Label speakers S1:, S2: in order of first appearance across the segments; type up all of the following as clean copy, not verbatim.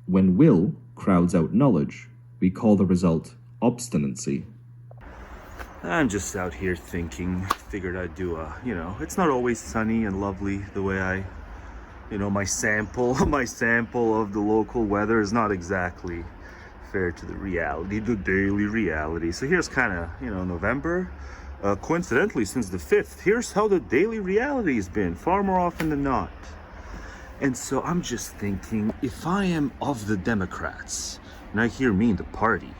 S1: When will crowds out knowledge, we call the result obstinacy.
S2: I'm just out here thinking, figured I'd do it's not always sunny and lovely the way my sample of the local weather is not exactly fair to the reality, the daily reality. So here's kind of, November, coincidentally since the 5th, here's how the daily reality has been, far more often than not. And so I'm just thinking, if I am of the Democrats, and I hear mean the party,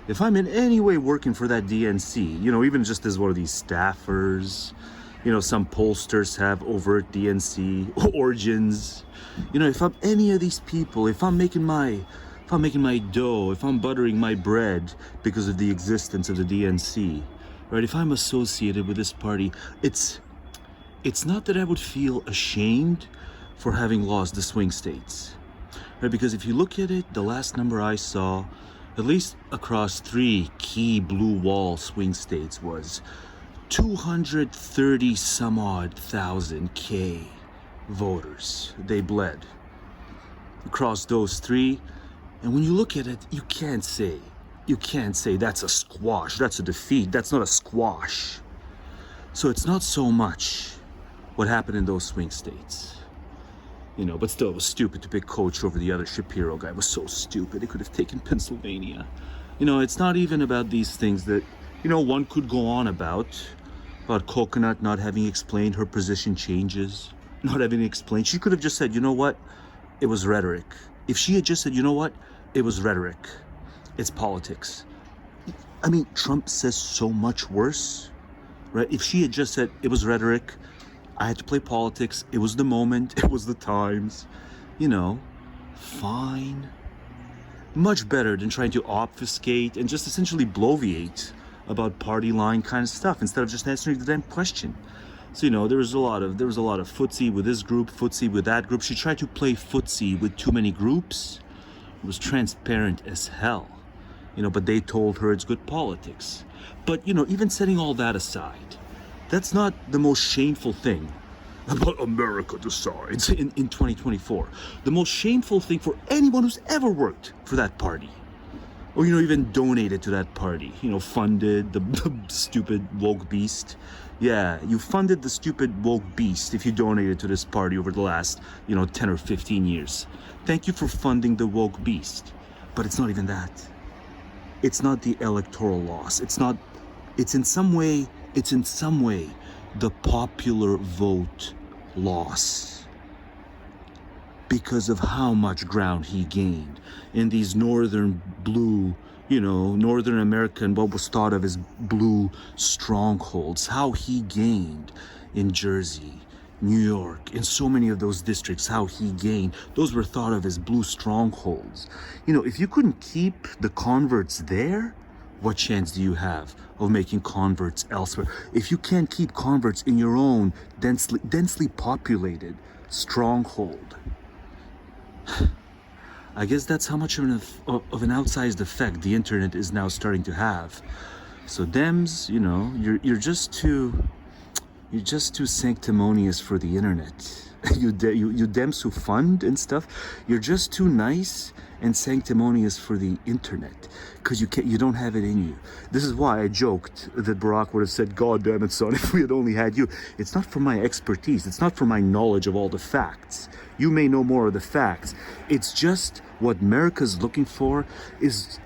S2: if I'm in any way working for that DNC, even just as one of these staffers, some pollsters have overt DNC origins, if I'm any of these people, if I'm making my dough, if I'm buttering my bread because of the existence of the DNC, right? If I'm associated with this party, it's not that I would feel ashamed for having lost the swing states, right? Because if you look at it, the last number I saw, at least across 3 key blue wall swing states, was 230 some odd thousand K voters. They bled across those 3. And when you look at it, you can't say that's a squash, that's a defeat, that's not a squash. So it's not so much what happened in those swing states. But still, it was stupid to pick Coach over the other Shapiro guy. It was so stupid. They could have taken Pennsylvania. It's not even about these things that, one could go on about Coconut not having explained her position changes, not having explained. She could have just said, you know what? It was rhetoric. If she had just said, you know what? It was rhetoric. It's politics. I mean, Trump says so much worse, right? If she had just said it was rhetoric, I had to play politics, it was the moment, it was the times, fine. Much better than trying to obfuscate and just essentially bloviate about party line kind of stuff instead of just answering the damn question. So, there was a lot of footsie with this group, footsie with that group. She tried to play footsie with too many groups. It was transparent as hell, but they told her it's good politics. But, even setting all that aside, that's not the most shameful thing about America Decides in 2024. The most shameful thing for anyone who's ever worked for that party, or, even donated to that party, funded the stupid woke beast. Yeah, you funded the stupid woke beast if you donated to this party over the last, 10 or 15 years. Thank you for funding the woke beast. But it's not even that. It's not the electoral loss. It's in some way the popular vote loss because of how much ground he gained in these northern blue, Northern American, what was thought of as blue strongholds, how he gained in Jersey, New York, in so many of those districts, how he gained. Those were thought of as blue strongholds. If you couldn't keep the converts there, what chance do you have of making converts elsewhere? If you can't keep converts in your own densely populated stronghold, I guess that's how much of an outsized effect the internet is now starting to have. So Dems, you're just too sanctimonious for the internet. You Dems who fund and stuff, you're just too nice and sanctimonious for the internet, because you don't have it in you. This is why I joked that Barack would have said, "God damn it, son, if we had only had you." It's not for my expertise. It's not for my knowledge of all the facts. You may know more of the facts. It's just what America's looking for is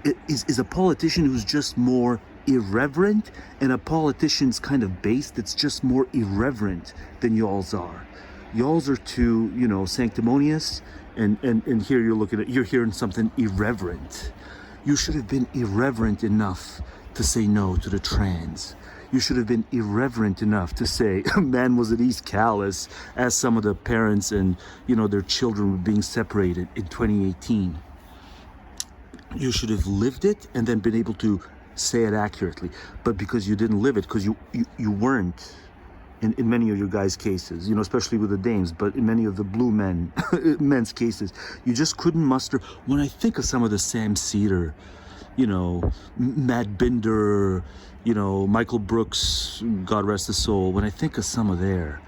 S2: a politician who's just more irreverent, and a politician's kind of base that's just more irreverent than y'all's are. Y'all's are too, sanctimonious, and here you're hearing something irreverent. You should have been irreverent enough to say no to the trans. You should have been irreverent enough to say, man was at least callous, as some of the parents and, their children were being separated in 2018. You should have lived it and then been able to say it accurately. But because you didn't live it, because you weren't, in many of your guys' cases, especially with the Dames, but in many of the blue men's cases, you just couldn't muster. When I think of some of the Sam Cedar, Matt Binder, Michael Brooks, God rest his soul, when I think of some of their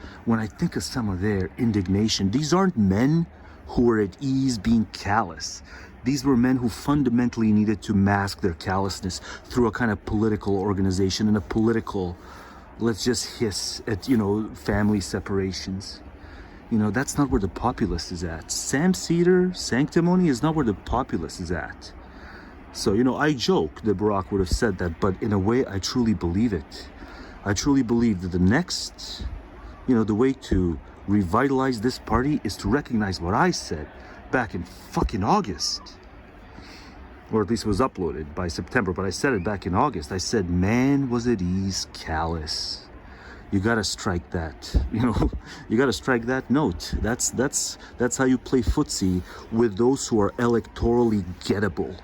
S2: indignation, these aren't men who were at ease being callous. These were men who fundamentally needed to mask their callousness through a kind of political organization and a political, let's just hiss at, family separations. That's not where the populist is at. Sam Cedar, sanctimony is not where the populist is at. So, I joke that Barack would have said that, but in a way, I truly believe it. I truly believe that the next, the way to revitalize this party is to recognize what I said back in fucking August. Or at least it was uploaded by September, but I said it back in August. I said, man was at ease, callous. You gotta strike that, you gotta strike that note. That's how you play footsie with those who are electorally gettable.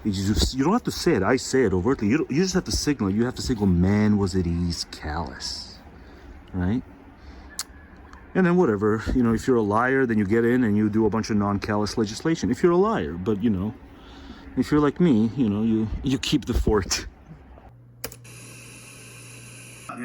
S2: You don't have to say it, I say it overtly. You just have to signal, man was at ease, callous, right? And then whatever, if you're a liar, then you get in and you do a bunch of non-callous legislation. If you're a liar, but if you're like me, you keep the fort.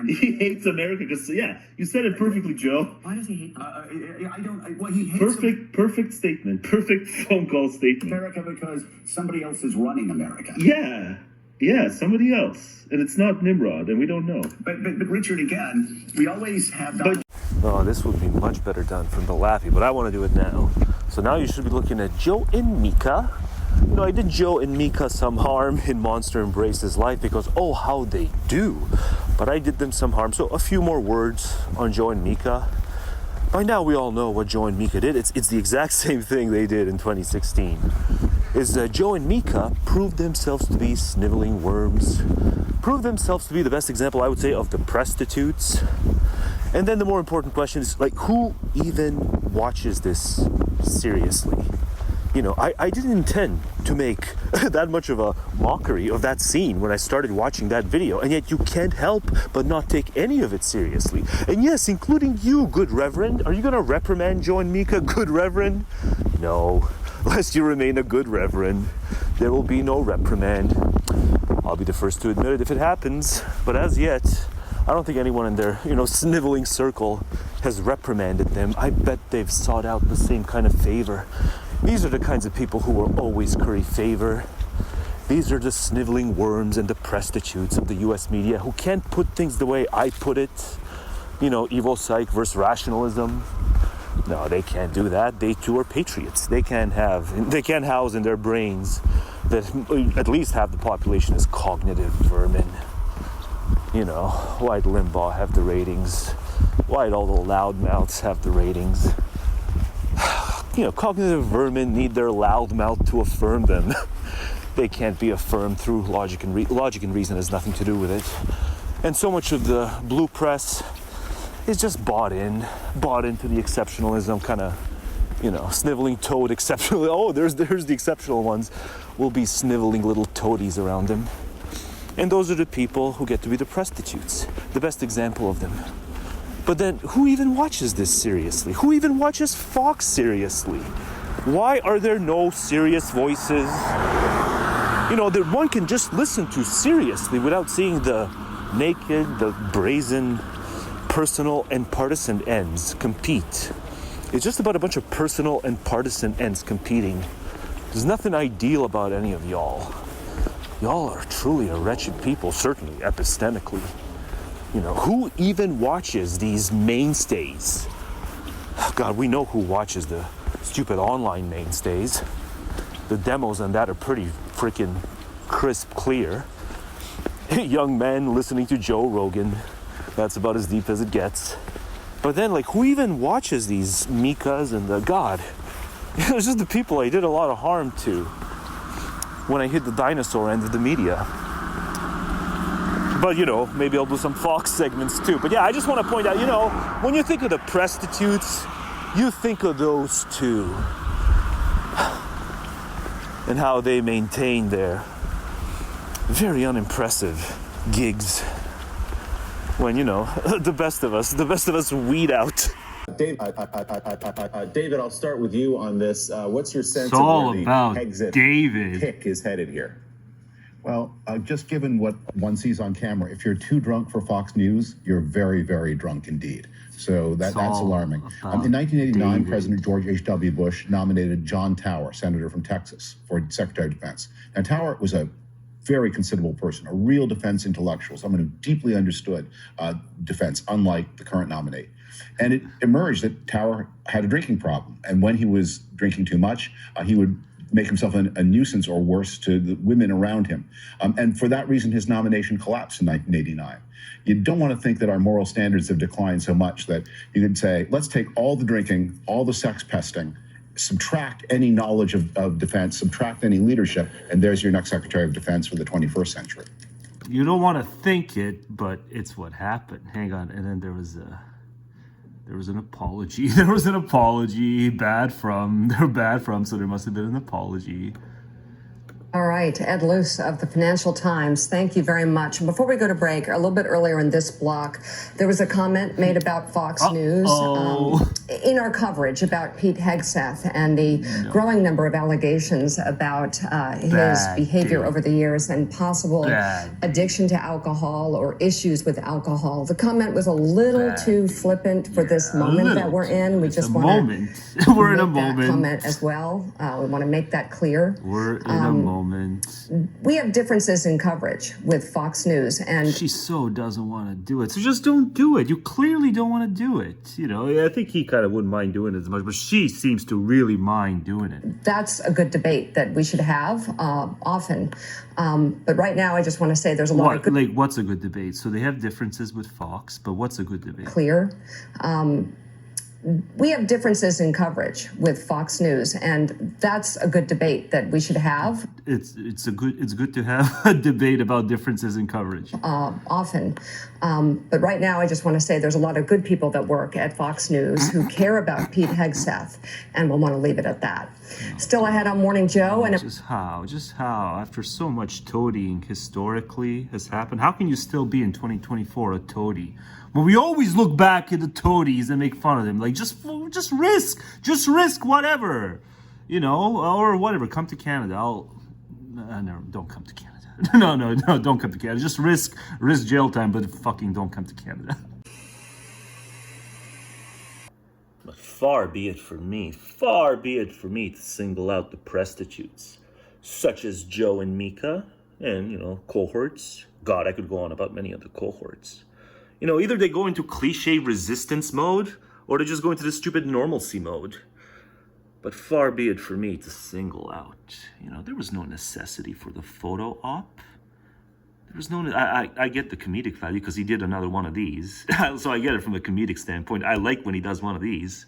S3: He hates America because, you said it perfectly, Joe.
S4: Why does he hate them? He hates
S3: Perfect statement. Perfect phone call statement.
S4: America because somebody else is running America.
S3: Yeah, somebody else. And it's not Nimrod, and we don't know.
S4: But Richard, again, we always have done...
S2: Oh, this would be much better done from the Laffy, but I want to do it now. So now you should be looking at Joe and Mika. I did Joe and Mika some harm in Monster Embrace's life because, oh, how they do. But I did them some harm. So a few more words on Joe and Mika. By now we all know what Joe and Mika did. It's the exact same thing they did in 2016. Joe and Mika proved themselves to be sniveling worms. Proved themselves to be the best example, I would say, of the prostitutes. And then the more important question is, who even watches this seriously? I didn't intend to make that much of a mockery of that scene when I started watching that video, and yet you can't help but not take any of it seriously. And yes, including you, good reverend. Are you going to reprimand Joe and Mika, good reverend? No, lest you remain a good reverend, there will be no reprimand. I'll be the first to admit it if it happens, but as yet, I don't think anyone in their, sniveling circle has reprimanded them. I bet they've sought out the same kind of favor. These are the kinds of people who will always curry favor. These are the sniveling worms and the prostitutes of the US media who can't put things the way I put it. Evil psych versus rationalism. No, they can't do that. They too are patriots. They can't house in their brains that at least half the population is cognitive vermin. Why'd Limbaugh have the ratings? Why'd all the loudmouths have the ratings? Cognitive vermin need their loudmouth to affirm them. They can't be affirmed through logic and reason has nothing to do with it. And so much of the blue press is just bought into the exceptionalism kind of, sniveling toad exceptional. Oh, there's the exceptional ones. Will be sniveling little toadies around them. And those are the people who get to be the prostitutes. The best example of them. But then, who even watches this seriously? Who even watches Fox seriously? Why are there no serious voices? That one can just listen to seriously without seeing the naked, the brazen, personal and partisan ends compete. It's just about a bunch of personal and partisan ends competing. There's nothing ideal about any of y'all. Y'all are truly a wretched people, certainly epistemically. Who even watches these mainstays? God, we know who watches the stupid online mainstays. The demos on that are pretty freaking crisp clear. Young men listening to Joe Rogan. That's about as deep as it gets. But then, who even watches these Mikas and the God? It's just the people I did a lot of harm to when I hit the dinosaur end of the media. But, maybe I'll do some Fox segments too. But yeah, I just want to point out, when you think of the prostitutes, you think of those two. And how they maintain their very unimpressive gigs. When, the best of us weed out.
S5: David, I'll start with you on this. What's your sense
S6: It's all
S5: of where
S6: about
S5: the exit
S6: David.
S5: pick is headed here?
S7: Well, just given what one sees on camera, if you're too drunk for Fox News, you're very, very drunk indeed. So that's alarming. In 1989, President George H.W. Bush nominated John Tower, senator from Texas, for Secretary of Defense. Now, Tower was a very considerable person, a real defense intellectual, someone who deeply understood defense, unlike the current nominee. And it emerged that Tower had a drinking problem. And when he was drinking too much, he would make himself a nuisance or worse to the women around him. And for that reason, his nomination collapsed in 1989. You don't want to think that our moral standards have declined so much that you could say, let's take all the drinking, all the sex pesting, subtract any knowledge of defense, subtract any leadership, and there's your next Secretary of Defense for the 21st century.
S2: You don't want to think it, but it's what happened. Hang on, and then there was an apology. There was an apology. Bad from, so there must have been an apology.
S6: All right, Ed Luce of the Financial Times, thank you very much. Before we go to break, a little bit earlier in this block, there was a comment made about Fox News in our coverage about Pete Hegseth and the growing number of allegations about his behavior over the years and possible addiction to alcohol or issues with alcohol. The comment was a little too flippant for this moment that we're in. We just want to
S2: we're in a moment.
S6: Comment as well. We want to make that clear.
S2: We're in a moment.
S6: We have differences in coverage with Fox News, and
S2: she so doesn't want to do it. So just don't do it. You clearly don't want to do it. You know, I think he kind of wouldn't mind doing it as much, but she seems to really mind doing it.
S6: That's a good debate that we should have often. But right now, I just want to say there's a lot of good...
S2: what's a good debate? So they have differences with Fox, but what's a good debate?
S6: Clear. We have differences in coverage with Fox News, and that's a good debate that we should have.
S2: It's good to have a debate about differences in coverage.
S6: Often. But right now, I just want to say there's a lot of good people that work at Fox News who care about Pete Hegseth, and we'll want to leave it at that. Still ahead on Morning Joe. And
S2: just how, after so much toadying historically has happened, how can you still be in 2024 a toady? Well, we always look back at the toadies and make fun of them. Like, just risk whatever, you know, or whatever. Come to Canada. Don't come to Canada. No, don't come to Canada. Just risk jail time, but fucking don't come to Canada. But far be it from me to single out the prostitutes, such as Joe and Mika, and, you know, cohorts. God, I could go on about many other cohorts. You know, either they go into cliche resistance mode, or they just go into the stupid normalcy mode. But far be it for me to single out. You know, there was no necessity for the photo op. There was no... I get the comedic value because he did another one of these. So I get it from a comedic standpoint. I like when he does one of these.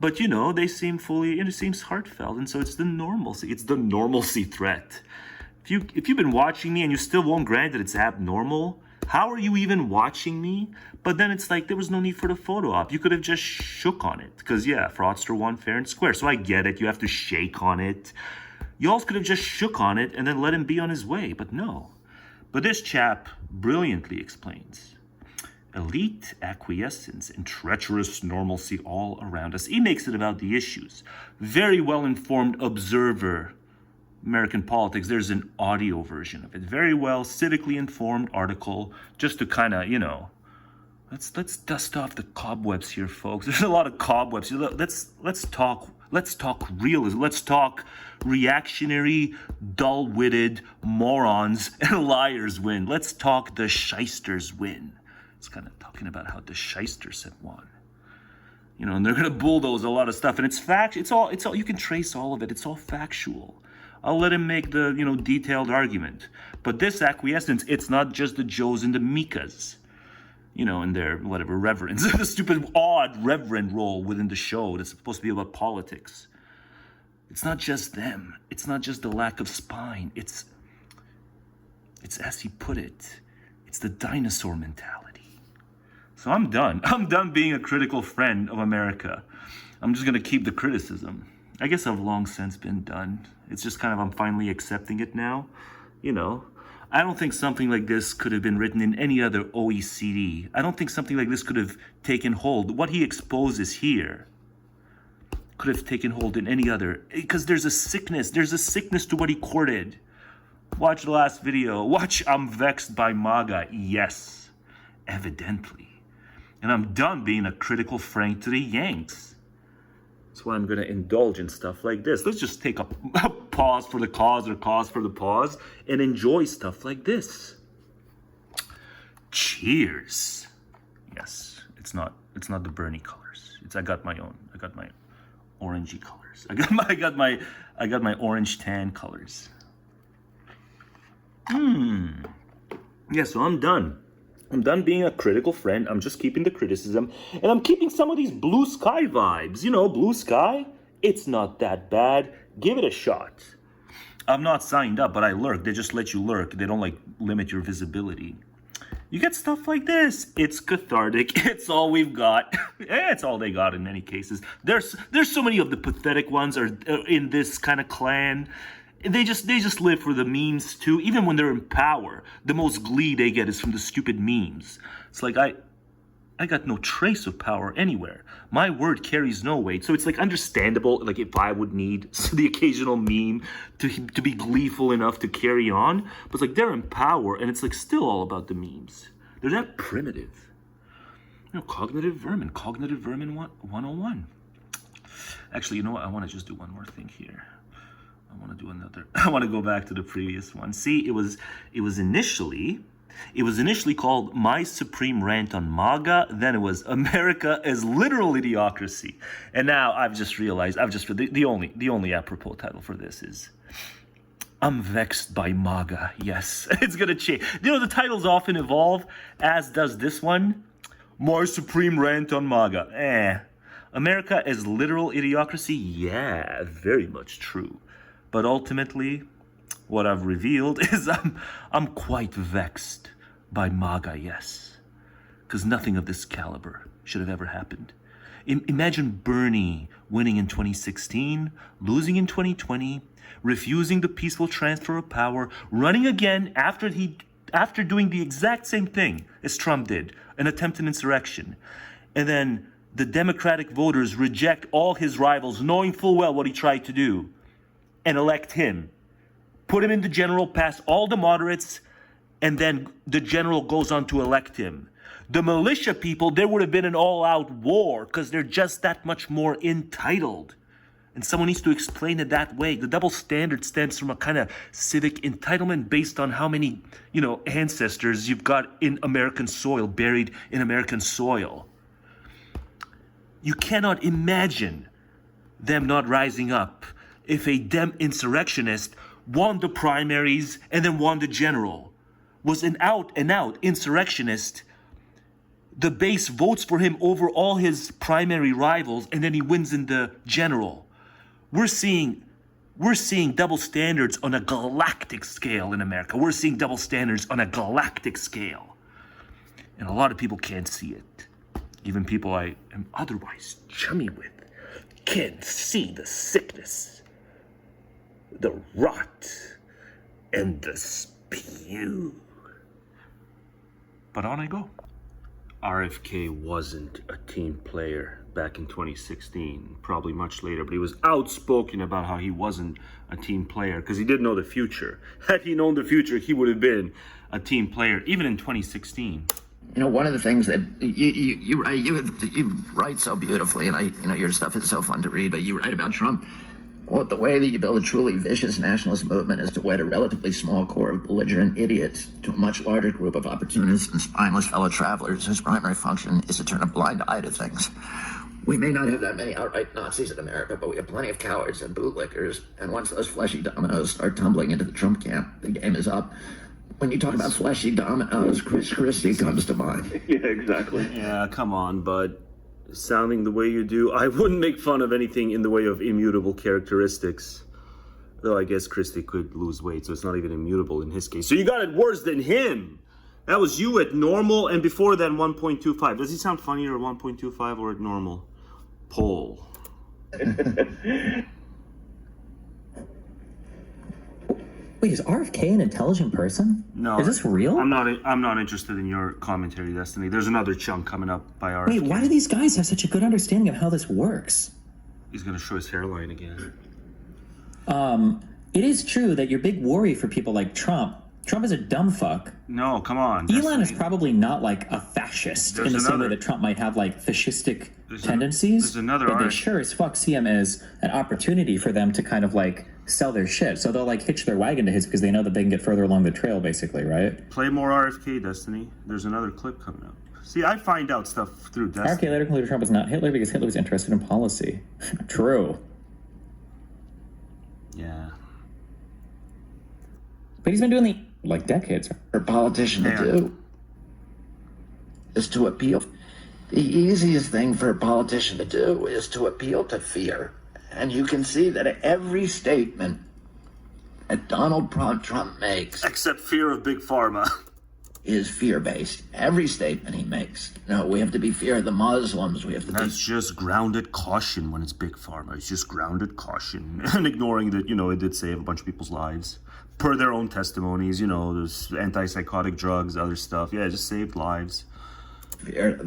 S2: But, you know, they seem it seems heartfelt. And so it's the normalcy. It's the normalcy threat. If you've been watching me and you still won't grant that it's abnormal... How are you even watching me? But then it's like there was no need for the photo op. You could have just shook on it. Because, yeah, Fraudster won fair and square. So I get it. You have to shake on it. You also could have just shook on it and then let him be on his way. But no. But this chap brilliantly explains. Elite acquiescence and treacherous normalcy all around us. He makes it about the issues. Very well-informed observer. American politics, there's an audio version of it. Very well, civically informed article, just to kind of, you know, let's dust off the cobwebs here, folks. There's a lot of cobwebs. Let's talk realism. Let's talk reactionary, dull-witted morons and liars win. Let's talk the shysters win. It's kind of talking about how the shysters have won. You know, and they're gonna bulldoze a lot of stuff, and it's fact. It's all. You can trace all of it. It's all factual. I'll let him make the, you know, detailed argument. But this acquiescence, it's not just the Joes and the Mikas, you know, and their, whatever, reverends. The stupid, odd reverend role within the show that's supposed to be about politics. It's not just them. It's not just the lack of spine. It's as he put it, it's the dinosaur mentality. So I'm done. I'm done being a critical friend of America. I'm just going to keep the criticism. I guess I've long since been done. It's just kind of, I'm finally accepting it now. You know, I don't think something like this could have been written in any other OECD. I don't think something like this could have taken hold. What he exposes here could have taken hold in any other, because there's a sickness to what he courted. Watch the last video. Watch I'm Vexed by MAGA. Yes, evidently. And I'm done being a critical Frank to the Yanks. That's why I'm going to indulge in stuff like this. Let's just take a pause for the cause or cause for the pause and enjoy stuff like this. Cheers. Yes, it's not the Bernie colors. I got my orangey colors. I got my orange tan colors. Yeah, so I'm done. I'm done being a critical friend. I'm just keeping the criticism, and I'm keeping some of these blue sky vibes. You know, blue sky, it's not that bad. Give it a shot. I'm not signed up, but I lurk. They just let you lurk. They don't like limit your visibility. You get stuff like this. It's cathartic. It's all we've got. It's all they got in many cases. There's so many of the pathetic ones are in this kind of clan. They just live for the memes too. Even when they're in power, the most glee they get is from the stupid memes. It's like I got no trace of power anywhere. My word carries no weight. So it's like understandable, like if I would need the occasional meme to be gleeful enough to carry on. But it's like they're in power and it's like still all about the memes. They're that primitive. You know, cognitive vermin 101. Actually, you know what? I want to just do one more thing here. I want to go back to the previous one. See, it was initially called My Supreme Rant on MAGA. Then it was America as Literal Idiocracy. And now I've just realized, the only apropos title for this is I'm Vexed by MAGA. Yes, it's going to change. You know, the titles often evolve, as does this one. My Supreme Rant on MAGA. America as Literal Idiocracy? Yeah, very much true. But ultimately, what I've revealed is I'm quite vexed by MAGA, yes. Because nothing of this caliber should have ever happened. Imagine Bernie winning in 2016, losing in 2020, refusing the peaceful transfer of power, running again after doing the exact same thing as Trump did, an attempted insurrection. And then the Democratic voters reject all his rivals, knowing full well what he tried to do, and elect him, put him in the general, pass all the moderates, and then the general goes on to elect him. The militia people, there would have been an all-out war because they're just that much more entitled. And someone needs to explain it that way. The double standard stems from a kind of civic entitlement based on how many, ancestors you've got in American soil, buried in American soil. You cannot imagine them not rising up if a Dem insurrectionist won the primaries and then won the general, was an out-and-out insurrectionist, the base votes for him over all his primary rivals, and then he wins in the general. We're seeing double standards on a galactic scale in America. We're seeing double standards on a galactic scale. And a lot of people can't see it. Even people I am otherwise chummy with can't see the sickness, the rot, and the spew. But on I go. RFK wasn't a team player back in 2016, probably much later, but he was outspoken about how he wasn't a team player because he didn't know the future. Had he known the future, he would have been a team player, even in 2016.
S8: One of the things that you write so beautifully, and your stuff is so fun to read, but you write about Trump. Well, the way that you build a truly vicious nationalist movement is to wed a relatively small core of belligerent idiots to a much larger group of opportunists and spineless fellow travelers whose primary function is to turn a blind eye to things. We may not have that many outright Nazis in America, but we have plenty of cowards and bootlickers, and once those fleshy dominoes start tumbling into the Trump camp, the game is up. When you talk about fleshy dominoes, Chris Christie comes to mind.
S3: Yeah, exactly.
S2: Yeah, come on, bud. Sounding the way you do, I wouldn't make fun of anything in the way of immutable characteristics. Though I guess Christie could lose weight, so it's not even immutable in his case. So you got it worse than him. That was you at normal, and before that 1.25. Does he sound funnier at 1.25 or at normal? Poll.
S9: Wait, is RFK an intelligent person?
S2: No.
S9: Is this real?
S2: I'm not interested in your commentary, Destiny. There's another chunk coming up by RFK.
S9: Wait, why do these guys have such a good understanding of how this works?
S2: He's gonna show his hairline again.
S9: It is true that your big worry for people like Trump Trump is a dumb fuck.
S2: No, come on.
S9: Elon is probably not like a fascist in the same way that Trump might have like fascistic tendencies. But they sure as fuck see him as an opportunity for them to kind of like sell their shit. So they'll like hitch their wagon to his because they know that they can get further along the trail, basically, right?
S2: Play more RFK, Destiny. There's another clip coming up. See, I find out stuff through Destiny.
S9: RFK later concluded Trump was not Hitler because Hitler was interested in policy. True.
S2: Yeah.
S9: But he's been doing the like decades.
S8: For a politician to do is to appeal. The easiest thing for a politician to do is to appeal to fear. And you can see that every statement that Donald Trump makes,
S2: except fear of Big Pharma,
S8: is fear-based. Every statement he makes. No, we have to be fear of the Muslims. We have to
S2: That's just grounded caution when it's Big Pharma. It's just grounded caution. And ignoring that, you know, it did save a bunch of people's lives. Per their own testimonies, you know, there's antipsychotic drugs, other stuff. Yeah, it just saved lives.
S8: Fear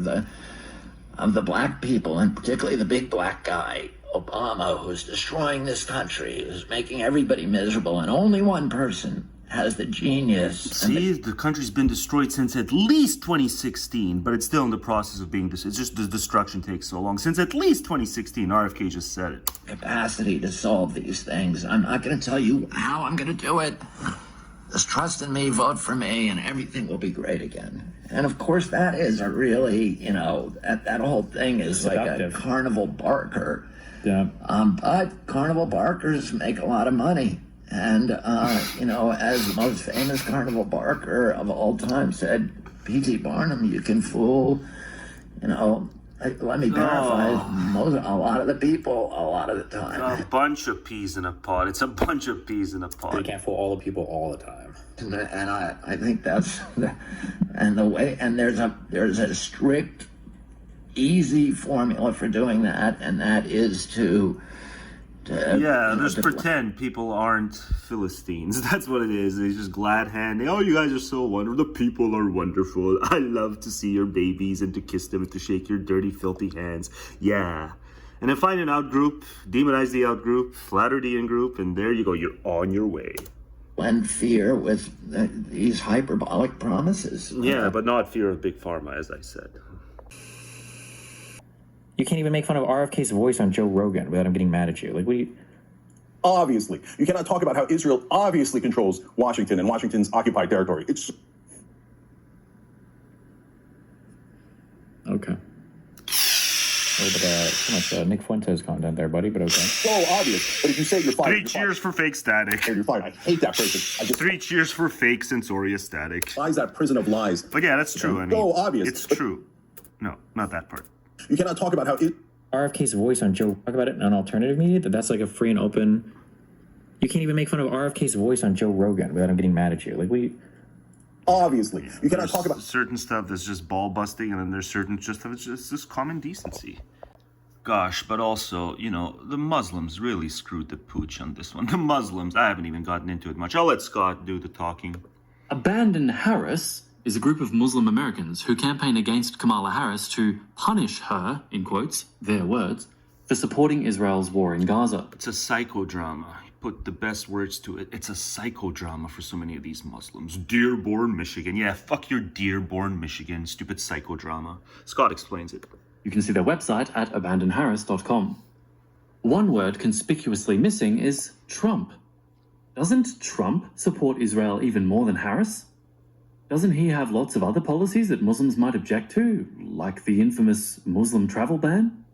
S8: of the black people, and particularly the big black guy, Obama, who's destroying this country, who's making everybody miserable, and only one person has the genius.
S2: See, the country's been destroyed since at least 2016, but it's still in the process of being destroyed. It's just the destruction takes so long. Since at least 2016, RFK just said it.
S8: Capacity to solve these things. I'm not going to tell you how I'm going to do it. Just trust in me, vote for me, and everything will be great again. And of course, that is a really, you know, that whole thing is seductive. Like a carnival barker.
S9: Yeah.
S8: But carnival barkers make a lot of money. And, you know, as the most famous carnival barker of all time said, P.T. Barnum, you can fool, you know, let me paraphrase, a lot of the people, a lot of the time.
S2: A bunch of peas in a pod. It's a bunch of peas in a pod.
S9: You can't fool all the people all the time.
S8: And I think that's, and the way, and there's a strict, easy formula for doing that, and that is to
S2: just pretend people aren't Philistines. That's what it is. They just glad handing. Oh, you guys are so wonderful. The people are wonderful. I love to see your babies and to kiss them and to shake your dirty, filthy hands. Yeah. And then find an out group, demonize the out group, flatter the in group, and there you go. You're on your way.
S8: And fear with these hyperbolic promises.
S2: Yeah, but not fear of Big Pharma, as I said.
S9: You can't even make fun of RFK's voice on Joe Rogan without him getting mad at you. Like, what do you...
S10: Obviously. You cannot talk about how Israel obviously controls Washington and Washington's occupied territory. It's...
S9: Okay. A little bit too much Nick Fuentes content there, buddy, but okay.
S10: So obvious. But if you say you're fired...
S2: 3 cheers for fake static.
S10: You're fired. I hate that person.
S2: 3 cheers for fake Sensoria static.
S10: Why is that prison of lies?
S2: But yeah, that's true. I mean,
S10: so obvious.
S2: It's true. No, not that part.
S10: You cannot talk about how
S9: RFK's voice on Joe, talk about it in an alternative media, that's like a free and open. You can't even make fun of RFK's voice on Joe Rogan without him getting mad at you. Like, what do you...
S10: Obviously. You cannot talk about
S2: certain stuff that's just ball busting, and then there's certain just stuff that's just common decency. Gosh, but also, you know, the Muslims really screwed the pooch on this one. The Muslims, I haven't even gotten into it much. I'll let Scott do the talking.
S11: Abandon Harris is a group of Muslim Americans who campaign against Kamala Harris to punish her, in quotes, their words, for supporting Israel's war in Gaza.
S2: It's a psychodrama. You put the best words to it. It's a psychodrama for so many of these Muslims. Dearborn, Michigan. Yeah, fuck your Dearborn, Michigan. Stupid psychodrama. Scott explains it.
S11: You can see their website at abandonharris.com. One word conspicuously missing is Trump. Doesn't Trump support Israel even more than Harris? Doesn't he have lots of other policies that Muslims might object to, like the infamous Muslim travel ban?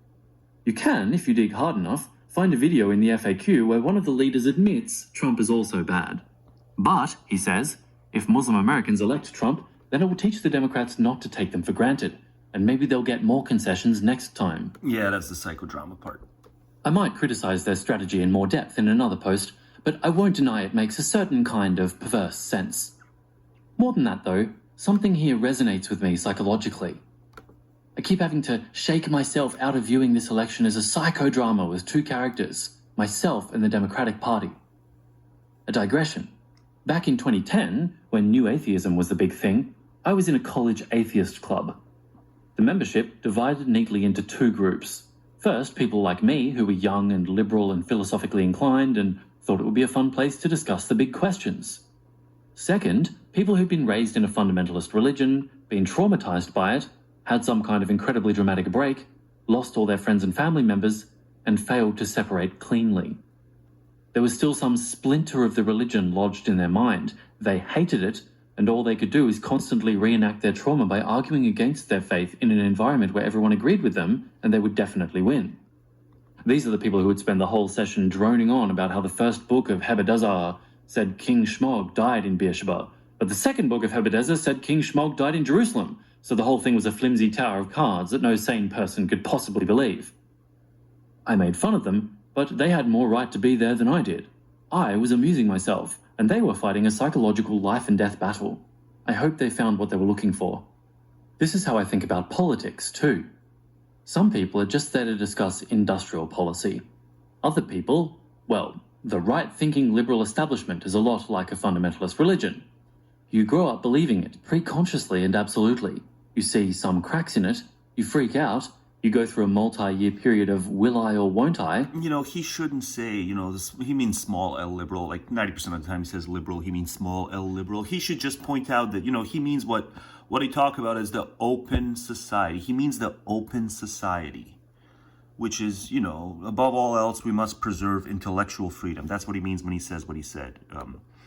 S11: You can, if you dig hard enough, find a video in the FAQ where one of the leaders admits Trump is also bad. But, he says, if Muslim Americans elect Trump, then it will teach the Democrats not to take them for granted, and maybe they'll get more concessions next time.
S2: Yeah, that's the psychodrama part.
S11: I might criticize their strategy in more depth in another post, but I won't deny it makes a certain kind of perverse sense. More than that, though, something here resonates with me psychologically. I keep having to shake myself out of viewing this election as a psychodrama with 2 characters, myself and the Democratic Party. A digression. Back in 2010, when New Atheism was the big thing, I was in a college atheist club. The membership divided neatly into 2 groups. First, people like me who were young and liberal and philosophically inclined and thought it would be a fun place to discuss the big questions. Second, people who've been raised in a fundamentalist religion, been traumatized by it, had some kind of incredibly dramatic break, lost all their friends and family members, and failed to separate cleanly. There was still some splinter of the religion lodged in their mind. They hated it, and all they could do is constantly reenact their trauma by arguing against their faith in an environment where everyone agreed with them, and they would definitely win. These are the people who would spend the whole session droning on about how the first book of Hebedezah said King Shmog died in Beersheba, but the second book of Hebedezah said King Shmog died in Jerusalem, so the whole thing was a flimsy tower of cards that no sane person could possibly believe. I made fun of them, but they had more right to be there than I did. I was amusing myself, and they were fighting a psychological life and death battle. I hope they found what they were looking for. This is how I think about politics, too. Some people are just there to discuss industrial policy. Other people, well, the right-thinking liberal establishment is a lot like a fundamentalist religion. You grow up believing it, pre-consciously and absolutely. You see some cracks in it, you freak out, you go through a multi-year period of will I or won't I.
S2: You know, he shouldn't say, he means small L liberal. Like 90% of the time he says liberal, he means small L liberal. He should just point out that, he means what he talked about as the open society. He means the open society, which is, above all else, we must preserve intellectual freedom. That's what he means when he says what he said.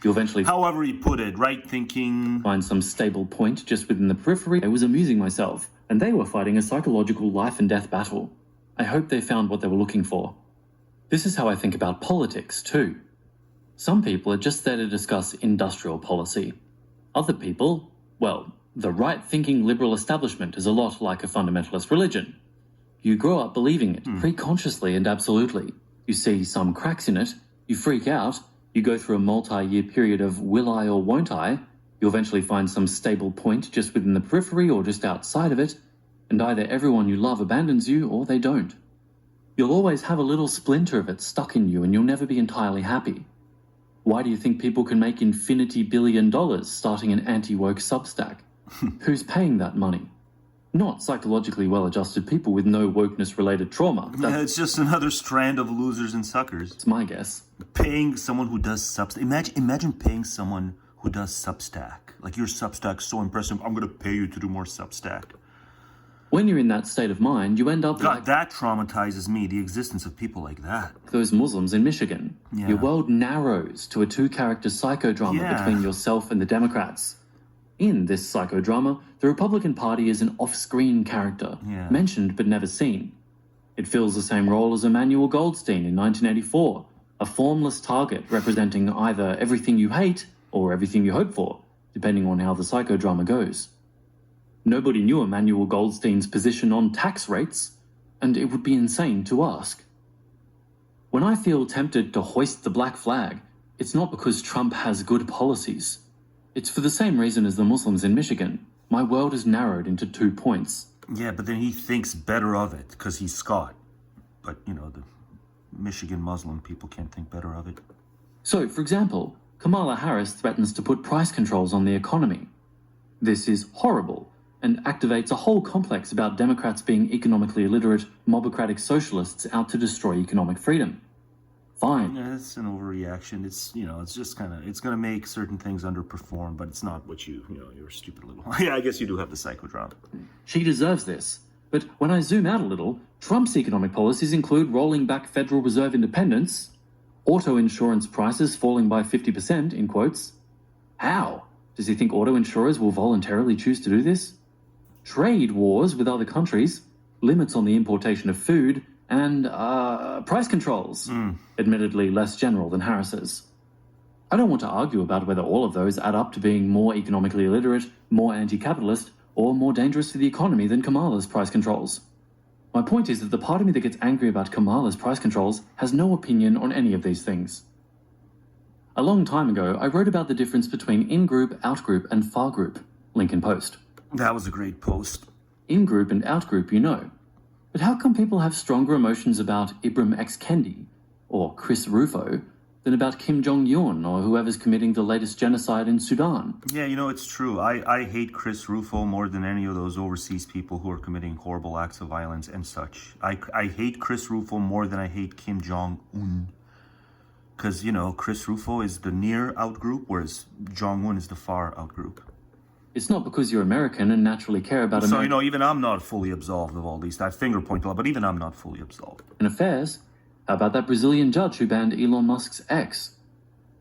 S11: You'll eventually,
S2: however he put it, right thinking.
S11: Find some stable point just within the periphery. I was amusing myself, and they were fighting a psychological life and death battle. I hope they found what they were looking for. This is how I think about politics, too. Some people are just there to discuss industrial policy. Other people, well, the right-thinking liberal establishment is a lot like a fundamentalist religion. You grow up believing it, pre-consciously and absolutely. You see some cracks in it, you freak out, you go through a multi-year period of will I or won't I, you eventually find some stable point just within the periphery or just outside of it, and either everyone you love abandons you or they don't. You'll always have a little splinter of it stuck in you and you'll never be entirely happy. Why do you think people can make infinity billion dollars starting an anti-woke Substack? Who's paying that money? Not psychologically well-adjusted people with no wokeness-related trauma.
S2: Yeah, it's just another strand of losers and suckers.
S11: It's my guess.
S2: Paying someone who does Substack. Imagine paying someone who does Substack. Like, your Substack's so impressive, I'm going to pay you to do more Substack.
S11: When you're in that state of mind, you end up
S2: God, that traumatizes me, the existence of people like that.
S11: Those Muslims in Michigan. Yeah. Your world narrows to a two-character psychodrama between yourself and the Democrats. In this psychodrama, the Republican Party is an off-screen character, mentioned but never seen. It fills the same role as Emmanuel Goldstein in 1984, a formless target representing either everything you hate or everything you hope for, depending on how the psychodrama goes. Nobody knew Emmanuel Goldstein's position on tax rates, and it would be insane to ask. When I feel tempted to hoist the black flag, it's not because Trump has good policies. It's for the same reason as the Muslims in Michigan. My world is narrowed into 2 points.
S2: Yeah, but then he thinks better of it because he's Scott. But, the Michigan Muslim people can't think better of it.
S11: So, for example, Kamala Harris threatens to put price controls on the economy. This is horrible and activates a whole complex about Democrats being economically illiterate, mobocratic socialists out to destroy economic freedom. Fine.
S2: Yeah, it's an overreaction. It's, it's just it's going to make certain things underperform, but it's not what you're a stupid little... Yeah, I guess you do have the psychodrama.
S11: She deserves this. But when I zoom out a little, Trump's economic policies include rolling back Federal Reserve independence, auto insurance prices falling by 50%, in quotes. How? Does he think auto insurers will voluntarily choose to do this? Trade wars with other countries, limits on the importation of food, and price controls, admittedly less general than Harris's. I don't want to argue about whether all of those add up to being more economically illiterate, more anti-capitalist, or more dangerous for the economy than Kamala's price controls. My point is that the part of me that gets angry about Kamala's price controls has no opinion on any of these things. A long time ago, I wrote about the difference between in-group, out-group, and far-group. Link in post.
S2: That was a great post.
S11: In-group and out-group, you know. But how come people have stronger emotions about Ibram X. Kendi, or Chris Rufo, than about Kim Jong-un or whoever's committing the latest genocide in Sudan?
S2: Yeah, it's true. I hate Chris Rufo more than any of those overseas people who are committing horrible acts of violence and such. I hate Chris Rufo more than I hate Kim Jong-un. Because, you know, Chris Rufo is the near outgroup, whereas Jong-un is the far outgroup.
S11: It's not because you're American and naturally care about
S2: So, you know, even I'm not fully absolved of all these. I finger point a lot, but even I'm not fully absolved.
S11: affairs. How about that Brazilian judge who banned Elon Musk's ex?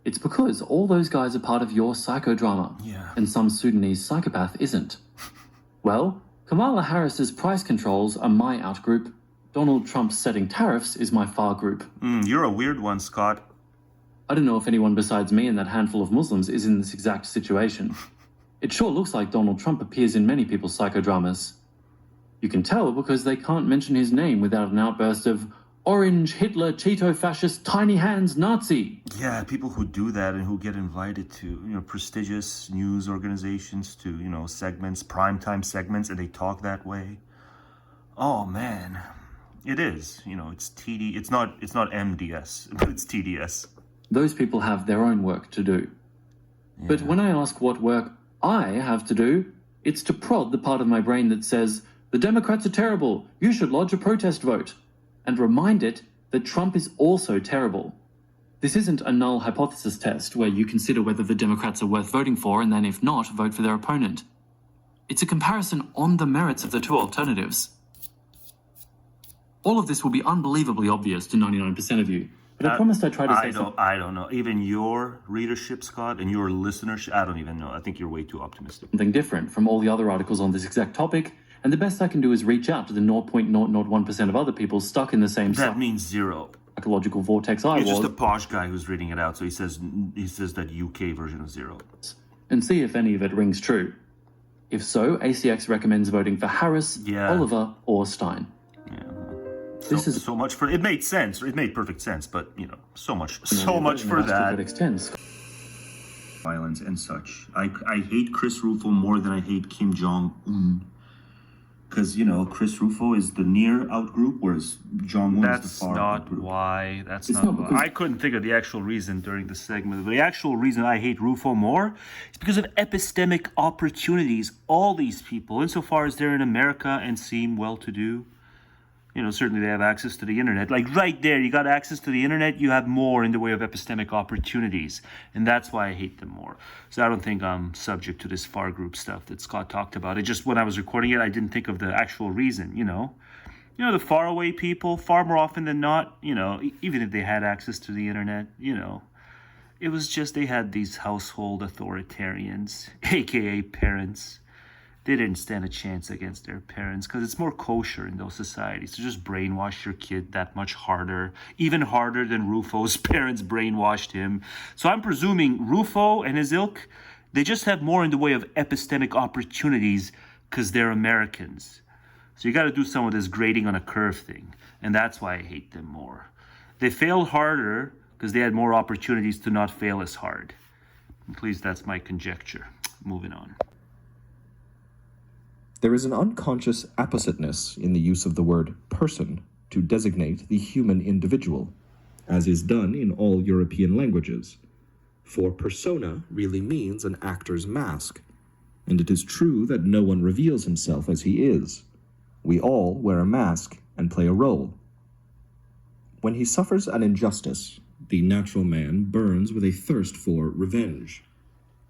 S11: It's because all those guys are part of your psychodrama, and some Sudanese psychopath isn't. Well, Kamala Harris's price controls are my outgroup. Donald Trump's setting tariffs is my far group.
S2: You're a weird one, Scott.
S11: I don't know if anyone besides me and that handful of Muslims is in this exact situation. It sure looks like Donald Trump appears in many people's psychodramas. You can tell because they can't mention his name without an outburst of Orange, Hitler, Cheeto, Fascist, Tiny Hands, Nazi.
S2: Yeah, people who do that and who get invited to, you know, prestigious news organizations, to, you know, segments, primetime segments, and they talk that way. Oh, man. It is, you know, it's TD. It's not MDS, but it's TDS.
S11: Those people have their own work to do.
S2: Yeah.
S11: But when I ask what work I have to do, it's to prod the part of my brain that says, the Democrats are terrible, you should lodge a protest vote, and remind it that Trump is also terrible. This isn't a null hypothesis test where you consider whether the Democrats are worth voting for and then, if not, vote for their opponent. It's a comparison on the merits of the two alternatives. All of this will be unbelievably obvious to 99% of you, but I promised I'd try to say something.
S2: I don't know. Even your readership, Scott, and your listenership, I don't even know. I think you're way too optimistic.
S11: Something different from all the other articles on this exact topic, and the best I can do is reach out to the 0.001% of other people stuck in the same
S2: That means zero.
S11: Psychological vortex I
S2: You're
S11: was.
S2: just a posh guy who's reading it out, so he says that UK version of zero.
S11: And see if any of it rings true. If so, ACX recommends voting for Harris, Oliver, or Stein.
S2: Yeah. This is so much for it. Made sense. It made perfect sense, but you know, so much for that. Violence and such. I hate Chris Rufo more than I hate Kim Jong-un. Because, you know, Chris Rufo is the near outgroup, whereas Jong-un is the far outgroup. That's not why. I couldn't think of the actual reason during the segment. The actual reason I hate Rufo more is because of epistemic opportunities. All these people, insofar as they're in America and seem well-to-do, you know, certainly they have access to the internet. Like right there, you got access to the internet, you have more in the way of epistemic opportunities. And that's why I hate them more. So I don't think I'm subject to this far group stuff that Scott talked about. It just, when I was recording it, I didn't think of the actual reason, you know. You know, the faraway people, far more often than not, you know, even if they had access to the internet, you know, it was just they had these household authoritarians, aka parents. They didn't stand a chance against their parents because it's more kosher in those societies to just brainwash your kid that much harder, even harder than Rufo's parents brainwashed him. So I'm presuming Rufo and his ilk, they just have more in the way of epistemic opportunities because they're Americans. So you got to do some of this grading on a curve thing, and that's why I hate them more. They failed harder because they had more opportunities to not fail as hard. And please, that's my conjecture. Moving on.
S1: There is an unconscious appositeness in the use of the word person to designate the human individual, as is done in all European languages. For persona really means an actor's mask, and it is true that no one reveals himself as he is. We all wear a mask and play a role. When he suffers an injustice, the natural man burns with a thirst for revenge.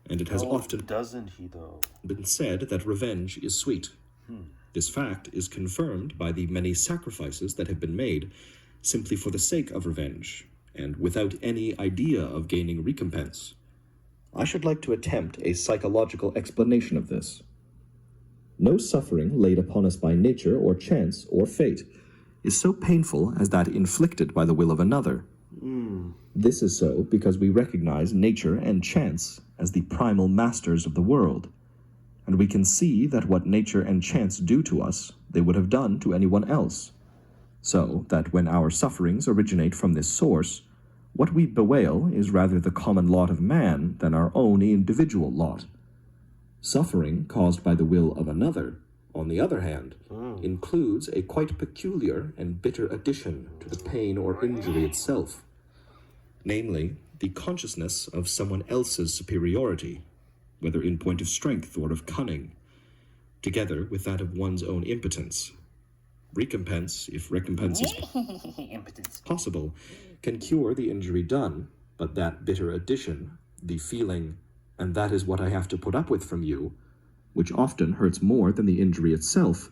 S1: And it has often
S2: doesn't he though
S1: been said that revenge is sweet. This fact is confirmed by the many sacrifices that have been made simply for the sake of revenge, and without any idea of gaining recompense. I should like to attempt a psychological explanation of this. No suffering laid upon us by nature or chance or fate is so painful as that inflicted by the will of another. This is so because we recognize nature and chance as the primal masters of the world, and we can see that what nature and chance do to us, they would have done to anyone else. So that when our sufferings originate from this source, what we bewail is rather the common lot of man than our own individual lot. Suffering caused by the will of another, on the other hand, includes a quite peculiar and bitter addition to the pain or injury itself, namely, the consciousness of someone else's superiority, whether in point of strength or of cunning, together with that of one's own impotence. Recompense, if recompense is possible, can cure the injury done, but that bitter addition, the feeling, and that is what I have to put up with from you, which often hurts more than the injury itself,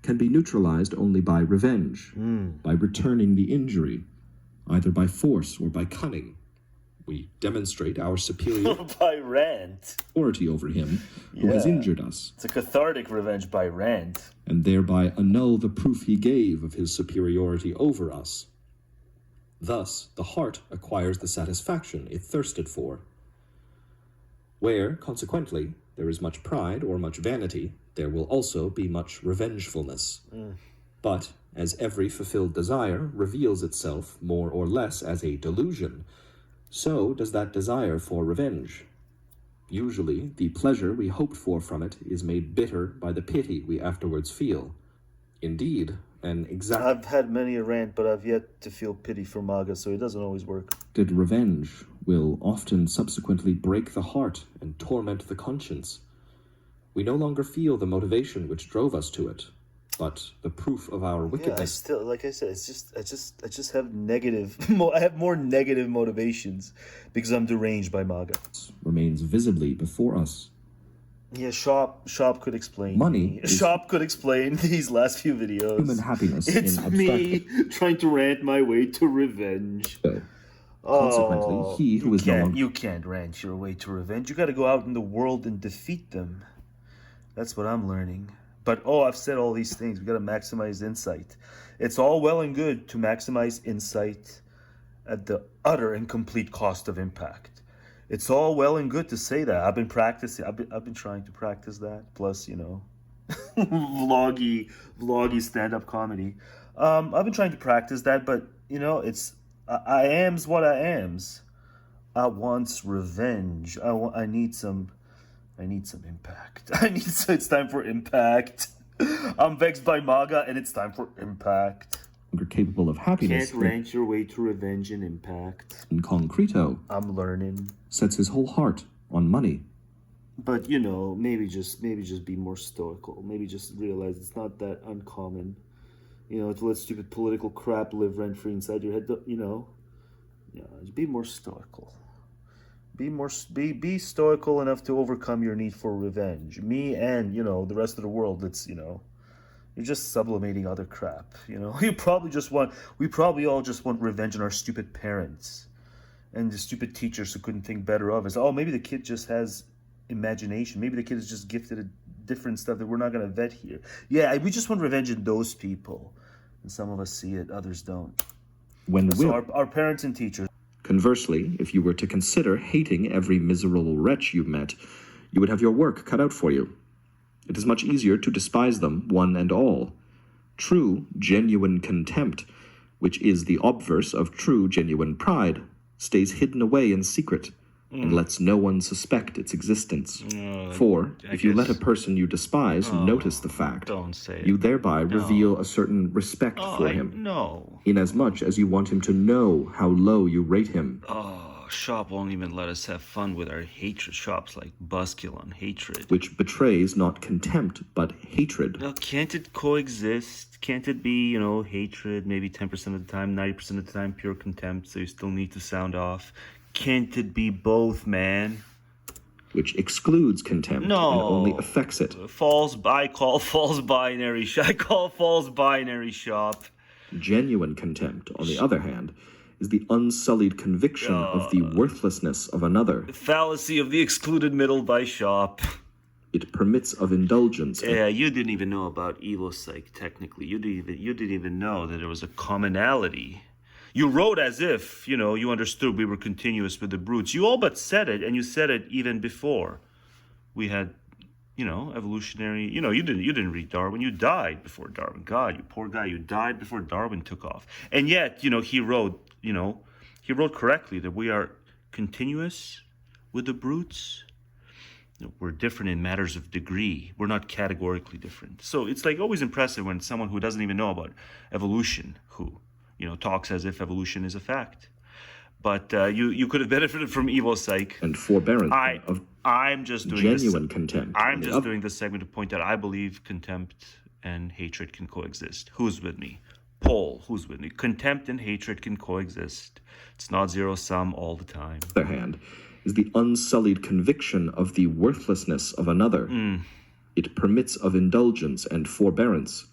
S1: can be neutralized only by revenge, by returning the injury, either by force or by cunning. We demonstrate our superiority
S2: by rant.
S1: Over him who has injured us.
S2: It's a cathartic revenge by rant.
S1: And thereby annul the proof he gave of his superiority over us. Thus, the heart acquires the satisfaction it thirsted for. Where, consequently, there is much pride or much vanity, there will also be much revengefulness. But, as every fulfilled desire reveals itself more or less as a delusion, so does that desire for revenge. Usually, the pleasure we hoped for from it is made bitter by the pity we afterwards feel. Indeed, an exact...
S2: I've had many a rant, but I've yet to feel pity for MAGA, so it doesn't always work.
S1: Revenge will often subsequently break the heart and torment the conscience. We no longer feel the motivation which drove us to it, but the proof of our wickedness.
S2: Yeah, I still, like I said, I just have negative. I have more negative motivations because I'm deranged by MAGA.
S1: Remains visibly before us.
S2: Yeah, Schop could explain.
S1: Money.
S2: Schop could explain these last few videos.
S1: Human happiness.
S2: It's
S1: in
S2: me trying to rant my way to revenge.
S1: Consequently, he who is no longer...
S2: You can't rant your way to revenge. You got to go out in the world and defeat them. That's what I'm learning. But, I've said all these things. We got to maximize insight. It's all well and good to maximize insight at the utter and complete cost of impact. It's all well and good to say that. I've been practicing. I've been trying to practice that. Plus, vloggy stand-up comedy. I've been trying to practice that, but, it's... I am's what I am's. I wants revenge. I need some impact. It's time for impact. I'm vexed by MAGA, and it's time for impact.
S1: Capable of happiness.
S2: Can't rant your way to revenge and impact.
S1: In concreto.
S2: I'm learning.
S1: Sets his whole heart on money.
S2: But maybe just be more stoical. Maybe just realize it's not that uncommon. To let stupid political crap live rent-free inside your head. Just be more stoical. Be stoical enough to overcome your need for revenge. Me and, the rest of the world, you're just sublimating other crap, We probably all just want revenge on our stupid parents and the stupid teachers who couldn't think better of us. Maybe the kid just has imagination. Maybe the kid is just gifted a different stuff that we're not going to vet here. Yeah, we just want revenge in those people. And some of us see it, others don't. Our parents and teachers.
S1: Conversely, if you were to consider hating every miserable wretch you met, you would have your work cut out for you. It is much easier to despise them, one and all. True, genuine contempt, which is the obverse of true, genuine pride, stays hidden away in secret, and lets no one suspect its existence. For, if you let a person you despise notice the fact, you thereby reveal a certain respect for him.
S2: No.
S1: Inasmuch as you want him to know how low you rate him.
S2: Schop won't even let us have fun with our hatred. Schop's like buskill on hatred.
S1: Which betrays not contempt, but hatred.
S2: Well, can't it coexist? Can't it be, hatred, maybe 10% of the time, 90% of the time, pure contempt, so you still need to sound off? Can't it be both, man?
S1: Which excludes contempt and only affects it.
S2: I call false binary Schop.
S1: Genuine contempt, on the other hand, is the unsullied conviction of the worthlessness of another.
S2: The fallacy of the excluded middle by Schop.
S1: It permits of indulgence.
S2: Yeah, you didn't even know about Evopsych, technically. You didn't even know that there was a commonality. You wrote as if, you understood we were continuous with the brutes. You all but said it, and you said it even before we had, evolutionary. You didn't read Darwin. You died before Darwin. God, you poor guy, you died before Darwin took off. And yet, he wrote correctly that we are continuous with the brutes. We're different in matters of degree. We're not categorically different. So it's always impressive when someone who doesn't even know about evolution, who talks as if evolution is a fact. But you could have benefited from Evopsych.
S1: And forbearance
S2: I'm just doing
S1: genuine contempt.
S2: I'm just doing this segment to point out I believe contempt and hatred can coexist. Who's with me? Poll, who's with me? Contempt and hatred can coexist. It's not zero-sum all the time.
S1: On the other hand, is the unsullied conviction of the worthlessness of another. It permits of indulgence and forbearance,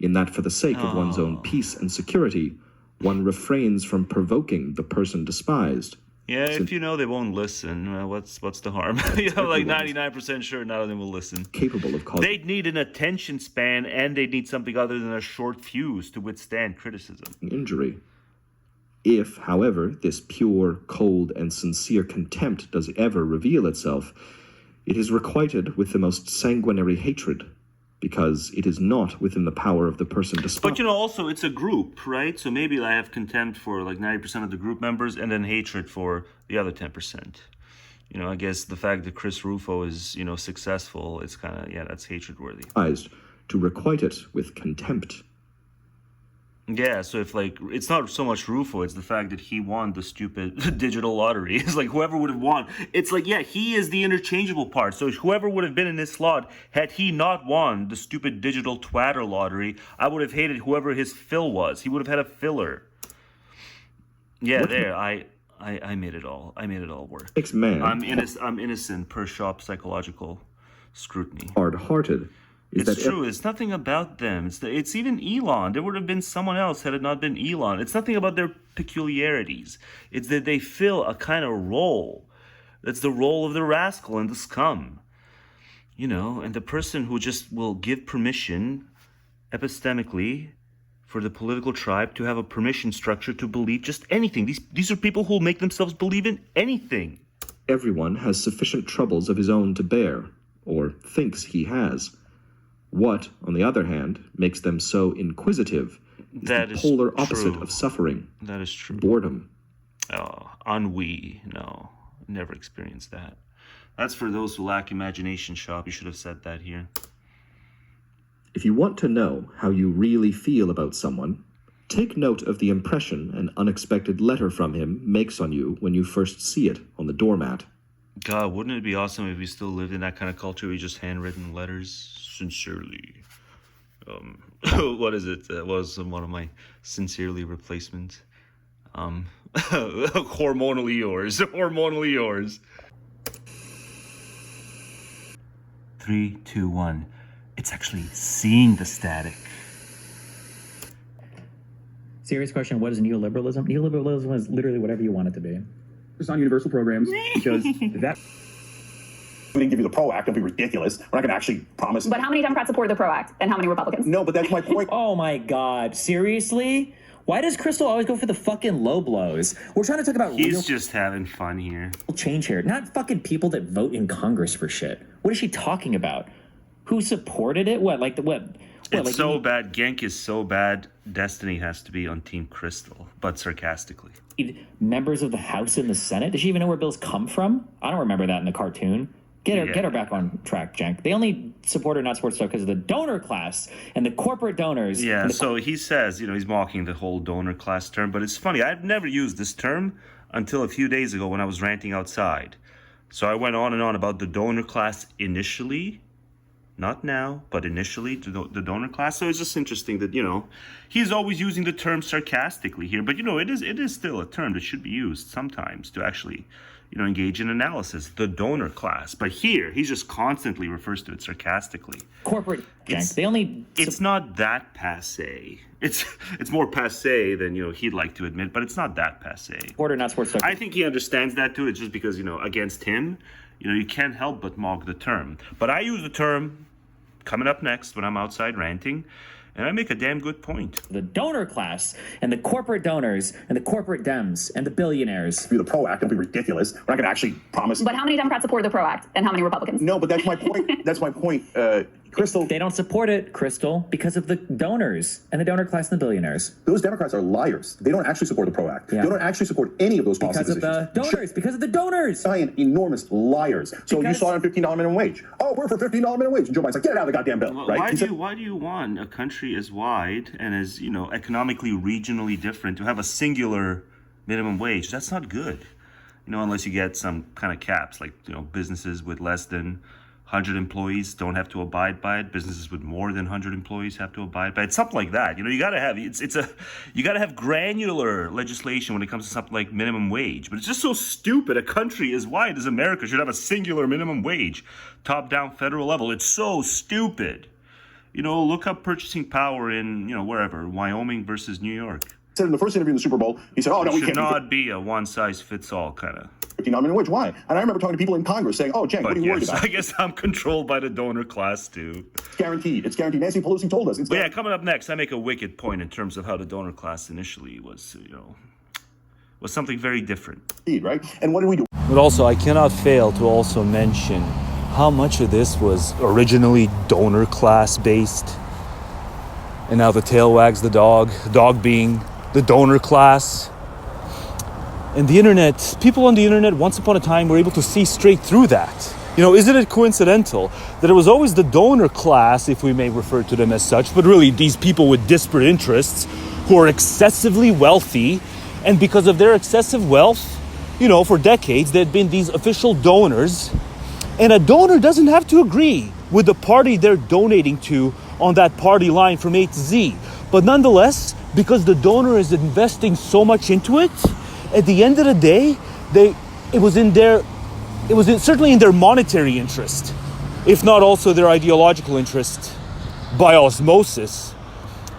S1: in that for the sake of one's own peace and security, one refrains from provoking the person despised.
S2: Yeah, if you know they won't listen, what's the harm? Like 99% sure none of them will listen.
S1: Capable of causing...
S2: They'd need an attention span, and they'd need something other than a short fuse to withstand criticism.
S1: Injury. If, however, this pure, cold, and sincere contempt does ever reveal itself, it is requited with the most sanguinary hatred, because it is not within the power of the person to spot.
S2: But, also, it's a group, right? So maybe I have contempt for, 90% of the group members, and then hatred for the other 10%. I guess the fact that Chris Rufo is, successful, it's kind of, that's hatred-worthy.
S1: To requite it with contempt.
S2: Yeah, so if, it's not so much Rufo, it's the fact that he won the stupid digital lottery. It's whoever would have won. It's he is the interchangeable part. So whoever would have been in this slot, had he not won the stupid digital twatter lottery, I would have hated whoever his fill was. He would have had a filler. Yeah, there, I made it all. I made it all work. I'm innocent per Schop psychological scrutiny.
S1: Hard-hearted.
S2: It's true. It's nothing about them. It's even Elon. There would have been someone else had it not been Elon. It's nothing about their peculiarities. It's that they fill a kind of role. That's the role of the rascal and the scum. And the person who just will give permission epistemically for the political tribe to have a permission structure to believe just anything. These are people who will make themselves believe in anything.
S1: Everyone has sufficient troubles of his own to bear, or thinks he has. What, on the other hand, makes them so inquisitive is the polar opposite of suffering.
S2: That is true.
S1: Boredom.
S2: Oh, ennui. No, never experienced that. That's for those who lack imagination, Schop. You should have said that here.
S1: If you want to know how you really feel about someone, take note of the impression an unexpected letter from him makes on you when you first see it on the doormat.
S2: God, wouldn't it be awesome if we still lived in that kind of culture where we just handwritten letters? Sincerely. What is it? That was one of my sincerely replacements. Hormonally yours. Hormonally yours. 3, 2, 1. It's actually seeing the static.
S9: Serious question, what is neoliberalism? Neoliberalism is literally whatever you want it to be.
S4: Just on universal programs, because that...
S10: We didn't give you the PRO Act. Don't be ridiculous. We're not going to actually promise.
S12: But how many Democrats supported the PRO Act, and how many Republicans?
S10: No, but that's my point.
S9: Oh my God, seriously? Why does Crystal always go for the fucking low blows? We're trying to talk about
S2: He's just having fun here.
S9: Change here, not fucking people that vote in Congress for shit. What is she talking about? Who supported it? What?
S2: It's so bad. Genk is so bad. Destiny has to be on Team Crystal, but sarcastically.
S9: Members of the House and the Senate? Does she even know where bills come from? I don't remember that in the cartoon. Get her back on track, Genk. They only support her, not support stuff, because of the donor class and the corporate donors.
S2: Yeah, so he says, he's mocking the whole donor class term, but it's funny. I've never used this term until a few days ago when I was ranting outside. So I went on and on about the donor class initially, not now, but initially, the donor class. So it's just interesting that, he's always using the term sarcastically here, but, it is still a term that should be used sometimes to actually... engage in analysis, the donor class. But here, he just constantly refers to it sarcastically.
S9: Corporate Genk,
S2: it's not that passe. It's more passe than, he'd like to admit, but it's not that passe.
S9: Supporter, not sports.
S2: I think he understands that too. It's just because, against him, you can't help but mock the term. But I use the term coming up next when I'm outside ranting. And I make a damn good point.
S9: The donor class and the corporate donors and the corporate Dems and the billionaires.
S10: The PRO Act, don't be ridiculous. We're not going to actually promise.
S12: But how many Democrats supported the PRO Act, and how many Republicans?
S10: No, but that's my point. That's my point. Crystal.
S9: They don't support it, Crystal, because of the donors and the donor class and the billionaires.
S10: Those Democrats are liars. They don't actually support the PRO Act. Yeah. They don't actually support any of those policy
S9: decisions. Because of the donors. Because of the donors.
S10: Giant, enormous liars. So you saw it on $15 minimum wage. Oh, we're for $15 minimum wage. And Joe Biden's like, get it out of the goddamn bill.
S2: Well,
S10: right?
S2: Why do you want a country as wide and as, economically, regionally different to have a singular minimum wage? That's not good. Unless you get some kind of caps, like, businesses with less than 100 employees don't have to abide by it. Businesses with more than 100 employees have to abide by it. Something like that. You gotta have you gotta have granular legislation when it comes to something like minimum wage. But it's just so stupid. A country as wide as America should have a singular minimum wage, top-down federal level. It's so stupid. Look up purchasing power in wherever, Wyoming versus New York.
S10: Said in the first interview in the Super Bowl, he said, "Oh no, we can't."
S2: It should not be a one-size-fits-all kind of.
S10: $59 wage. Why? And I remember talking to people in Congress saying, "Oh, Cenk, what are you worried about?"
S2: I guess I'm controlled by the donor class too.
S10: It's guaranteed. It's guaranteed. Nancy Pelosi told us.
S2: But yeah, coming up next, I make a wicked point in terms of how the donor class initially was, was something very different.
S10: Right? And what did we do?
S2: But also, I cannot fail to also mention how much of this was originally donor class based, and now the tail wags the dog being the donor class. And the internet, people on the internet once upon a time were able to see straight through that. Isn't it coincidental that it was always the donor class, if we may refer to them as such, but really these people with disparate interests who are excessively wealthy, and because of their excessive wealth, for decades, they'd been these official donors, and a donor doesn't have to agree with the party they're donating to on that party line from A to Z. But nonetheless, because the donor is investing so much into it, at the end of the day, it was certainly in their monetary interest, if not also their ideological interest by osmosis.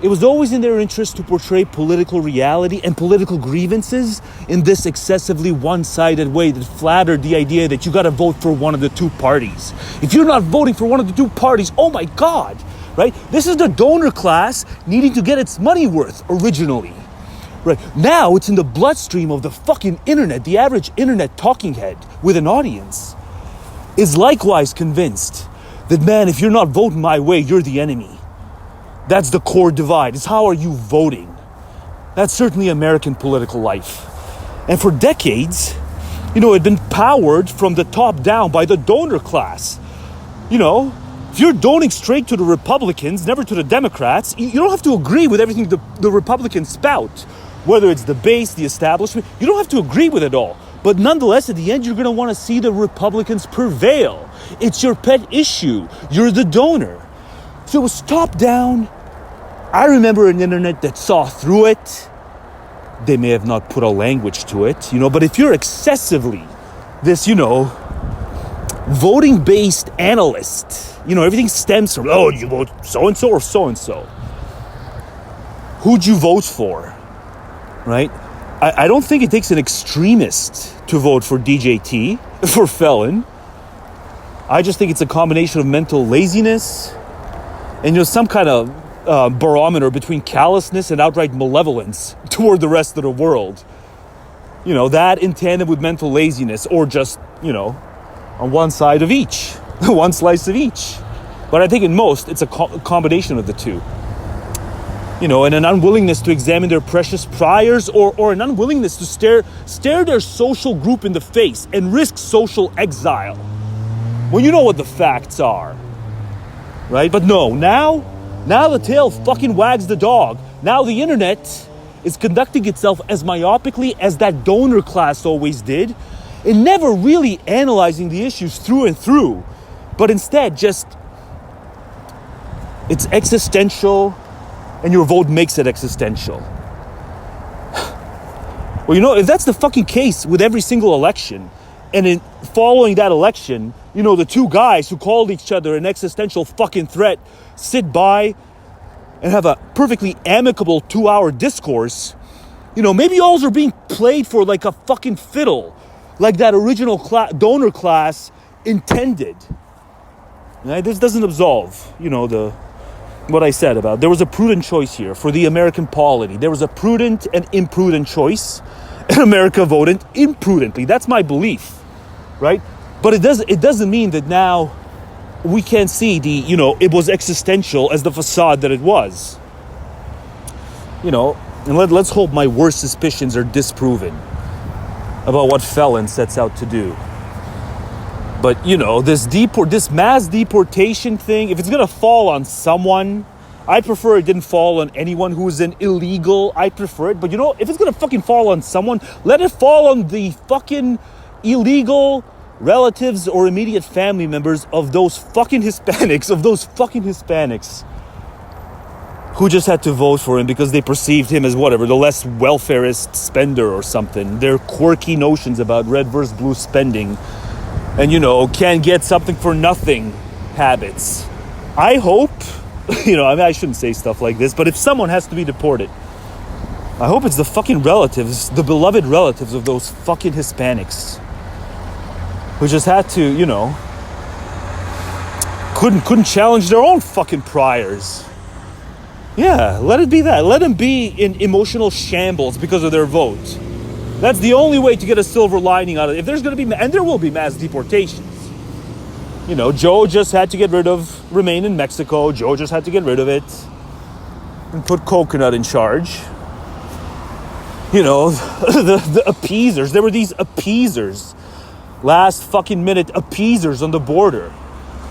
S2: It was always in their interest to portray political reality and political grievances in this excessively one-sided way that flattered the idea that you got to vote for one of the two parties. If you're not voting for one of the two parties, oh my God, right? This is the donor class needing to get its money worth originally. Right. Now it's in the bloodstream of the fucking internet. The average internet talking head with an audience is likewise convinced that, man, if you're not voting my way, you're the enemy. That's the core divide. It's how are you voting? That's certainly American political life. And for decades, it had been powered from the top down by the donor class. If you're donating straight to the Republicans, never to the Democrats, you don't have to agree with everything the Republicans spout. Whether it's the base, the establishment, you don't have to agree with it all. But nonetheless, at the end, you're going to want to see the Republicans prevail. It's your pet issue. You're the donor. So it was top down. I remember an internet that saw through it. They may have not put a language to it, but if you're excessively this, voting-based analyst, everything stems from, you vote so-and-so or so-and-so. Who'd you vote for? Right? I don't think it takes an extremist to vote for DJT, for felon. I just think it's a combination of mental laziness and some kind of barometer between callousness and outright malevolence toward the rest of the world. That in tandem with mental laziness, or just, on one side of each, one slice of each. But I think in most, it's a combination of the two. And an unwillingness to examine their precious priors, or an unwillingness to stare their social group in the face and risk social exile. When you know what the facts are. Right? But no, now the tail fucking wags the dog. Now the internet is conducting itself as myopically as that donor class always did, and never really analyzing the issues through and through, but instead just, it's existential, and your vote makes it existential. Well, if that's the fucking case with every single election, and in following that election, the two guys who called each other an existential fucking threat sit by and have a perfectly amicable 2-hour discourse, maybe all are being played for like a fucking fiddle, like that original donor class intended. Right? This doesn't absolve, what I said about there was a prudent choice here for the American polity. There was a prudent and imprudent choice, and America voted imprudently. That's my belief, right? But it doesn't mean that now we can't see it was existential as the facade that it was. And let's hope my worst suspicions are disproven about what Felon sets out to do. But, this mass deportation thing, if it's going to fall on someone, I prefer it didn't fall on anyone who's an illegal. I prefer it. But, if it's going to fucking fall on someone, let it fall on the fucking illegal, relatives or immediate family members of those fucking Hispanics, who just had to vote for him because they perceived him as whatever, the less welfarist spender or something. Their quirky notions about red versus blue spending and, can't get something for nothing habits. I hope, I shouldn't say stuff like this, but if someone has to be deported, I hope it's the fucking relatives, the beloved relatives of those fucking Hispanics who just had to, couldn't challenge their own fucking priors. Yeah, let it be that. Let them be in emotional shambles because of their vote. That's the only way to get a silver lining out of it. If there's going to be, and there will be mass deportations. Joe just had to get rid of Remain in Mexico. Joe just had to get rid of it and put Coconut in charge. The appeasers. There were these appeasers. Last fucking minute appeasers on the border.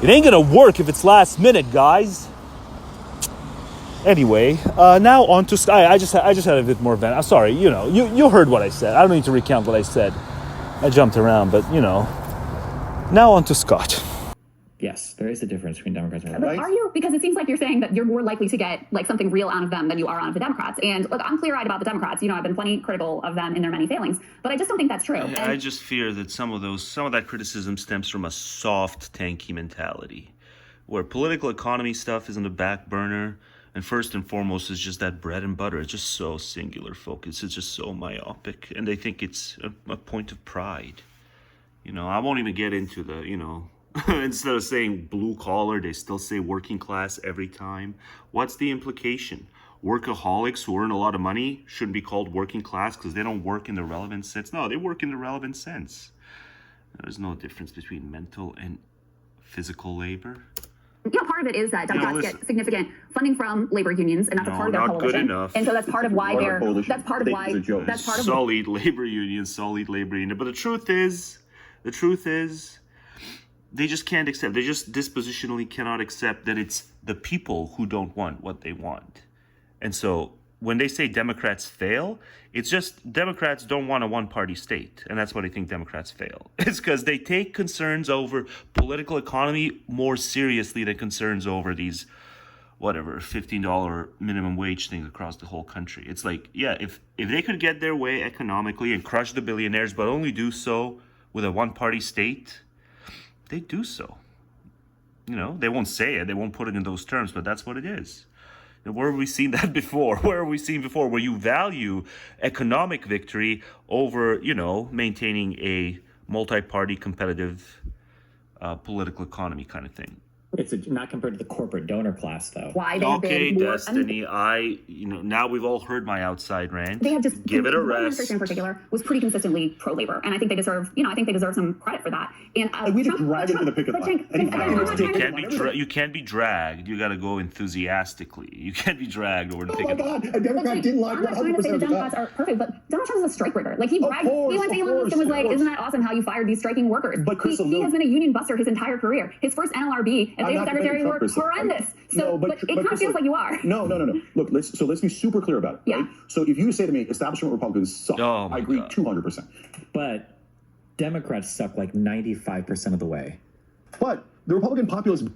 S2: It ain't going to work if it's last minute, guys. Anyway, now on to Sky. I just had a bit more of I'm sorry, you heard what I said. I don't need to recount what I said. I jumped around, but now on to Scott.
S9: Yes, there is a difference between Democrats and
S12: But
S9: Republicans.
S12: are you? Because it seems like you're saying that you're more likely to get something real out of them than you are out of the Democrats. And look, I'm clear-eyed about the Democrats. I've been plenty critical of them in their many failings, but I just don't think that's true.
S2: I just fear that some of that criticism stems from a soft, tanky mentality, where political economy stuff is on the back burner. And first and foremost is just that bread and butter. It's just so singular focus. It's just so myopic. And they think it's a point of pride. I won't even get into the, instead of saying blue collar, they still say working class every time. What's the implication? Workaholics who earn a lot of money shouldn't be called working class because they don't work in the relevant sense. No, they work in the relevant sense. There's no difference between mental and physical labor.
S12: Part of it is that Democrats get significant funding from labor unions, and that's a part of their coalition.
S2: Good enough.
S12: And so that's part of why they're. That's part of why.
S2: That's part of solid labor union. But the truth is, they just can't accept. They just dispositionally cannot accept that it's the people who don't want what they want. And so when they say Democrats fail, it's just Democrats don't want a one-party state. And that's why they think Democrats fail. It's because they take concerns over political economy more seriously than concerns over these, $15 minimum wage things across the whole country. It's like, yeah, if they could get their way economically and crush the billionaires, but only do so with a one-party state, they do so. They won't say it. They won't put it in those terms, but that's what it is. Where have we seen that before? Where you value economic victory over, maintaining a multi-party competitive political economy kind of thing?
S9: It's not compared to the corporate donor class, though.
S12: Why they have been more,
S2: Destiny, now we've all heard my outside rant.
S12: They have just
S2: give it a rest.
S12: The administration in particular was pretty consistently pro-labor, and I think they deserve, some credit for that. And
S10: we did drag it into the picket line.
S2: You can't be dragged. You got to go enthusiastically. You can't be dragged over the picket line.
S10: Oh my God, a Democrat didn't like 100%
S12: I'm not trying to say the Democrats are perfect, but Donald Trump is a strike breaker. He bragged. He went to Elon Musk and was like, "Isn't that awesome how you fired these striking workers?"
S10: But Crystal,
S12: he has been a union buster his entire career. His first NLRB and labor secretary were horrendous. So, but it kind of feels like you are.
S10: No. Look, let's be super clear about it.
S12: Yeah.
S10: Right? So if you say to me, establishment Republicans suck, I agree 200%.
S9: But Democrats suck 95% of the way.
S10: But the Republican populist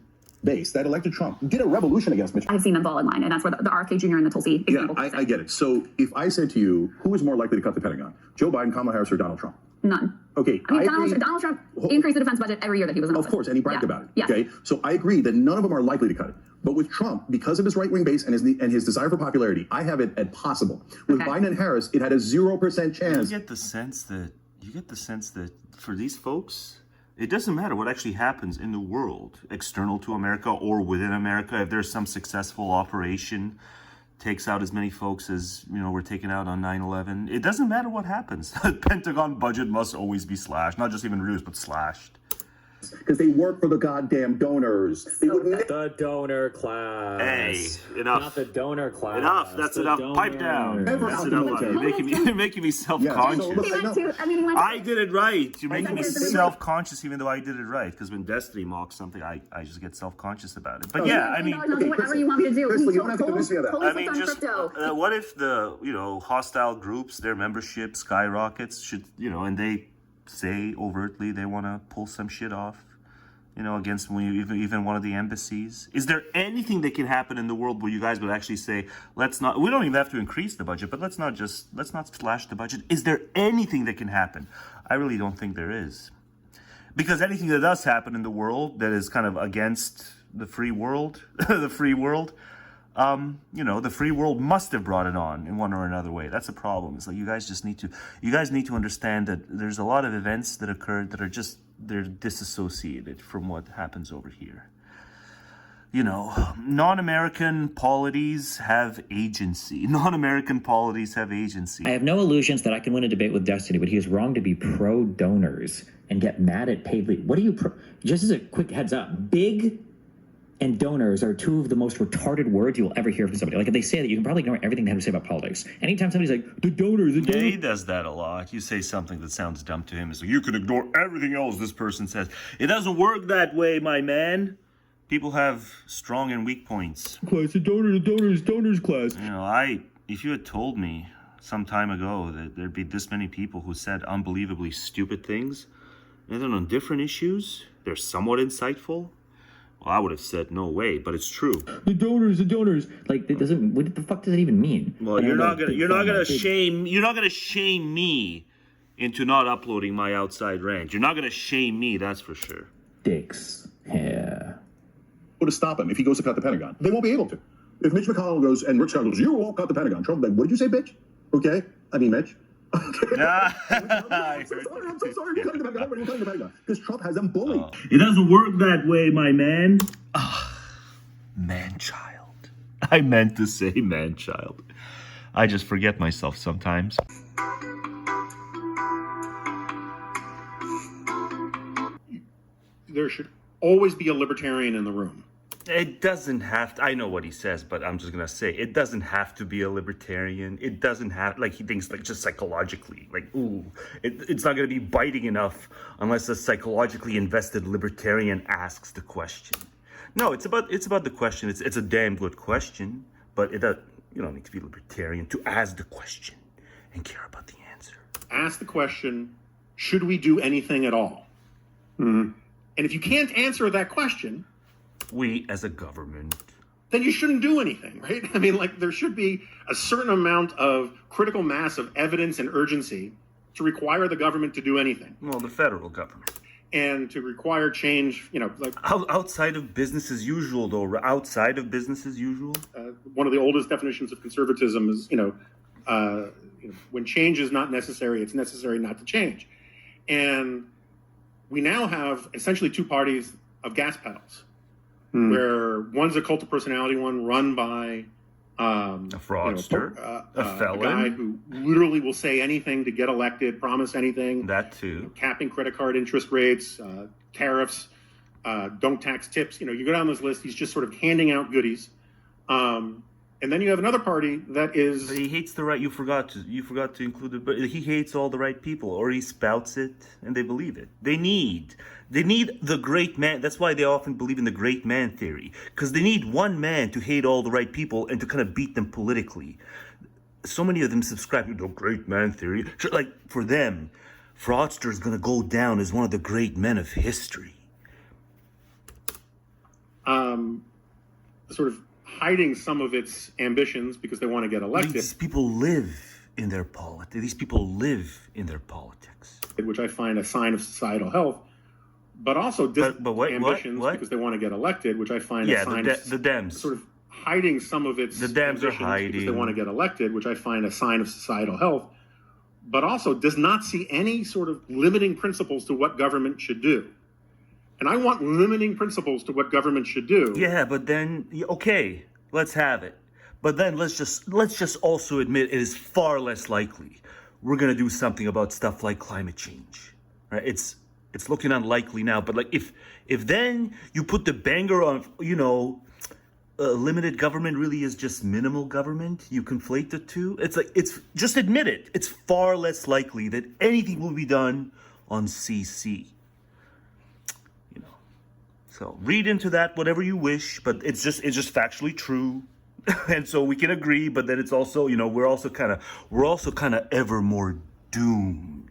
S10: base that elected Trump did a revolution against Mitch.
S12: I've seen them fall in line, and that's where the RFK Jr. and the Tulsi example.
S10: Yeah, I get it. So if I said to you, who is more likely to cut the Pentagon, Joe Biden, Kamala Harris, or Donald Trump?
S12: None.
S10: Okay.
S12: Donald Trump increased the defense budget every year that he was in office.
S10: Of course, and he bragged about it.
S12: Yeah.
S10: Okay. So I agree that none of them are likely to cut it. But with Trump, because of his right-wing base and his desire for popularity, I have it at possible. With Biden and Harris, it had a 0% chance.
S2: You get the sense that for these folks, it doesn't matter what actually happens in the world, external to America or within America. If there's some successful operation, takes out as many folks as, were taken out on 9/11. It doesn't matter what happens. The Pentagon budget must always be slashed. Not just even reduced, but slashed.
S10: Because they work for the goddamn donors. They
S9: the donor class.
S2: Hey, enough.
S9: Not the donor class.
S2: Enough. That's enough. Pipe down. That's enough. You're making me self-conscious. I did it right. You're making me self-conscious even though I did it right. Because when Destiny mocks something, I just get self-conscious about it. But
S12: whatever you want me to do.
S10: Crystal, you don't have to convince me of
S2: that. What if the, hostile groups, their membership skyrockets should, and they say overtly they want to pull some shit off, against even one of the embassies? Is there anything that can happen in the world where you guys would actually say, we don't even have to increase the budget, but let's not slash the budget? Is there anything that can happen? I really don't think there is. Because anything that does happen in the world that is kind of against the free world, the free world must have brought it on in one or another way. That's the problem. It's like you guys need to understand that there's a lot of events that occurred that they're disassociated from what happens over here. Non-American polities have agency. Non-American polities have agency.
S9: I have no illusions that I can win a debate with Destiny, but he is wrong to be pro-donors and get mad at paid leave. What are you just as a quick heads up, big and donors are two of the most retarded words you will ever hear from somebody. Like, if they say that, you can probably ignore everything they have to say about politics. Anytime somebody's like, the donors.
S2: Yeah, he does that a lot. You say something that sounds dumb to him, it's like, you can ignore everything else this person says. It doesn't work that way, my man. People have strong and weak points.
S4: Class, the donors class.
S2: If you had told me some time ago that there'd be this many people who said unbelievably stupid things, and then on different issues, they're somewhat insightful, well, I would have said no way, but it's true.
S9: The donors. Like, it doesn't. What the fuck does it even mean?
S2: Well, you're not gonna shame me into not uploading my outside rant. You're not gonna shame me, that's for sure.
S9: Dicks. Yeah.
S10: To stop him if he goes to cut the Pentagon. They won't be able to. If Mitch McConnell goes and Rich Scott goes, you won't cut the Pentagon. Trump, like, what did you say, bitch? Okay. I mean, Mitch. I'm so sorry you're cutting the Pentagon. You're cutting the Pentagon. Because Trump has them bullied.
S2: It doesn't work that way, my man. Man-child. I meant to say man-child. I just forget myself sometimes.
S13: There should always be a libertarian in the room.
S2: It doesn't have to, I know what he says, but I'm just gonna say, it doesn't have to be a libertarian. It doesn't have, like, he thinks, like, just psychologically, like, it's not gonna be biting enough unless a psychologically invested libertarian asks the question. No, it's about the question. It's a damn good question, but you don't need to be libertarian to ask the question and care about the answer.
S13: Ask the question, should we do anything at all? Mm-hmm. And if you can't answer that question,
S2: we as a government,
S13: then you shouldn't do anything, right? I mean, like, there should be a certain amount of critical mass of evidence and urgency to require the government to do anything.
S2: Well, the federal government.
S13: And to require change, like...
S2: Outside of business as usual, though. Outside of business as usual?
S13: One of the oldest definitions of conservatism is, when change is not necessary, it's necessary not to change. And we now have essentially two parties of gas pedals. Where one's a cult of personality one run by
S2: a fraudster, a felon,
S13: a guy who literally will say anything to get elected, promise anything.
S2: That too.
S13: Capping credit card interest rates, tariffs, don't tax tips. You go down this list, he's just sort of handing out goodies. And then you have another party that is...
S2: But he hates the right... You forgot to include it, but he hates all the right people, or he spouts it, and they believe it. They need the great man. That's why they often believe in the great man theory, because they need one man to hate all the right people and to kind of beat them politically. So many of them subscribe to the great man theory. Like, for them, fraudster is going to go down as one of the great men of history.
S13: Sort of hiding some of its ambitions because they want to get elected.
S2: These people live in their politics. These people live in their politics.
S13: Which I find a sign of societal health. But also ambitions because they want to get elected, which I find a sign of...
S2: the Dems.
S13: Sort of hiding some of its...
S2: The Dems are hiding.
S13: Because they want to get elected, which I find a sign of societal health. But also does not see any sort of limiting principles to what government should do. And I want limiting principles to what government should do.
S2: Yeah, but then, okay, let's have it. But then let's just also admit it is far less likely we're going to do something about stuff like climate change. Right? It's looking unlikely now, but like if then you put the banger on, limited government really is just minimal government, you conflate the two, it's just admit it. It's far less likely that anything will be done on CC. So read into that whatever you wish, but it's just factually true. And so we can agree, but then it's also, we're also kind of ever more doomed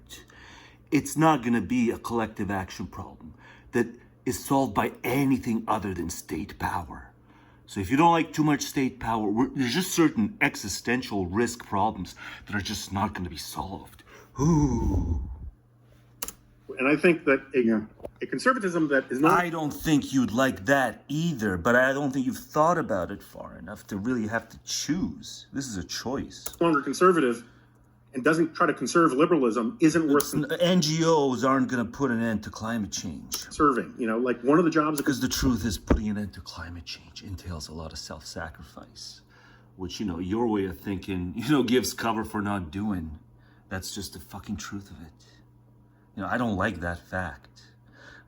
S2: it's not going to be a collective action problem that is solved by anything other than state power. So if you don't like too much state power, there's just certain existential risk problems that are just not going to be solved. Ooh.
S13: And I think that a conservatism that is not...
S2: I don't think you'd like that either, but I don't think you've thought about it far enough to really have to choose. This is a choice.
S13: Longer conservative and doesn't try to conserve liberalism isn't worth...
S2: NGOs aren't going to put an end to climate change.
S13: Serving, like one of the jobs...
S2: Because the truth is, putting an end to climate change entails a lot of self-sacrifice, which, your way of thinking, gives cover for not doing. That's just the fucking truth of it. I don't like that fact.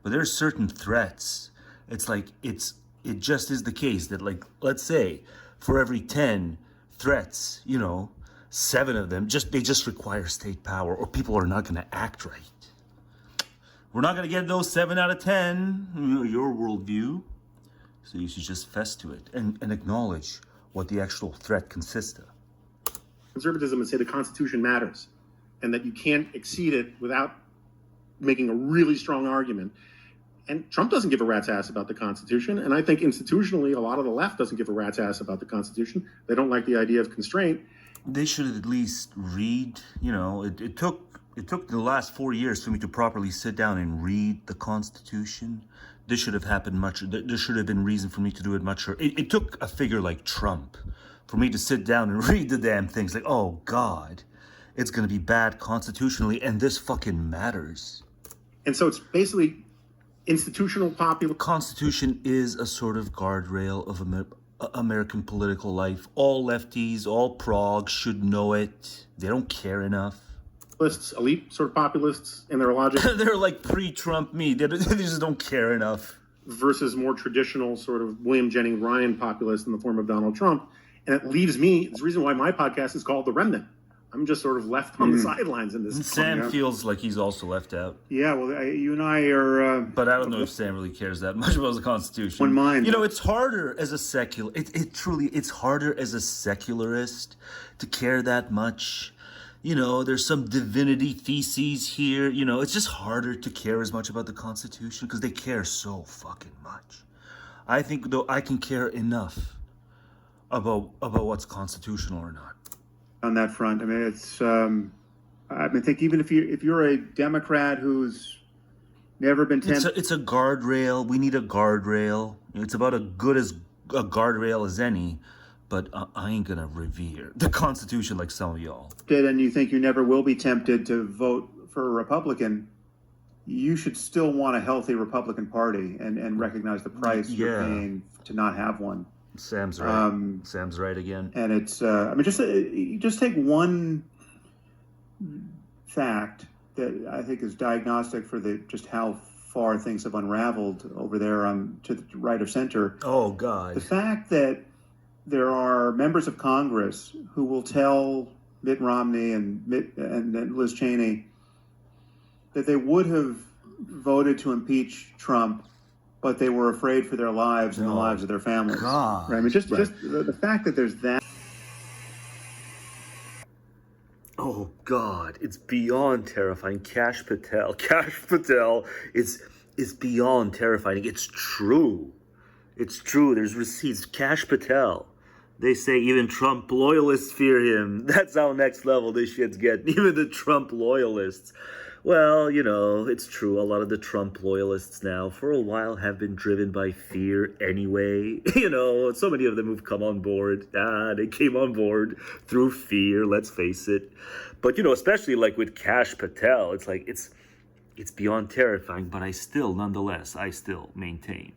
S2: But there are certain threats. It's like, it just is the case that, like, let's say, for every 10 threats, 7 of them, they just require state power, or people are not going to act right. We're not going to get those 7 out of 10, your worldview. So you should just fess to it and acknowledge what the actual threat consists of.
S13: Conservatism would say the Constitution matters, and that you can't exceed it without making a really strong argument. And Trump doesn't give a rat's ass about the Constitution. And I think institutionally, a lot of the left doesn't give a rat's ass about the Constitution. They don't like the idea of constraint.
S2: They should at least read, it took the last 4 years for me to properly sit down and read the Constitution. This should have happened there should have been reason for me to do it much earlier. It took a figure like Trump for me to sit down and read the damn things like, oh God, it's going to be bad constitutionally, and this fucking matters.
S13: And so it's basically institutional popular...
S2: Constitution is a sort of guardrail of American political life. All lefties, all progs should know it. They don't care enough.
S13: Elite sort of populists in their logic.
S2: They're like pre-Trump me. They just don't care enough.
S13: Versus more traditional sort of William Jennings Ryan populists in the form of Donald Trump. And it leaves me, it's the reason why my podcast is called The Remnant. I'm just sort of left on the sidelines in this.
S2: And Sam feels like he's also left out.
S14: Yeah, well, you and I are...
S2: but I don't know if Sam really cares that much about the Constitution.
S14: One mind.
S2: It's harder as a secular... It's harder as a secularist to care that much. There's some divinity theses here. It's just harder to care as much about the Constitution because they care so fucking much. I think, though, I can care enough about what's constitutional or not.
S14: On that front, I mean, it's. I think even if you're a Democrat who's never been tempted,
S2: it's a guardrail. We need a guardrail. It's about as good as a guardrail as any. But I ain't gonna revere the Constitution like some of y'all.
S14: And you think you never will be tempted to vote for a Republican, you should still want a healthy Republican Party and recognize the price you're paying to not have one.
S2: Sam's right. Sam's right again.
S14: And it's, just take one fact that I think is diagnostic for just how far things have unraveled over there to the right of center.
S2: Oh, God.
S14: The fact that there are members of Congress who will tell Mitt Romney and Liz Cheney that they would have voted to impeach Trump, but they were afraid for their lives and the lives of their families.
S2: God.
S14: Right? I mean, just the fact that there's that.
S2: Oh, God. It's beyond terrifying. Kash Patel is beyond terrifying. It's true. It's true. There's receipts. Kash Patel. They say even Trump loyalists fear him. That's how next level this shit's getting. Even the Trump loyalists. Well, it's true. A lot of the Trump loyalists now, for a while, have been driven by fear anyway. So many of them who've come on board. They came on board through fear, let's face it. But, especially like with Kash Patel, it's like, it's beyond terrifying, but I still maintain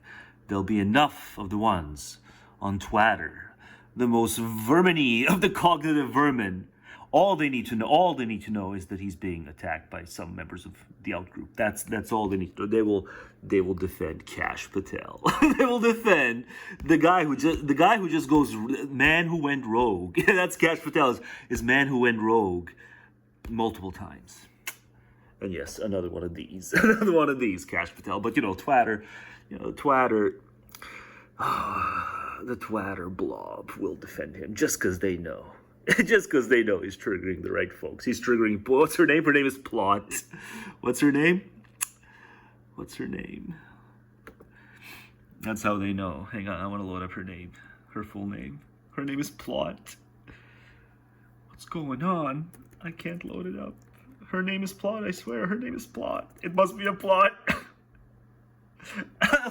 S2: there'll be enough of the ones on Twitter, the most vermin-y of the cognitive vermin. All they need to know is that he's being attacked by some members of the outgroup. That's all they need to know. They will defend Kash Patel. They will defend the guy who just goes man who went rogue. That's Kash Patel is man who went rogue multiple times. And yes, another one of these, Kash Patel. But Twitter, the Twitter blob will defend him just because they know. Just because they know he's triggering the right folks. He's triggering, what's her name? Her name is Plott. What's her name? That's how they know. Hang on, I want to load up her name. Her full name. Her name is Plott. What's going on? I can't load it up. Her name is Plott, I swear. Her name is Plott. It must be a plot.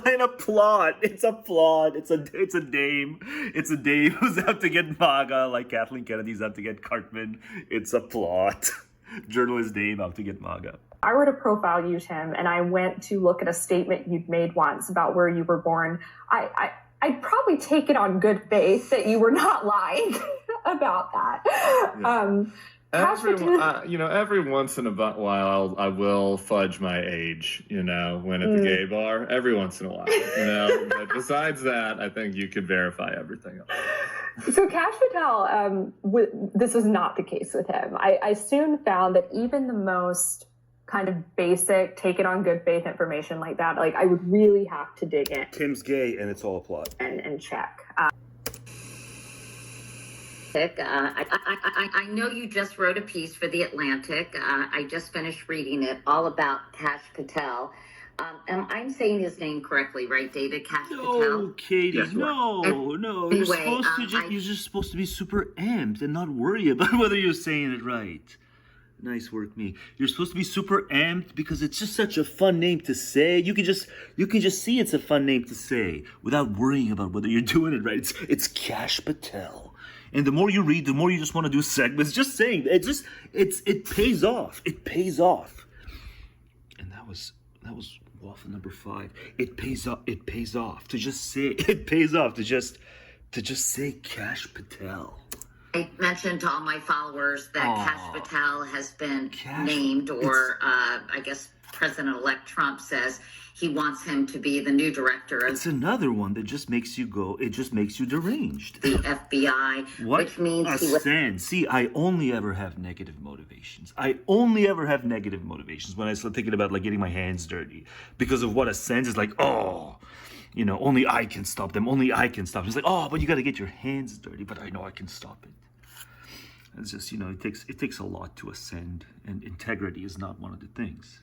S2: And a plot. It's a plot. It's a dame. It's a dame who's out to get MAGA, like Kathleen Kennedy's out to get Cartman. It's a plot. Journalist dame out to get MAGA.
S15: I were to profile use him and I went to look at a statement you'd made once about where you were born, I'd probably take it on good faith that you were not lying about that.
S16: Yeah. Every once in a while, I will fudge my age, when at the gay bar, every once in a while, But besides that, I think you could verify everything else.
S15: So Kash Patel, this was not the case with him. I soon found that even the most kind of basic, take it on good faith information like that, like I would really have to dig in.
S2: Tim's gay and it's all a plot.
S15: And check.
S17: I know you just wrote a piece for The Atlantic. I just finished reading it, all about Kash Patel. I'm saying his name correctly, right, David? Kash Patel?
S2: No, Katie,
S17: Yes,
S2: no.
S17: Anyway,
S2: You're just supposed to be super amped and not worry about whether you're saying it right. Nice work, me. You're supposed to be super amped because it's just such a fun name to say. You can just see it's a fun name to say without worrying about whether you're doing it right. It's Kash Patel. And the more you read, the more you just want to do segments. Just saying, it pays off. It pays off. And that was waffle number 5. It pays off. It pays off to just say. It pays off to just say Kash Patel.
S17: I mentioned to all my followers that Kash Patel has been named, or I guess President-elect Trump says he wants him to be the new director of
S2: It's another one that just makes you go, it just makes you deranged.
S17: the FBI, which means he would...
S2: See, I only ever have negative motivations. I only ever have negative motivations when I start thinking about like getting my hands dirty. Because of what a sense is like, only I can stop them. Only I can stop. It's like, but you got to get your hands dirty. But I know I can stop it. It's just, it takes a lot to ascend, and integrity is not one of the things.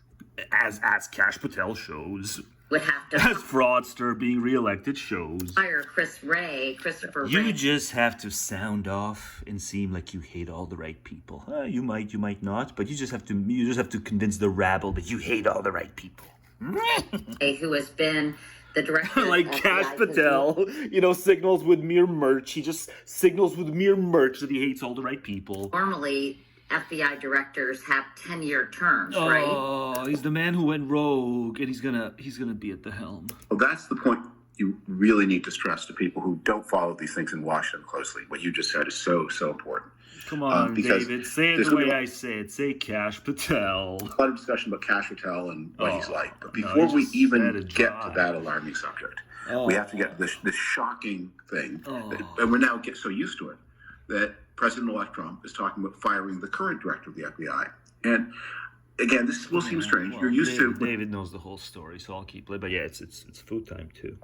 S2: As Kash Patel shows,
S17: would have to
S2: as fraudster being reelected shows.
S17: Fire Christopher Ray.
S2: You just have to sound off and seem like you hate all the right people. You might not, but you just have to convince the rabble that you hate all the right people.
S17: Who has been the director
S2: like Kash Patel, signals with mere merch. He just signals with mere merch that he hates all the right people.
S17: Normally, FBI directors have 10-year terms, right?
S2: Oh, he's the man who went rogue, and he's gonna be at the helm.
S10: Well, that's the point you really need to stress to people who don't follow these things in Washington closely. What you just said is so important.
S2: Come on, David, say it the way I say it. Say Kash Patel.
S10: A lot of discussion about Kash Patel and what he's like. But before we even get to that alarming subject, we have to get to this shocking thing. And we're now so used to it that President-elect Trump is talking about firing the current director of the FBI. And again, this will seem strange. You're used to...
S2: David knows the whole story, so I'll keep it. But yeah, it's food time too.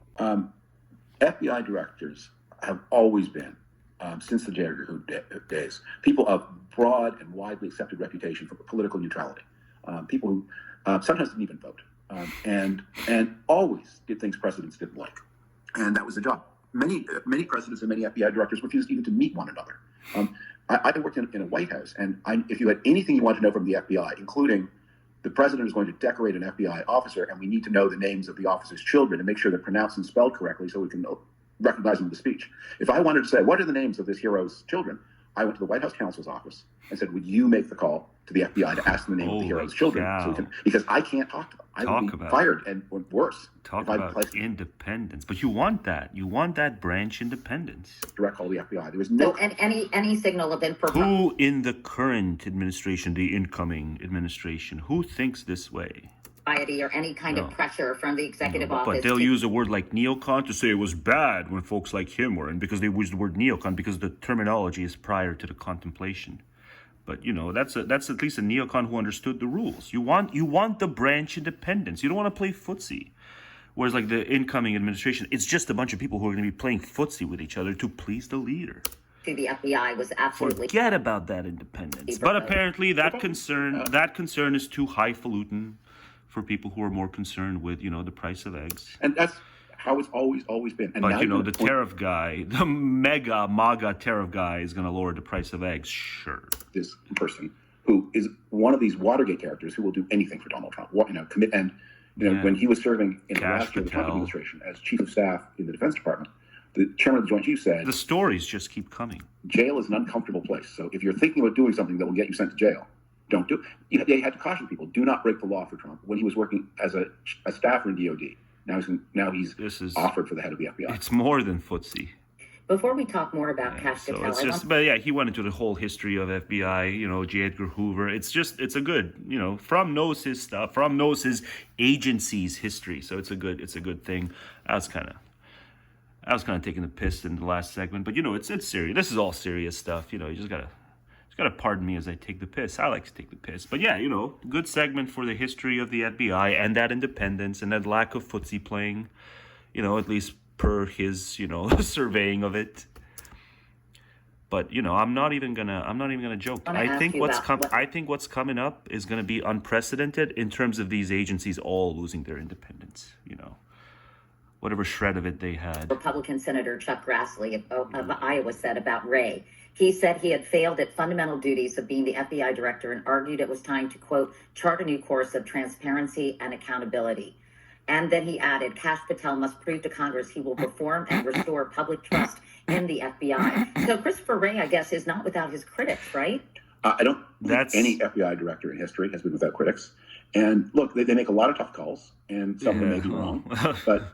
S10: FBI directors have always been, since the J. Edgar Hoover days, people of broad and widely accepted reputation for political neutrality. People who sometimes didn't even vote, and always did things presidents didn't like, and that was the job. Many presidents and many FBI directors refused even to meet one another. I worked in a White House, and if you had anything you wanted to know from the FBI, including the president is going to decorate an FBI officer, and we need to know the names of the officer's children and make sure they're pronounced and spelled correctly so we can recognize them in the speech. If I wanted to say, what are the names of this hero's children? I went to the White House counsel's office and said, would you make the call to the FBI to ask them the name of the hero's children? Because I can't talk to them. I would be fired and worse.
S2: Talk about independence. But you want that. You want that branch independence.
S10: Direct call to the FBI. There was no...
S17: and any signal of impropriety.
S2: Who in the current administration, the incoming administration, who thinks this way?
S17: Or any kind of pressure from the executive office.
S2: But they'll use a word like neocon to say it was bad when folks like him were in, because they use the word neocon because the terminology is prior to the contemplation. But that's at least a neocon who understood the rules. You want the branch independence. You don't want to play footsie. Whereas like the incoming administration, it's just a bunch of people who are going to be playing footsie with each other to please the leader.
S17: to the FBI was absolutely.
S2: Forget about that independence. But apparently that concern is too highfalutin for people who are more concerned with, the price of eggs.
S10: And that's how it's always been. And
S2: but,
S10: now
S2: the tariff guy, the MAGA tariff guy is going to lower the price of eggs. Sure.
S10: This person who is one of these Watergate characters who will do anything for Donald Trump, commit. And, when he was serving in the last year of the Trump administration as chief of staff in the Defense Department, the chairman of the Joint Chiefs said,
S2: the stories just keep coming.
S10: Jail is an uncomfortable place. So if you're thinking about doing something that will get you sent to jail, don't do it. They had to caution people, do not break the law for Trump when he was working as a staffer in DOD. Now he's offered for the head of the FBI.
S2: It's more than footsie.
S17: Before we talk more about Cash
S2: So
S17: Patel,
S2: it's he went into the whole history of FBI, J. Edgar Hoover. It's a good, From knows his stuff. From knows his agency's history. So it's a good thing. I was kind of taking the piss in the last segment, but it's serious. This is all serious stuff. You just gotta pardon me as I take the piss. I like to take the piss, but good segment for the history of the FBI and that independence and that lack of footsie playing. At least per his surveying of it. But I'm not even gonna joke. I think what's coming up is gonna be unprecedented in terms of these agencies all losing their independence. Whatever shred of it they had.
S17: Republican Senator Chuck Grassley of Iowa said about Wray. He said he had failed at fundamental duties of being the FBI director and argued it was time to, quote, chart a new course of transparency and accountability. And then he added, Cash Patel must prove to Congress he will reform and restore public trust in the FBI. So Christopher Wray, I guess, is not without his critics, right?
S10: I don't think any FBI director in history has been without critics. And look, they make a lot of tough calls, and some of them may be wrong. But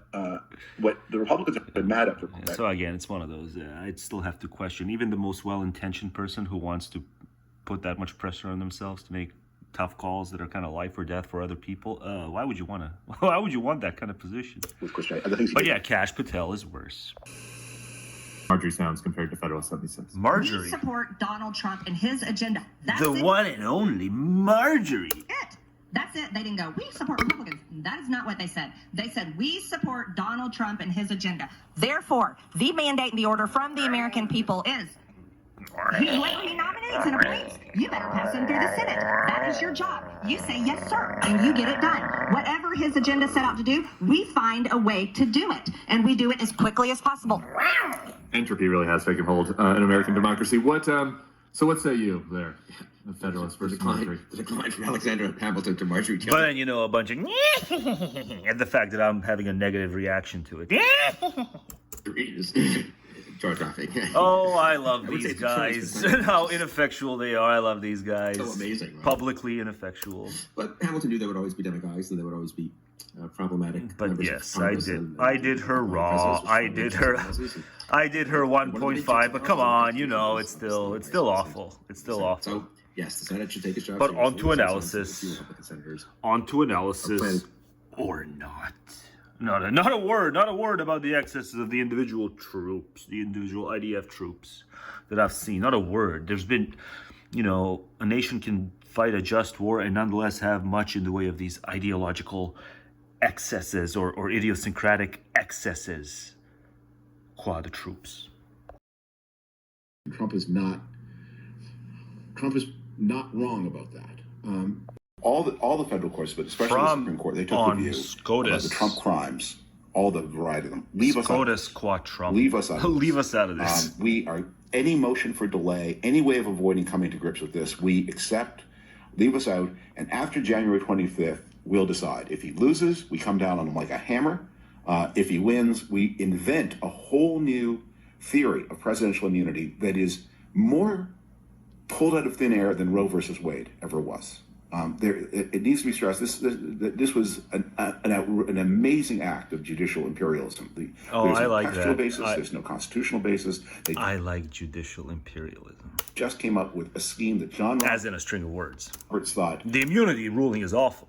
S10: what the Republicans have been mad at for
S2: so again, it's one of those. I'd still have to question even the most well-intentioned person who wants to put that much pressure on themselves to make tough calls that are kind of life or death for other people. Why would you want that kind of position? But Cash Patel is worse.
S16: Marjorie sounds compared to Federal 76.
S2: Marjorie.
S18: We support Donald Trump and his agenda. That's
S2: the one and only Marjorie.
S18: That's it. They didn't go, we support Republicans. That is not what they said. They said, we support Donald Trump and his agenda. Therefore, the mandate and the order from the American people is, whoever he nominates and appoints, you better pass him through the Senate. That is your job. You say, yes, sir, and you get it done. Whatever his agenda set out to do, we find a way to do it. And we do it as quickly as possible.
S16: Entropy really has taken hold in American democracy. So what say you there? The Federalist versus Marjorie.
S19: The decline from Alexander Hamilton to Marjorie Taylor.
S2: But then, a bunch of and the fact that I'm having a negative reaction to it.
S19: Jaw dropping.
S2: Oh, I love these guys. How ineffectual they are. I love these guys.
S19: So amazing. Right?
S2: Publicly ineffectual.
S19: But Hamilton knew there would always be demagogues and there would always be problematic.
S2: But yes, I did her raw. I did her 1.5. But come on, it's still awful. It's still awful.
S19: So yes, the Senate should take its job.
S2: But on to analysis. Or not. Not a word about the excesses of the individual troops, the individual IDF troops that I've seen. Not a word. There's been, a nation can fight a just war and nonetheless have much in the way of these ideological excesses or idiosyncratic excesses. Qua the troops.
S7: Trump is not wrong about that. All the federal courts, but especially the Supreme Court, they took the view about the Trump crimes, all the variety of them. Leave us out of this. We are any motion for delay, any way of avoiding coming to grips with this, we accept. Leave us out, and after January 25th, we'll decide. If he loses, we come down on him like a hammer. If he wins, we invent a whole new theory of presidential immunity that is more pulled out of thin air than Roe versus Wade ever was. It needs to be stressed. This was an amazing act of judicial imperialism. There's no textual basis. There's no constitutional basis.
S2: I like judicial imperialism.
S7: Just came up with a scheme that John,
S2: as in a string of words,
S7: thought
S2: the immunity ruling is awful.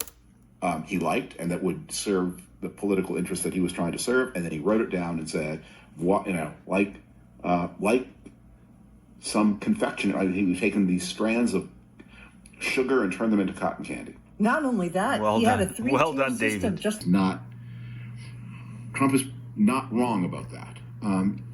S7: He liked, and that would serve the political interest that he was trying to serve. And then he wrote it down and said, like some confectioner, he was taking these strands of sugar and turn them into cotton candy.
S20: Not only that, he had a 3-tier system.
S7: Trump is not wrong about that.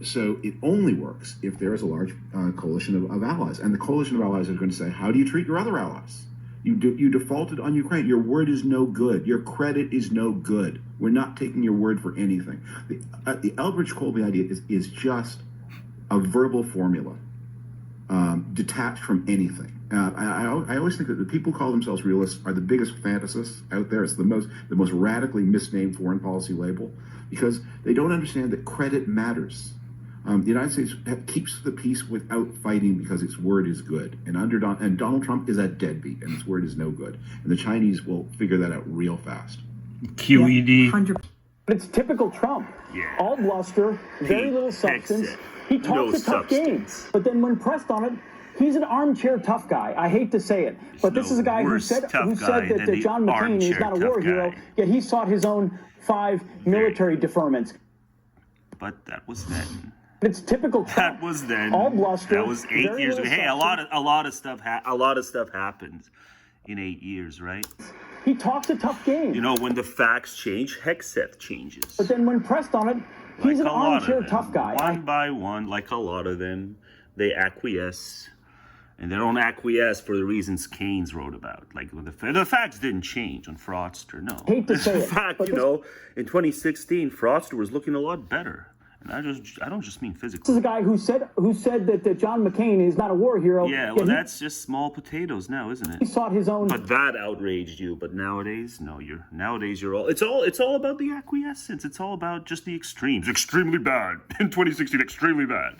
S7: So it only works if there is a large coalition of allies. And the coalition of allies are going to say, how do you treat your other allies? You defaulted on Ukraine. Your word is no good. Your credit is no good. We're not taking your word for anything. The Eldridge Colby idea is just a verbal formula detached from anything. I always think that the people who call themselves realists are the biggest fantasists out there. It's the most radically misnamed foreign policy label, because they don't understand that credit matters. The United States keeps the peace without fighting because its word is good. And Donald Trump is a deadbeat, and his word is no good. And the Chinese will figure that out real fast.
S2: QED.
S21: It's typical Trump. All bluster, very little substance. He talks a tough game, but then when pressed on it, he's an armchair tough guy. I hate to say it, but this is a guy who said that John McCain is not a war hero, yet he sought his own 5 military deferments.
S2: But that was then.
S21: It's typical Trump.
S2: That was then.
S21: All bluster.
S2: That was 8 years ago. Hey, a lot of stuff happened in 8 years, right?
S21: He talks a tough game.
S2: You know, when the facts change, Hexeth changes.
S21: But then when pressed on it, he's an armchair tough guy.
S2: One by one, like a lot of them, they acquiesce. And they don't acquiesce for the reasons Keynes wrote about. Like, the facts didn't change on Fraudster, no.
S21: Hate to say it.
S2: In fact, in 2016, Fraudster was looking a lot better. And I don't just mean physically.
S21: This is a guy who said that John McCain is not a war hero.
S2: Yeah, well, that's just small potatoes now, isn't it?
S21: He sought his own.
S2: But that outraged you. But nowadays, no, you're all. It's all about the acquiescence. It's all about just the extremes. Extremely bad in 2016. Extremely bad.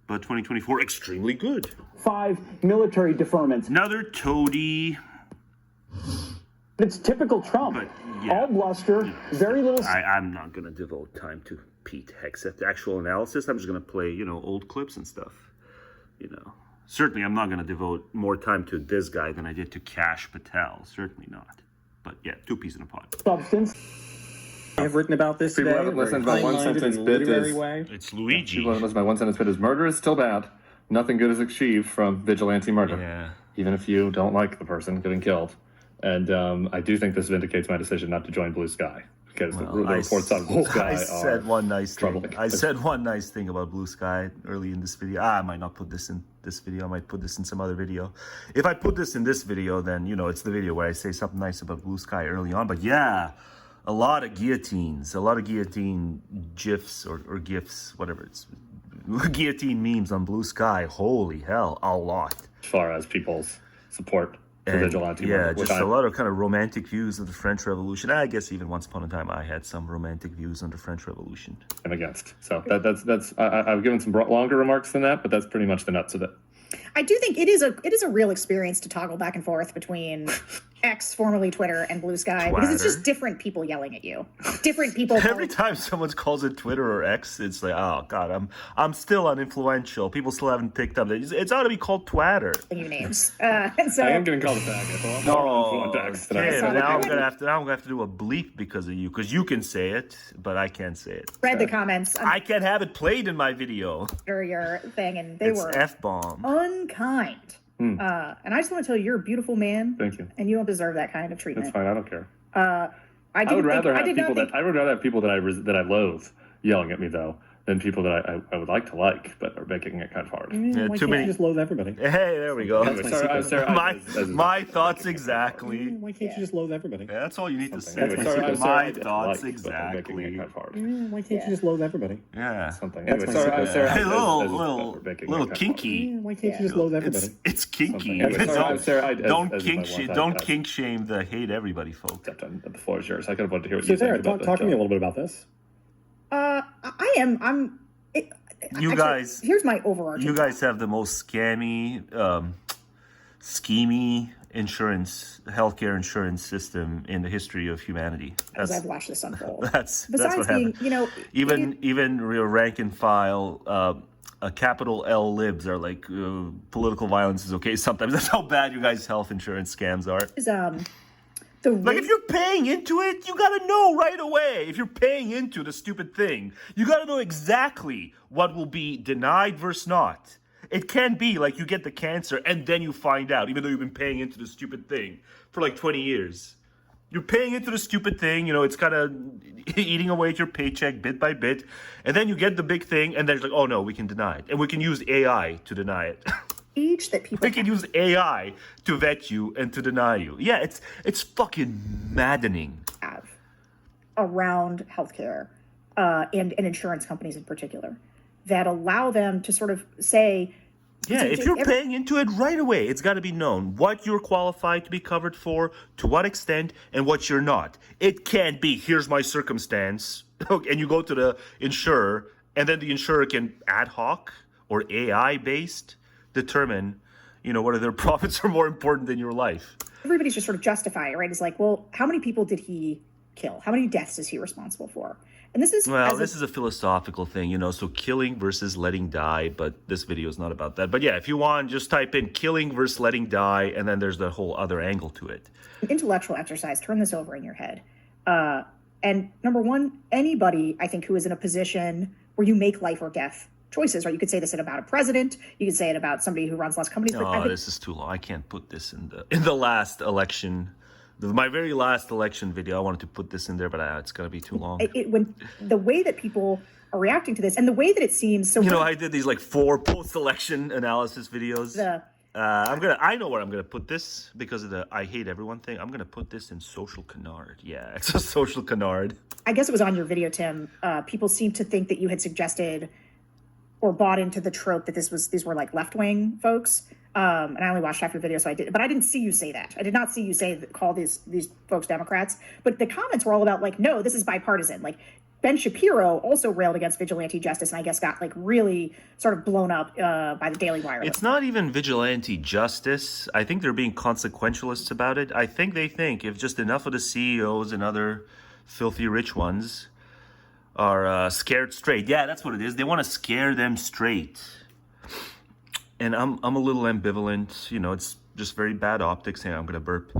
S2: But 2024, extremely good.
S21: 5 military deferments.
S2: Another toady.
S21: It's typical Trump. But, all bluster, very little.
S2: I'm not going to devote time to Pete Hexeth actual analysis. I'm just going to play, old clips and stuff. Certainly I'm not going to devote more time to this guy than I did to Kash Patel. Certainly not. But yeah, 2 peas in a pod.
S21: Substance.
S22: I've written about this today.
S16: People haven't listened to my one sentence bit
S2: It's Luigi.
S16: People haven't listened to my one sentence bit is murder is still bad. Nothing good is achieved from vigilante murder.
S2: Yeah.
S16: Even if you don't like the person getting killed. And I do think this vindicates my decision not to join Blue Sky. Because the reports on Blue Sky
S2: I said one nice
S16: troubling.
S2: thing. I said one nice thing about Blue Sky early in this video. I might not put this in this video. I might put this in some other video. If I put this in this video, then, it's the video where I say something nice about Blue Sky early on. But yeah, a lot of guillotines, a lot of guillotine GIFs or GIFs, whatever it's, guillotine memes on Blue Sky. Holy hell, a lot.
S16: As far as people's support for vigilante murder.
S2: Yeah, just a lot of kind of romantic views of the French Revolution. I guess even once upon a time I had some romantic views on the French Revolution.
S16: I'm against. So that's I've given some longer remarks than that, but that's pretty much the nuts of it.
S23: I do think it is a real experience to toggle back and forth between X, formerly Twitter, and Blue Sky, because it's just different people yelling at you. Different people.
S2: Every time someone calls it Twitter or X, it's like, oh god, I'm still uninfluential. People still haven't picked up. It's ought to be called Twatter.
S23: New names. And so
S16: I am getting called a faggot.
S2: Now I'm gonna have to do a bleep because of you, because you can say it, but I can't say it.
S23: Read the comments.
S2: I can't have it played in my video.
S23: Or your thing, and they were
S2: F-bomb.
S23: Unkind. And I just want to tell you, you're a beautiful man.
S16: Thank you.
S23: And you don't deserve that kind of treatment.
S16: That's fine. I don't care.
S23: I
S16: would rather have people that I loathe yelling at me though than people that I would like to like but are making it kind of hard.
S22: Why can't you just loathe everybody?
S2: Hey, there we go. My thoughts exactly.
S22: Why can't you just loathe everybody?
S2: Yeah, that's all you need to say.
S22: My
S2: thoughts exactly.
S22: Why can't you just loathe everybody?
S2: Yeah.
S16: Something.
S22: Anyway,
S2: Hey, little kinky.
S22: Why can't you just loathe everybody?
S2: It's kinky. Don't kink shame the hate everybody folk.
S16: The floor is yours. I could have wanted to hear what you
S22: Sarah,
S16: think.
S22: talk to me a little bit about this.
S23: Here's my overarching.
S2: You guys have the most scammy, schemy healthcare insurance system in the history of humanity.
S23: As I've watched this unfold.
S2: That's what happened. Even real rank and file. Capital L libs are like political violence is okay sometimes. That's how bad you guys' health insurance scams are. If you're paying into it, you gotta know right away. If you're paying into the stupid thing, you gotta know exactly what will be denied versus not. It can be like you get the cancer and then you find out, even though you've been paying into the stupid thing for like 20 years. You're paying into the stupid thing, it's kind of eating away at your paycheck bit by bit, and then you get the big thing, and then it's like, oh no, we can deny it, and we can use AI to deny it.
S23: Age that people
S2: we can use AI to vet you and to deny you. Yeah, it's fucking maddening.
S23: Have around healthcare and insurance companies in particular that allow them to sort of say,
S2: yeah, if you're paying into it right away, it's got to be known what you're qualified to be covered for, to what extent, and what you're not. It can't be, here's my circumstance, and you go to the insurer, and then the insurer can ad hoc or AI-based determine, whether their profits are more important than your life.
S23: Everybody's just sort of justifying it, right? It's like, well, how many people did he kill? How many deaths is he responsible for? And this is
S2: a philosophical thing, so killing versus letting die, but this video is not about that. But yeah, if you want, just type in killing versus letting die, and then there's the whole other angle to it.
S23: An intellectual exercise, turn this over in your head. And number one, anybody, I think, who is in a position where you make life or death choices, right? You could say this about a president, you could say it about somebody who runs lots of companies.
S2: But this is too long. I can't put this in the last election. My very last election video, I wanted to put this in there, but it's going to be too long.
S23: When the way that people are reacting to this, and the way that it seems so...
S2: I did these 4 post-election analysis videos. I know where I'm going to put this because of the I hate everyone thing. I'm going to put this in social canard. Yeah, it's a social canard.
S23: I guess it was on your video, Tim. People seem to think that you had suggested or bought into the trope that these were left-wing folks. And I only watched half your video, so I did, but I didn't see you say that. I did not see you call these folks Democrats. But the comments were all about no, this is bipartisan. Ben Shapiro also railed against vigilante justice, and I guess got really sort of blown up by the Daily Wire.
S2: It's not even vigilante justice. I think they're being consequentialists about it. I think they think if just enough of the CEOs and other filthy rich ones are scared straight. Yeah, that's what it is. They want to scare them straight. And I'm a little ambivalent. It's just very bad optics. Hang on, I'm going to burp.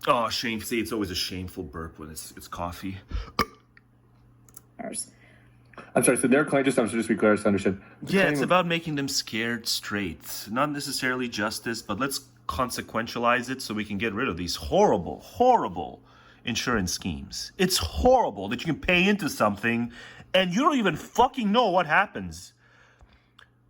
S2: Oh, shame. See, it's always a shameful burp when it's coffee.
S16: I'm sorry, so their claim, just to be clear, I understood.
S2: Yeah, it's about making them scared straight. Not necessarily justice, but let's consequentialize it so we can get rid of these horrible, horrible insurance schemes. It's horrible that you can pay into something and you don't even fucking know what happens.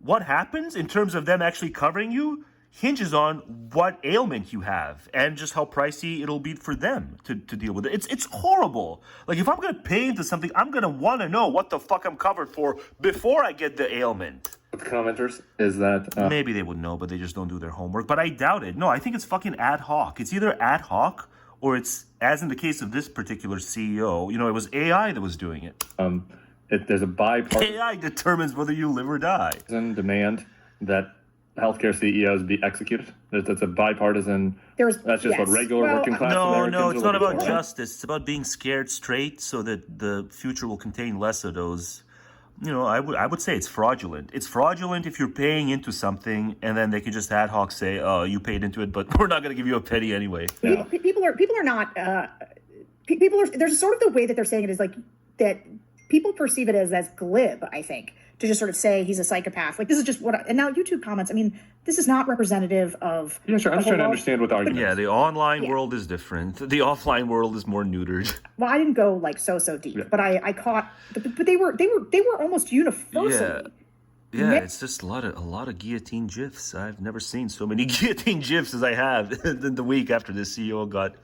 S2: What happens in terms of them actually covering you hinges on what ailment you have and just how pricey it'll be for them to deal with it. It's horrible. If I'm going to pay into something, I'm going to want to know what the fuck I'm covered for before I get the ailment.
S16: The commenters is that...
S2: Maybe they would know, but they just don't do their homework. But I doubt it. No, I think it's fucking ad hoc. It's either ad hoc or it's, as in the case of this particular CEO, it was AI that was doing it.
S16: There's a bipartisan...
S2: AI determines whether you live or die.
S16: ...demand that healthcare CEOs be executed. That's a bipartisan... That's just what regular working class Americans...
S2: No, it's not about justice. It's about being scared straight so that the future will contain less of those... I would say it's fraudulent. It's fraudulent if you're paying into something and then they can just ad hoc say, oh, you paid into it, but we're not going to give you a penny anyway.
S23: Yeah. People are not... There's sort of the way that they're saying it is that... People perceive it as glib, I think, to just sort of say he's a psychopath. This is just and now YouTube comments, this is not representative of...
S16: Yeah, sure. I'm just trying to understand what the argument is.
S2: Yeah, the online world is different. The offline world is more neutered.
S23: Well, I didn't go so deep, but I caught... But they were almost universally...
S2: Yeah, it's just a lot of guillotine GIFs. I've never seen so many guillotine GIFs as I have in the week after this CEO got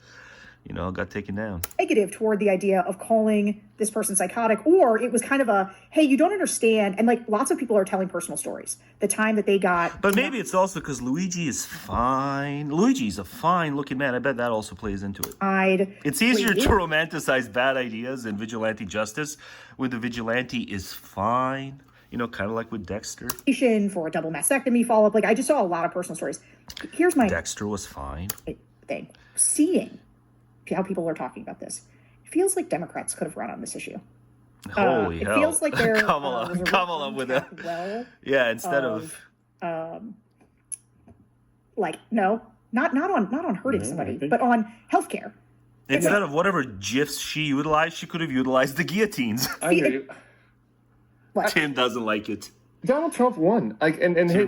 S2: taken down.
S23: Negative toward the idea of calling this person psychotic, or it was kind of a, hey, you don't understand. And lots of people are telling personal stories. The time that they got...
S2: But maybe it's also because Luigi is fine. Luigi's a fine looking man. I bet that also plays into it. It's easier to romanticize bad ideas and vigilante justice when the vigilante is fine. Kind of like with Dexter.
S23: For a double mastectomy follow-up. I just saw a lot of personal stories. Here's my...
S2: Dexter was fine.
S23: Thing. Seeing how people are talking about this. It feels like Democrats could have run on this issue.
S2: Holy hell.
S23: It feels like they're...
S2: Kamala with a... Yeah, instead of...
S23: no, not on hurting somebody, but on healthcare.
S2: Instead of whatever GIFs she utilized, she could have utilized the guillotines.
S16: I hear you.
S23: What?
S2: Tim doesn't like it.
S16: Donald Trump won. Like, and he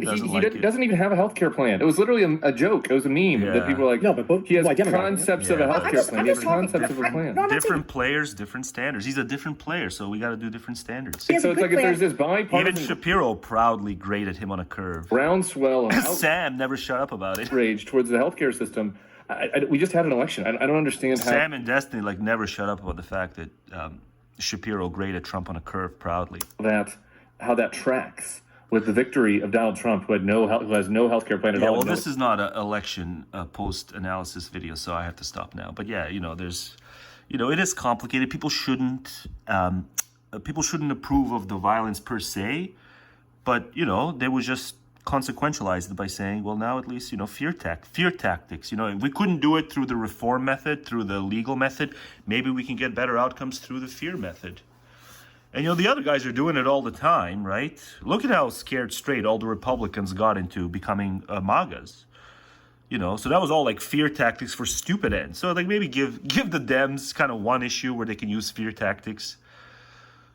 S16: doesn't even have a healthcare plan. It was literally a joke. It was a meme that people were like, no, but he has concepts of a healthcare plan. He has concepts of a plan.
S2: Different players, different standards. He's a different player, so we got to do different standards.
S16: So it's like if there's this bipartisan...
S2: Even Shapiro proudly graded him on a curve.
S16: Groundswell of
S2: Sam never shut up about it.
S16: Rage towards the healthcare system. We just had an election. I don't understand how...
S2: Sam and Destiny never shut up about the fact that Shapiro graded Trump on a curve proudly.
S16: How that tracks with the victory of Donald Trump, who has no healthcare plan at all.
S2: Well, this is not an election post-analysis video, so I have to stop now. But yeah, there's, it is complicated. People shouldn't approve of the violence per se, but they would just consequentialize it by saying, well, now at least fear tactics. If we couldn't do it through the reform method, through the legal method, maybe we can get better outcomes through the fear method. And the other guys are doing it all the time, right? Look at how scared straight all the Republicans got into becoming MAGAs. So that was all fear tactics for stupid ends. So maybe give the Dems kind of one issue where they can use fear tactics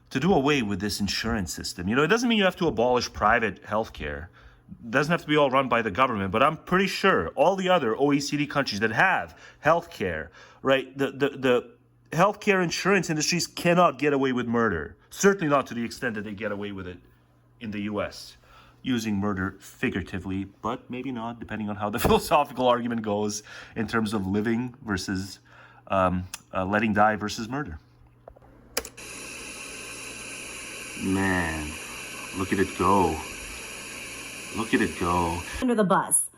S2: to do away with this insurance system. It doesn't mean you have to abolish private healthcare. It doesn't have to be all run by the government, but I'm pretty sure all the other OECD countries that have healthcare, right? The healthcare insurance industries cannot get away with murder. Certainly not to the extent that they get away with it in the U.S. Using murder figuratively, but maybe not, depending on how the philosophical argument goes in terms of living versus letting die versus murder. Man, look at it go. Look at it go.
S18: Under the bus.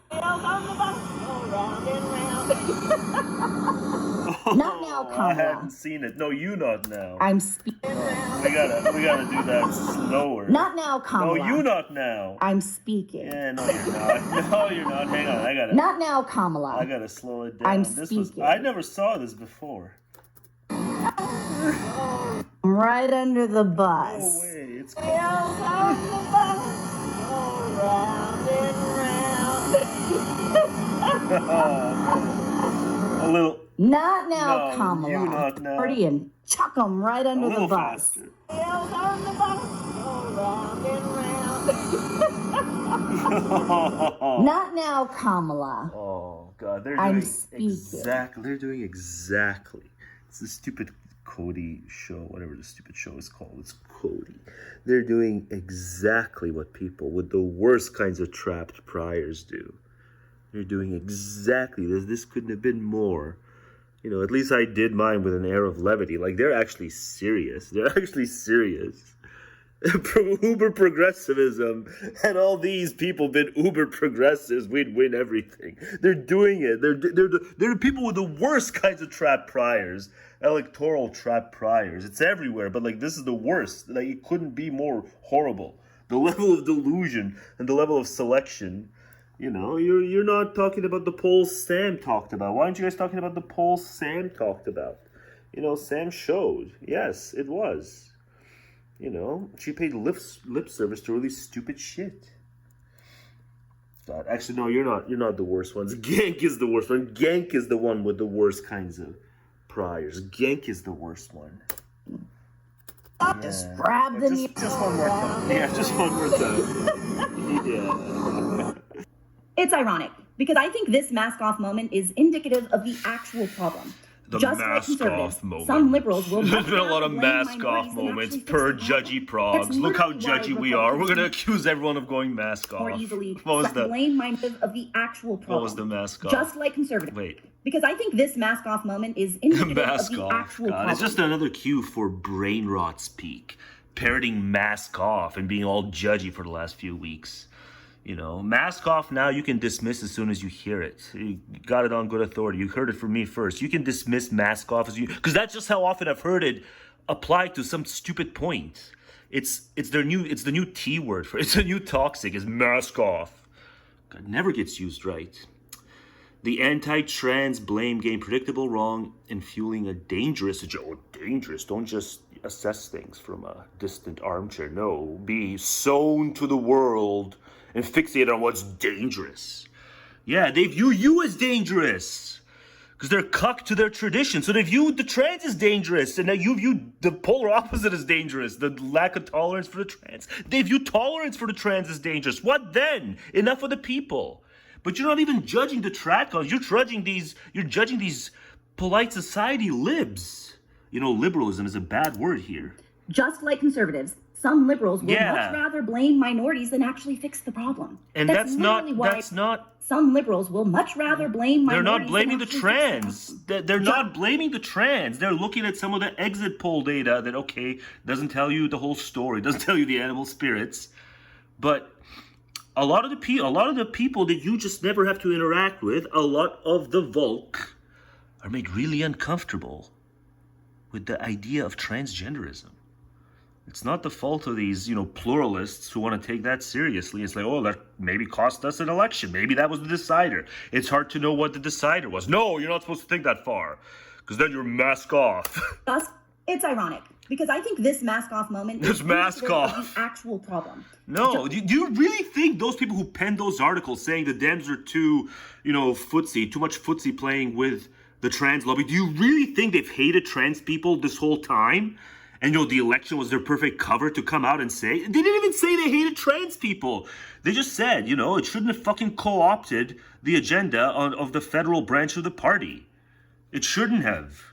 S18: Not now, Kamala.
S2: I haven't seen it. No, you not now.
S18: I'm speaking.
S2: We gotta do that slower.
S18: Not now, Kamala.
S2: No, you not now.
S18: I'm speaking.
S2: Yeah, no, you're not. No, you're not. Hang on, I gotta.
S18: Not now, Kamala.
S2: I gotta slow it down.
S18: I'm speaking.
S2: I never saw this before.
S18: Right under the bus.
S2: No way, it's a little.
S18: Not now,
S2: No,
S18: Kamala.
S2: you not now.
S18: Party and chuck them right under the bus.
S2: Faster.
S18: Not now, Kamala.
S2: Oh God, they're
S18: I'm
S2: doing
S18: speaking.
S2: exactly. They're doing exactly. It's the stupid Cody show, whatever the stupid show is called. It's Cody. They're doing exactly what people with the worst kinds of trapped priors do. They're doing exactly this. This couldn't have been more. At least I did mine with an air of levity. They're actually serious. They're actually serious. Uber progressivism, and all these people been uber progressives, we'd win everything. They're doing it. They're the people with the worst kinds of trap priors, electoral trap priors. It's everywhere, but this is the worst. It couldn't be more horrible. The level of delusion and the level of selection. You're not talking about the polls Sam talked about. Why aren't you guys talking about the polls Sam talked about? Sam showed. Yes, it was. She paid lip service to really stupid shit. God, actually, no, you're not the worst ones. Genk is the worst one. Genk is the one with the worst kinds of priors. Genk is the worst one.
S18: Just grab the knee.
S2: Just one more time. Yeah, just one more time. Yeah.
S3: It's ironic, because I think this mask-off moment is indicative of the actual problem.
S2: The
S3: Just
S2: mask-off moment.
S3: Some liberals will
S2: There's been a lot of mask-off moments per judgy progs. Look how judgy we are. We're going to accuse everyone of going mask-off.
S3: More easily
S2: What was the
S3: blame minded of the actual problem.
S2: What was the mask-off?
S3: Just like conservatives.
S2: Wait.
S3: Because I think this mask-off moment is indicative of the actual problem.
S2: It's just another cue for brain rot speak. Parroting mask off and being all judgy for the last few weeks. Mask off now you can dismiss as soon as you hear it. You got it on good authority. You heard it from me first. You can dismiss mask off because that's just how often I've heard it applied to some stupid point. It's the new T word for it. It's a new toxic. It's mask off. God, never gets used right. The anti-trans blame game predictable, wrong, and fueling a dangerous. Dangerous. Don't just assess things from a distant armchair. No, be sown to the world and fixate on what's dangerous. Yeah, they view you as dangerous. Because they're cucked to their tradition. So they view the trans as dangerous, and you view the polar opposite as dangerous, the lack of tolerance for the trans. They view tolerance for the trans as dangerous. What then? Enough of the people. But you're not even judging the tradcons. You're judging these polite society libs. You know, liberalism is a bad word here.
S3: Just like conservatives, some liberals would much rather blame minorities than actually fix the problem.
S2: And that's not
S3: some liberals will much rather blame minorities.
S2: They're not blaming the
S3: than
S2: trans. They're not blaming the trans. They're looking at some of the exit poll data that, okay, doesn't tell you the whole story, doesn't tell you the animal spirits. But a lot of the people that you just never have to interact with, a lot of the Volk, are made really uncomfortable with the idea of transgenderism. It's not the fault of these, pluralists who want to take that seriously. It's like, oh, that maybe cost us an election. Maybe that was the decider. It's hard to know what the decider was. No, you're not supposed to think that far, because then you're mask off.
S3: Thus, it's ironic, because I think this mask off moment
S2: is mask off
S3: the actual problem.
S2: No, do you really think those people who penned those articles saying the Dems are too, too much footsie playing with the trans lobby, do you really think they've hated trans people this whole time? And the election was their perfect cover to come out and say. They didn't even say they hated trans people. They just said, it shouldn't have fucking co-opted the agenda of the federal branch of the party. It shouldn't have.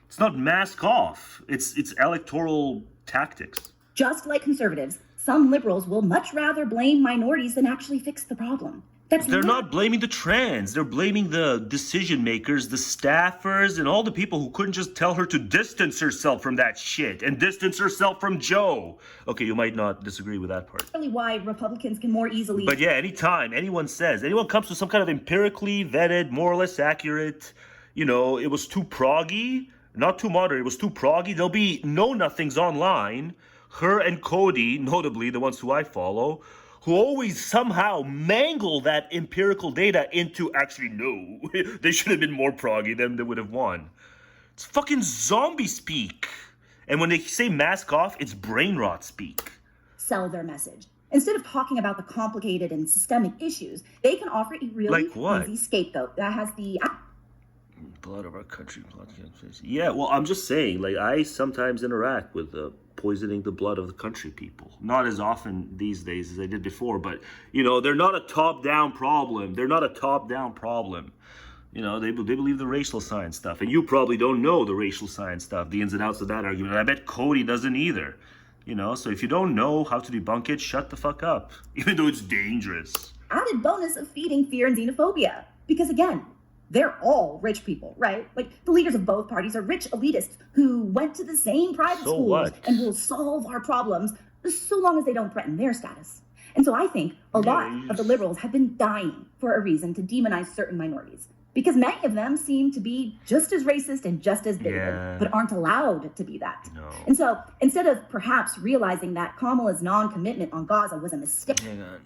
S2: It's not mask off. It's electoral tactics.
S3: Just like conservatives, some liberals will much rather blame minorities than actually fix the problem.
S2: They're not blaming the trans. They're blaming the decision makers, the staffers, and all the people who couldn't just tell her to distance herself from that shit and distance herself from Joe. Okay, you might not disagree with that part.
S3: Really why Republicans can more easily...
S2: But yeah, anytime anyone comes to some kind of empirically vetted, more or less accurate, it was too proggy, not too moderate, it was too proggy, there'll be know-nothings online. Her and Cody, notably the ones who I follow, who always somehow mangle that empirical data into, actually, no, they should have been more proggy, then they would have won. It's fucking zombie speak. And when they say mask off, it's brain rot speak.
S3: Sell their message. Instead of talking about the complicated and systemic issues, they can offer a really easy scapegoat that has the...
S2: Blood of our country. Yeah, well, I'm just saying, I sometimes interact with poisoning the blood of the country people. Not as often these days as I did before, but, they're not a top-down problem. They believe the racial science stuff. And you probably don't know the racial science stuff, the ins and outs of that argument. And I bet Cody doesn't either. So if you don't know how to debunk it, shut the fuck up. Even though it's dangerous.
S3: Added bonus of feeding fear and xenophobia. Because again, they're all rich people, right? The leaders of both parties are rich elitists who went to the same private schools and will solve our problems so long as they don't threaten their status. And so I think a lot of the liberals have been dying for a reason to demonize certain minorities, because many of them seem to be just as racist and just as bigoted, but aren't allowed to be that. No. And so instead of perhaps realizing that Kamala's non-commitment on Gaza was a mistake...
S2: Hang on.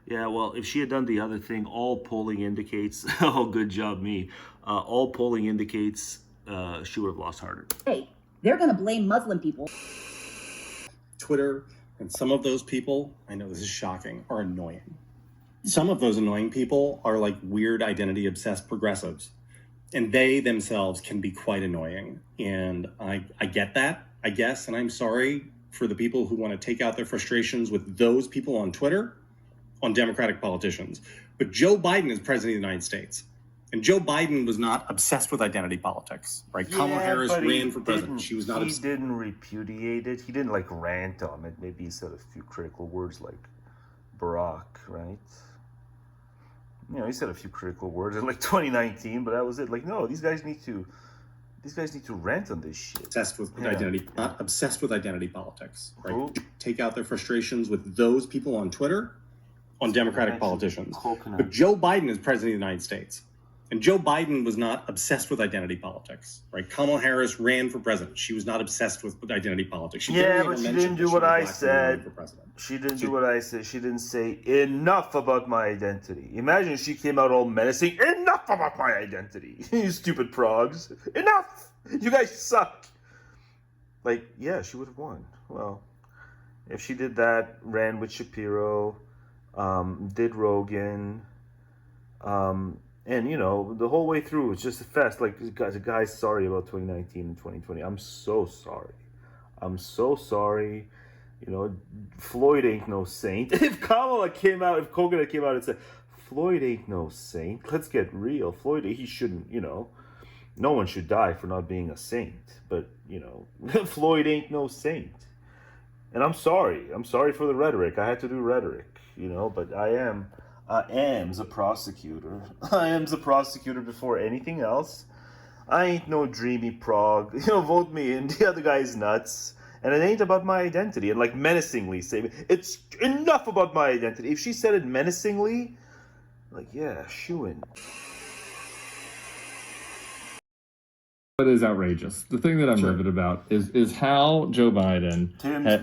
S2: Yeah, well, if she had done the other thing, all polling indicates, oh, good job, me. All polling indicates she would have lost harder.
S3: Hey, they're going to blame Muslim people.
S22: Twitter and some of those people, I know this is shocking, are annoying. Some of those annoying people are weird identity-obsessed progressives. And they themselves can be quite annoying. And I get that, I guess, and I'm sorry for the people who want to take out their frustrations with those people on Twitter, on Democratic politicians. But Joe Biden is president of the United States. And Joe Biden was not obsessed with identity politics, right? Yeah, Kamala Harris ran for president. She was not
S2: He didn't repudiate it. He didn't rant on it. Maybe he said a few critical words like Barack, right? He said a few critical words in 2019, but that was it. No, these guys need to rant on this shit.
S22: Obsessed with identity, not obsessed with identity politics, right? Cool. Take out their frustrations with those people on Twitter, on Democratic politicians. But Joe Biden is president of the United States. And Joe Biden was not obsessed with identity politics, right? Kamala Harris ran for president. She was not obsessed with identity politics.
S2: But she didn't do what I said. She didn't do what I said. She didn't say enough about my identity. Imagine if she came out all menacing. Enough about my identity. You stupid progs. Enough. You guys suck. She would have won. Well, if she did that, ran with Shapiro, did Rogan, And, you know, the whole way through, it's just a fest. Like, guys, sorry about 2019 and 2020. I'm so sorry. I'm so sorry. You know, Floyd ain't no saint. If Kamala came out, if Kogan came out and said, Floyd ain't no saint, let's get real. Floyd, he shouldn't, you know, no one should die for not being a saint. But, you know, Floyd ain't no saint. And I'm sorry. I'm sorry for the rhetoric. I had to do rhetoric, you know, but I am a prosecutor. I am the prosecutor before anything else. I ain't no dreamy prog. You know, vote me in. The other guy's nuts. And it ain't about my identity. And like menacingly say, it's enough about my identity. If she said it menacingly, like, yeah, shoo-in.
S16: What is outrageous? The thing that I'm livid about is how Joe Biden,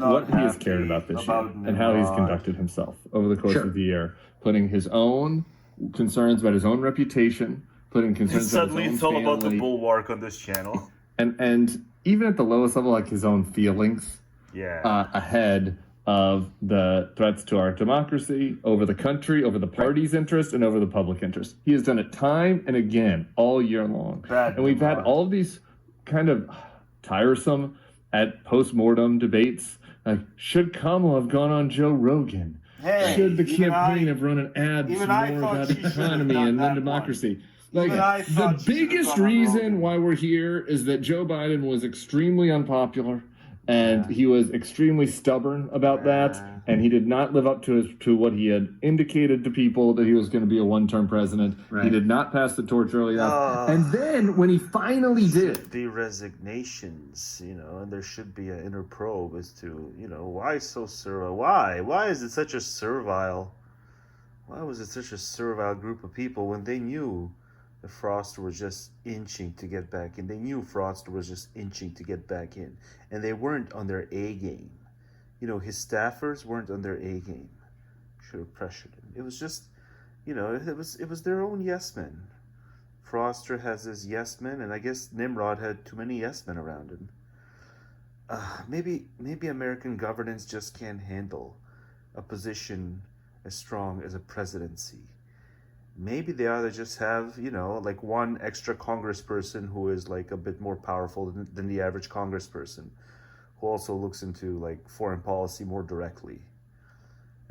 S16: what he has cared about this year, and how he's conducted himself over the course of the year, putting his own concerns about his own reputation, putting concerns about his own family.
S2: Suddenly it's all about the bulwark on this channel.
S16: And even at the lowest level, like his own feelings, ahead of the threats to our democracy, over the country, over the party's interest, and over the public interest. He has done it time and again all year long. And we've had all of these kind of tiresome at post-mortem debates, like, should Kamala have gone on Joe Rogan? Should the campaign have run an ad more about economy and then democracy? Like, the biggest reason why we're here is that Joe Biden was extremely unpopular, and he was extremely stubborn about that, and he did not live up to what he had indicated to people, that he was going to be a one-term president. He did not pass the torch early enough. And then, when he finally did...
S2: The resignations, you know, and there should be an inner probe as to, you know, why so servile? Why? Why is it such a servile... Why was it such a servile group of people when they knew the fraudster was just inching to get back in? They knew fraudster was just inching to get back in. And they weren't on their A game. You know, his staffers weren't on their A game. Should have pressured him. It was just, you know, it was their own yes men. Fraudster has his yes men, and I guess Nimrod had too many yes men around him. Maybe American governance just can't handle a position as strong as a presidency. Maybe they ought to just have, you know, like one extra congressperson who is like a bit more powerful than the average congressperson, who also looks into like foreign policy more directly.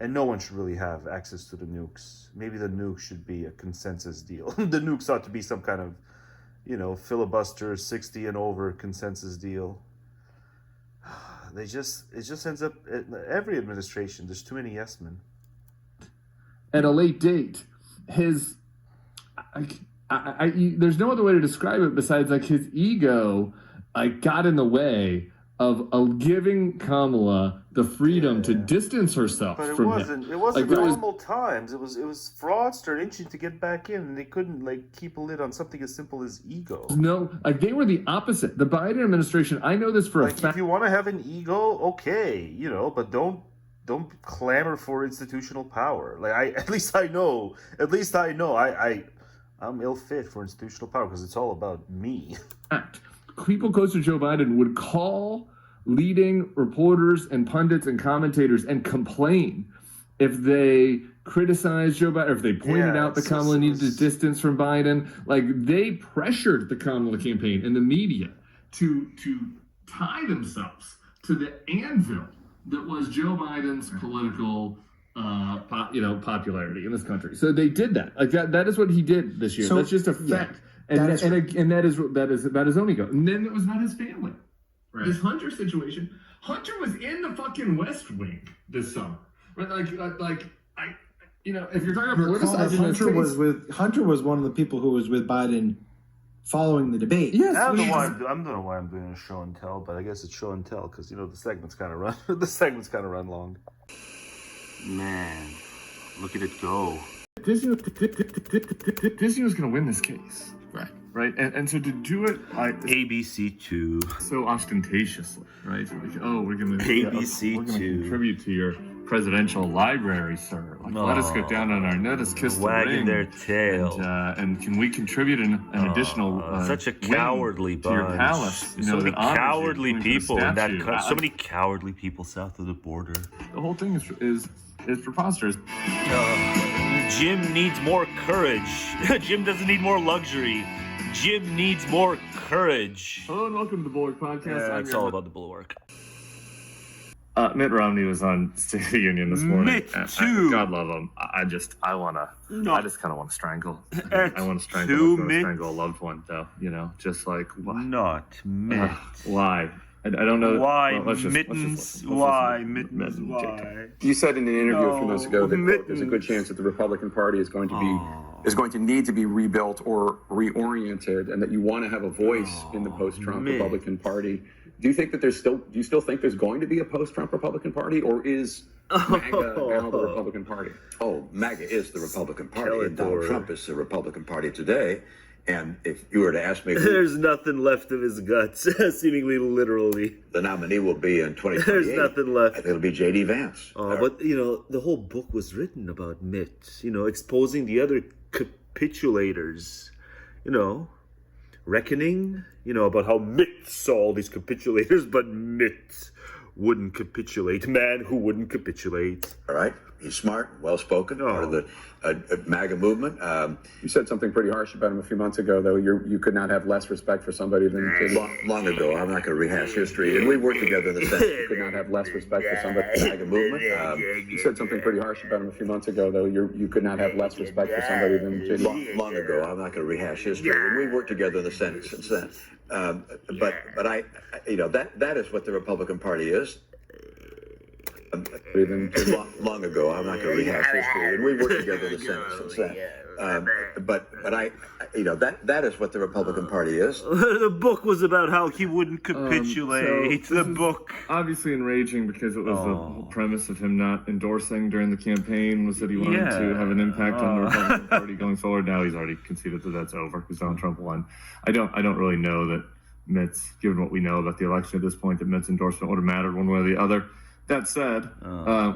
S2: And no one should really have access to the nukes. Maybe the nukes should be a consensus deal. The nukes ought to be some kind of, you know, filibuster 60 and over consensus deal. It just ends up, every administration, there's too many yes men.
S16: At a late date, there's no other way to describe it besides like his ego got in the way of giving Kamala the freedom to distance herself from him.
S2: It wasn't normal times. It was fraudster inching to get back in, and they couldn't like keep a lid on something as simple as ego.
S16: No, like they were the opposite. The Biden administration, I know this for a fact.
S2: If you want to have an ego, okay, you know, but don't clamor for institutional power. Like at least I know I'm ill fit for institutional power because it's all about me.
S16: People close to Joe Biden would call leading reporters and pundits and commentators and complain if they criticized Joe Biden, or if they pointed out that Kamala needed to distance from Biden. Like they pressured the Kamala campaign and the media to tie themselves to the anvil that was Joe Biden's political popularity in this country. So they did that. Like that is what he did this year. So, that's just a fact. And that is about his own ego. And then it was about his family. Right. This Hunter situation. Hunter was in the fucking West Wing this summer. Right? If you're talking about politicizing
S5: Hunter was one of the people who was with Biden following the debate.
S2: Yes, I don't know why I'm doing a show and tell, but I guess it's show and tell because you know the segments kind of run long. Man, look at it go.
S16: Disney was going to win this case. Right. And so to do it
S2: ABC2
S16: so ostentatiously, right? So we're going to
S2: ABC2
S16: contribute to your presidential library, sir. Like, let us go down on our notice, kiss the ring,
S2: wagging their tail,
S16: and can we contribute an additional
S2: such a cowardly bunch.
S16: To your palace?
S2: So many cowardly people in that country. So many cowardly people south of the border.
S16: The whole thing is preposterous.
S2: Jim needs more courage. Jim doesn't need more luxury. Jim needs more courage.
S16: Hello and welcome to the Bulwark Podcast.
S2: Yeah, it's all about the Bulwark.
S16: Mitt Romney was on State of the Union this morning.
S2: Mitt too.
S16: God love him. I just kind of want to strangle. I want to strangle.
S2: Too
S16: I want to
S2: Mitt.
S16: strangle a loved one, though. You know, just like why?
S2: Not Mitt.
S16: Why? I don't know.
S2: Why
S16: Well, let's just
S2: mittens?
S16: listen.
S2: Why mittens? Why?
S10: You said in an interview a few months ago that quote,
S2: mittens.
S10: there's a good chance that the Republican Party is going to need to be rebuilt or reoriented, and that you want to have a voice in the post-Trump
S2: Mitt.
S10: Republican Party. Do you think that do you still think there's going to be a post-Trump Republican Party, or is MAGA now the Republican Party?
S6: Oh, MAGA is the Republican Party, and Donald Trump is the Republican Party today. And if you were to ask me,
S2: There's nothing left of his guts, seemingly literally.
S6: the nominee will be in 2028.
S2: There's nothing left.
S6: I think it'll be J.D. Vance.
S2: But, the whole book was written about Mitt, exposing the other capitulators, reckoning, about how Mitt saw all these capitulators, but Mitt wouldn't capitulate. Man who wouldn't capitulate.
S6: All right. He's smart, well-spoken, part of the MAGA movement.
S10: You said something pretty harsh about him a few months ago, though. You could not have less respect for somebody than
S6: Long ago, I'm not going to rehash history, and we worked together in the Senate.
S10: You could not have less respect for somebody in the MAGA movement. You said something pretty harsh about him a few months ago, though. You could not have less respect for somebody than
S6: Long ago, I'm not going to rehash history, and we worked together in the Senate since then. But I that is what the Republican Party is. Long ago, I'm not going to rehash history, and we worked together in the Senate since then. But that is what the Republican Party is.
S2: The book was about how he wouldn't capitulate.
S16: The book, obviously enraging because it was the whole premise of him not endorsing during the campaign was that he wanted to have an impact on the Republican Party going forward. Now he's already conceded that that's over because Donald Trump won. I don't really know that Mitt's, given what we know about the election at this point, that Mitt's endorsement would have mattered one way or the other. That said,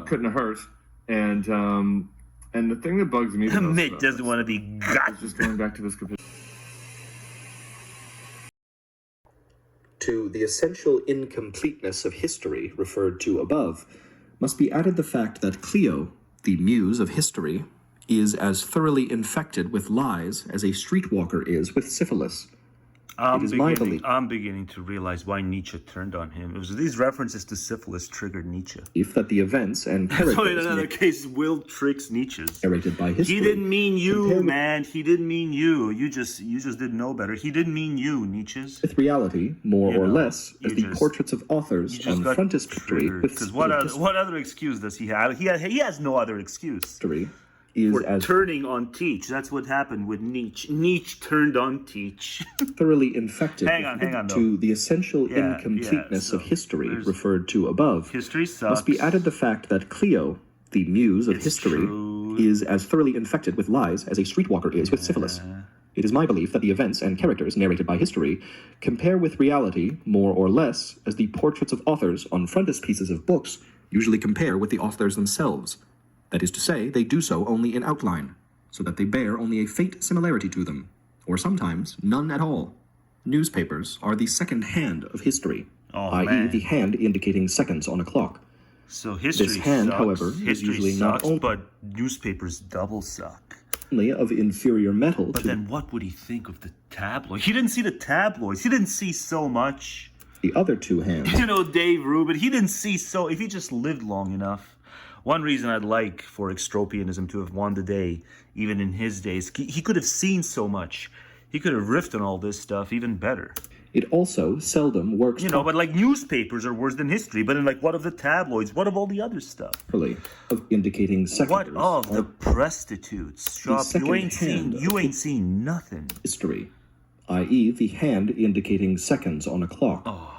S16: couldn't have hurt. And the thing that bugs me the most
S2: Mitt doesn't want to be got.
S16: Just going back to this
S1: To the essential incompleteness of history referred to above must be added the fact that Clio, the muse of history, is as thoroughly infected with lies as a streetwalker is with syphilis.
S2: I'm beginning to realize why Nietzsche turned on him. It was these references to syphilis triggered Nietzsche.
S1: If that the events and characters...
S2: So in another case, Will tricks Nietzsche's.
S1: Narrated by history.
S2: He didn't mean you, man. He didn't mean you. You just didn't know better. He didn't mean you, Nietzsche's.
S1: With reality, more or less, as the portraits of authors on frontispiece with...
S2: Because what other excuse does he have? He has no other excuse.
S1: History is
S2: for turning on Teach. That's what happened with Nietzsche. Nietzsche turned on Teach.
S1: Thoroughly infected
S2: hang on,
S1: to the essential incompleteness of history referred to above.
S2: History sucks.
S1: Must be added the fact that Clio, the muse of history, is as thoroughly infected with lies as a streetwalker is with syphilis. It is my belief that the events and characters narrated by history compare with reality more or less as the portraits of authors on frontispieces of books usually compare with the authors themselves. That is to say, they do so only in outline, so that they bear only a faint similarity to them, or sometimes none at all. Newspapers are the second hand of history, i.e. the hand indicating seconds on a clock.
S2: So history
S1: This hand,
S2: sucks.
S1: however, is usually
S2: sucks,
S1: not only
S2: but newspapers double suck.
S1: Of inferior metal.
S2: But then what would he think of the tabloids? He didn't see the tabloids. He didn't see so much.
S1: The other two hands.
S2: Dave Rubin, he didn't see so... If he just lived long enough... One reason I'd like for extropianism to have won the day, even in his days, he could have seen so much. He could have riffed on all this stuff even better.
S1: It also seldom works.
S2: But newspapers are worse than history. But what of the tabloids? What of all the other stuff?
S1: Of indicating secondaries.
S2: What of the prostitutes? Schop, you ain't seen nothing.
S1: History, i.e. the hand indicating seconds on a clock.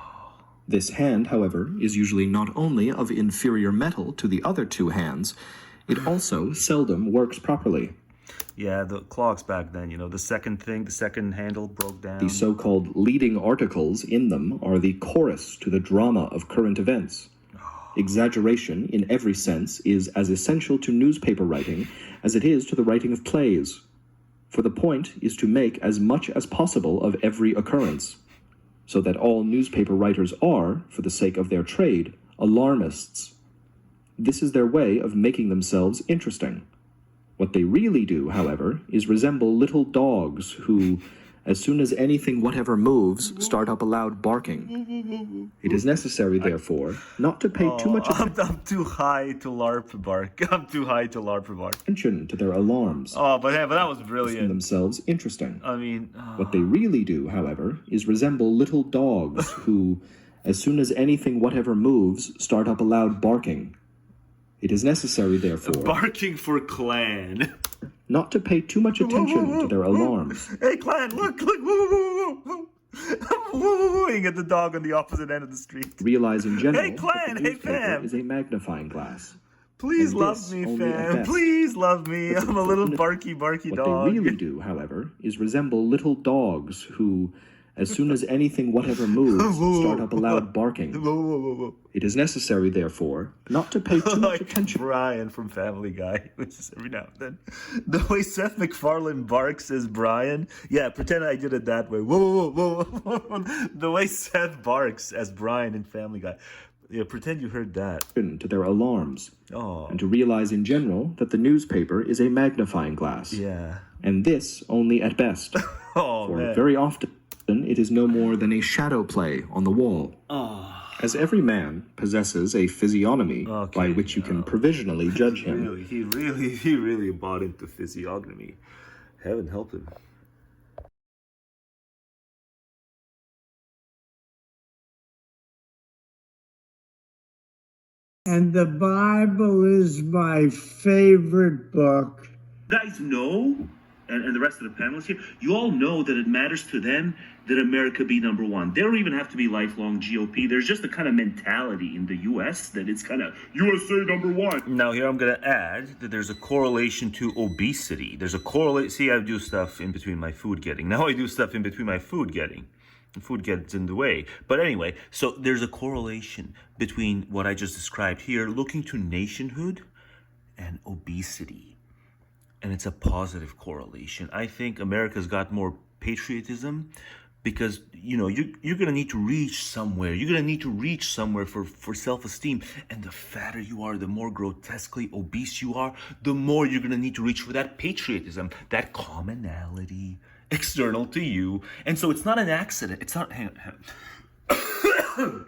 S1: This hand, however, is usually not only of inferior metal to the other two hands, it also seldom works properly.
S2: Yeah, the clocks back then, the second handle broke down.
S1: The so-called leading articles in them are the chorus to the drama of current events. Exaggeration, in every sense, is as essential to newspaper writing as it is to the writing of plays. For the point is to make as much as possible of every occurrence, so that all newspaper writers are, for the sake of their trade, alarmists. This is their way of making themselves interesting. What they really do, however, is resemble little dogs who, as soon as anything whatever moves, start up a loud barking. It is necessary, therefore, not to pay too much
S2: I'm too high to LARP bark. I'm too high to LARP bark.
S1: attention to their alarms.
S2: Oh, but that was brilliant.
S1: Making themselves interesting.
S2: I mean,
S1: What they really do, however, is resemble little dogs who, as soon as anything whatever moves, start up a loud barking. It is necessary, therefore,
S2: barking for clan.
S1: not to pay too much attention to their alarms.
S2: Hey, clan, look, woo, woo, woo, woo. I'm woo-wooing at the dog on the opposite end of the street.
S1: Realize in general
S2: Hey, clan,
S1: that the
S2: hey,
S1: newspaper
S2: fam.
S1: is a magnifying glass.
S2: Please
S1: And
S2: love
S1: this
S2: me,
S1: only at
S2: fam.
S1: best.
S2: Please love me.
S1: But the
S2: I'm a little
S1: important-
S2: barky
S1: What
S2: dog.
S1: they really do, however, is resemble little dogs who, as soon as anything whatever moves, start up a loud barking. It is necessary, therefore, not to pay too much attention.
S2: Brian from Family Guy, which is every now and then. The way Seth MacFarlane barks as Brian, yeah, pretend I did it that way. Whoa, whoa, whoa, whoa. The way Seth barks as Brian in Family Guy. Yeah, pretend you heard that.
S1: To their alarms.
S2: Oh.
S1: And to realize in general that the newspaper is a magnifying glass.
S2: Yeah.
S1: And this only at best.
S2: Oh,
S1: For
S2: man.
S1: very often it is no more than a shadow play on the wall.
S2: Oh.
S1: As every man possesses a physiognomy by which you can provisionally judge him.
S2: He really bought into physiognomy. Heaven help him.
S8: And the Bible is my favorite book.
S2: You guys know, and the rest of the panelists here, you all know that it matters to them that America be number one. They don't even have to be lifelong GOP. There's just a kind of mentality in the U.S. that it's kind of USA number one. Now here I'm going to add that there's a correlation to obesity. There's a correlation. See, I do stuff in between my food getting. Now I do stuff in between my food getting. Food gets in the way. But anyway, so there's a correlation between what I just described here, looking to nationhood and obesity. And it's a positive correlation. I think America's got more patriotism because, you know, you're going to need to reach somewhere. You're going to need to reach somewhere for self-esteem. And the fatter you are, the more grotesquely obese you are, the more you're going to need to reach for that patriotism, that commonality external to you. And so it's not an accident. It's not, hang on.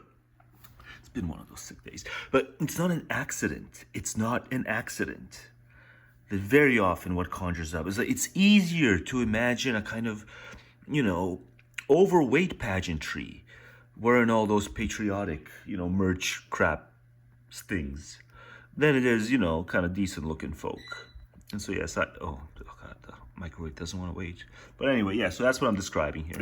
S2: It's been one of those sick days. But it's not an accident. It's not an accident. That very often what conjures up is that it's easier to imagine a kind of, you know, overweight pageantry wearing all those patriotic, you know, merch crap things than it is, you know, kind of decent looking folk. And so, yes, oh God, the microwave doesn't want to wait. But anyway, yeah, so that's what I'm describing here.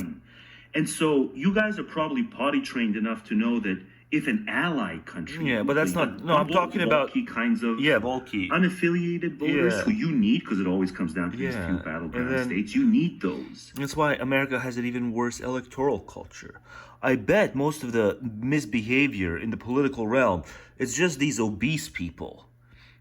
S2: And so you guys are probably potty trained enough to know that if an ally country, yeah, but that's not. No, I'm talking about kinds of bulky, unaffiliated voters who you need because it always comes down to these few battleground states. You need those. That's why America has an even worse electoral culture. I bet most of the misbehavior in the political realm is just these obese people.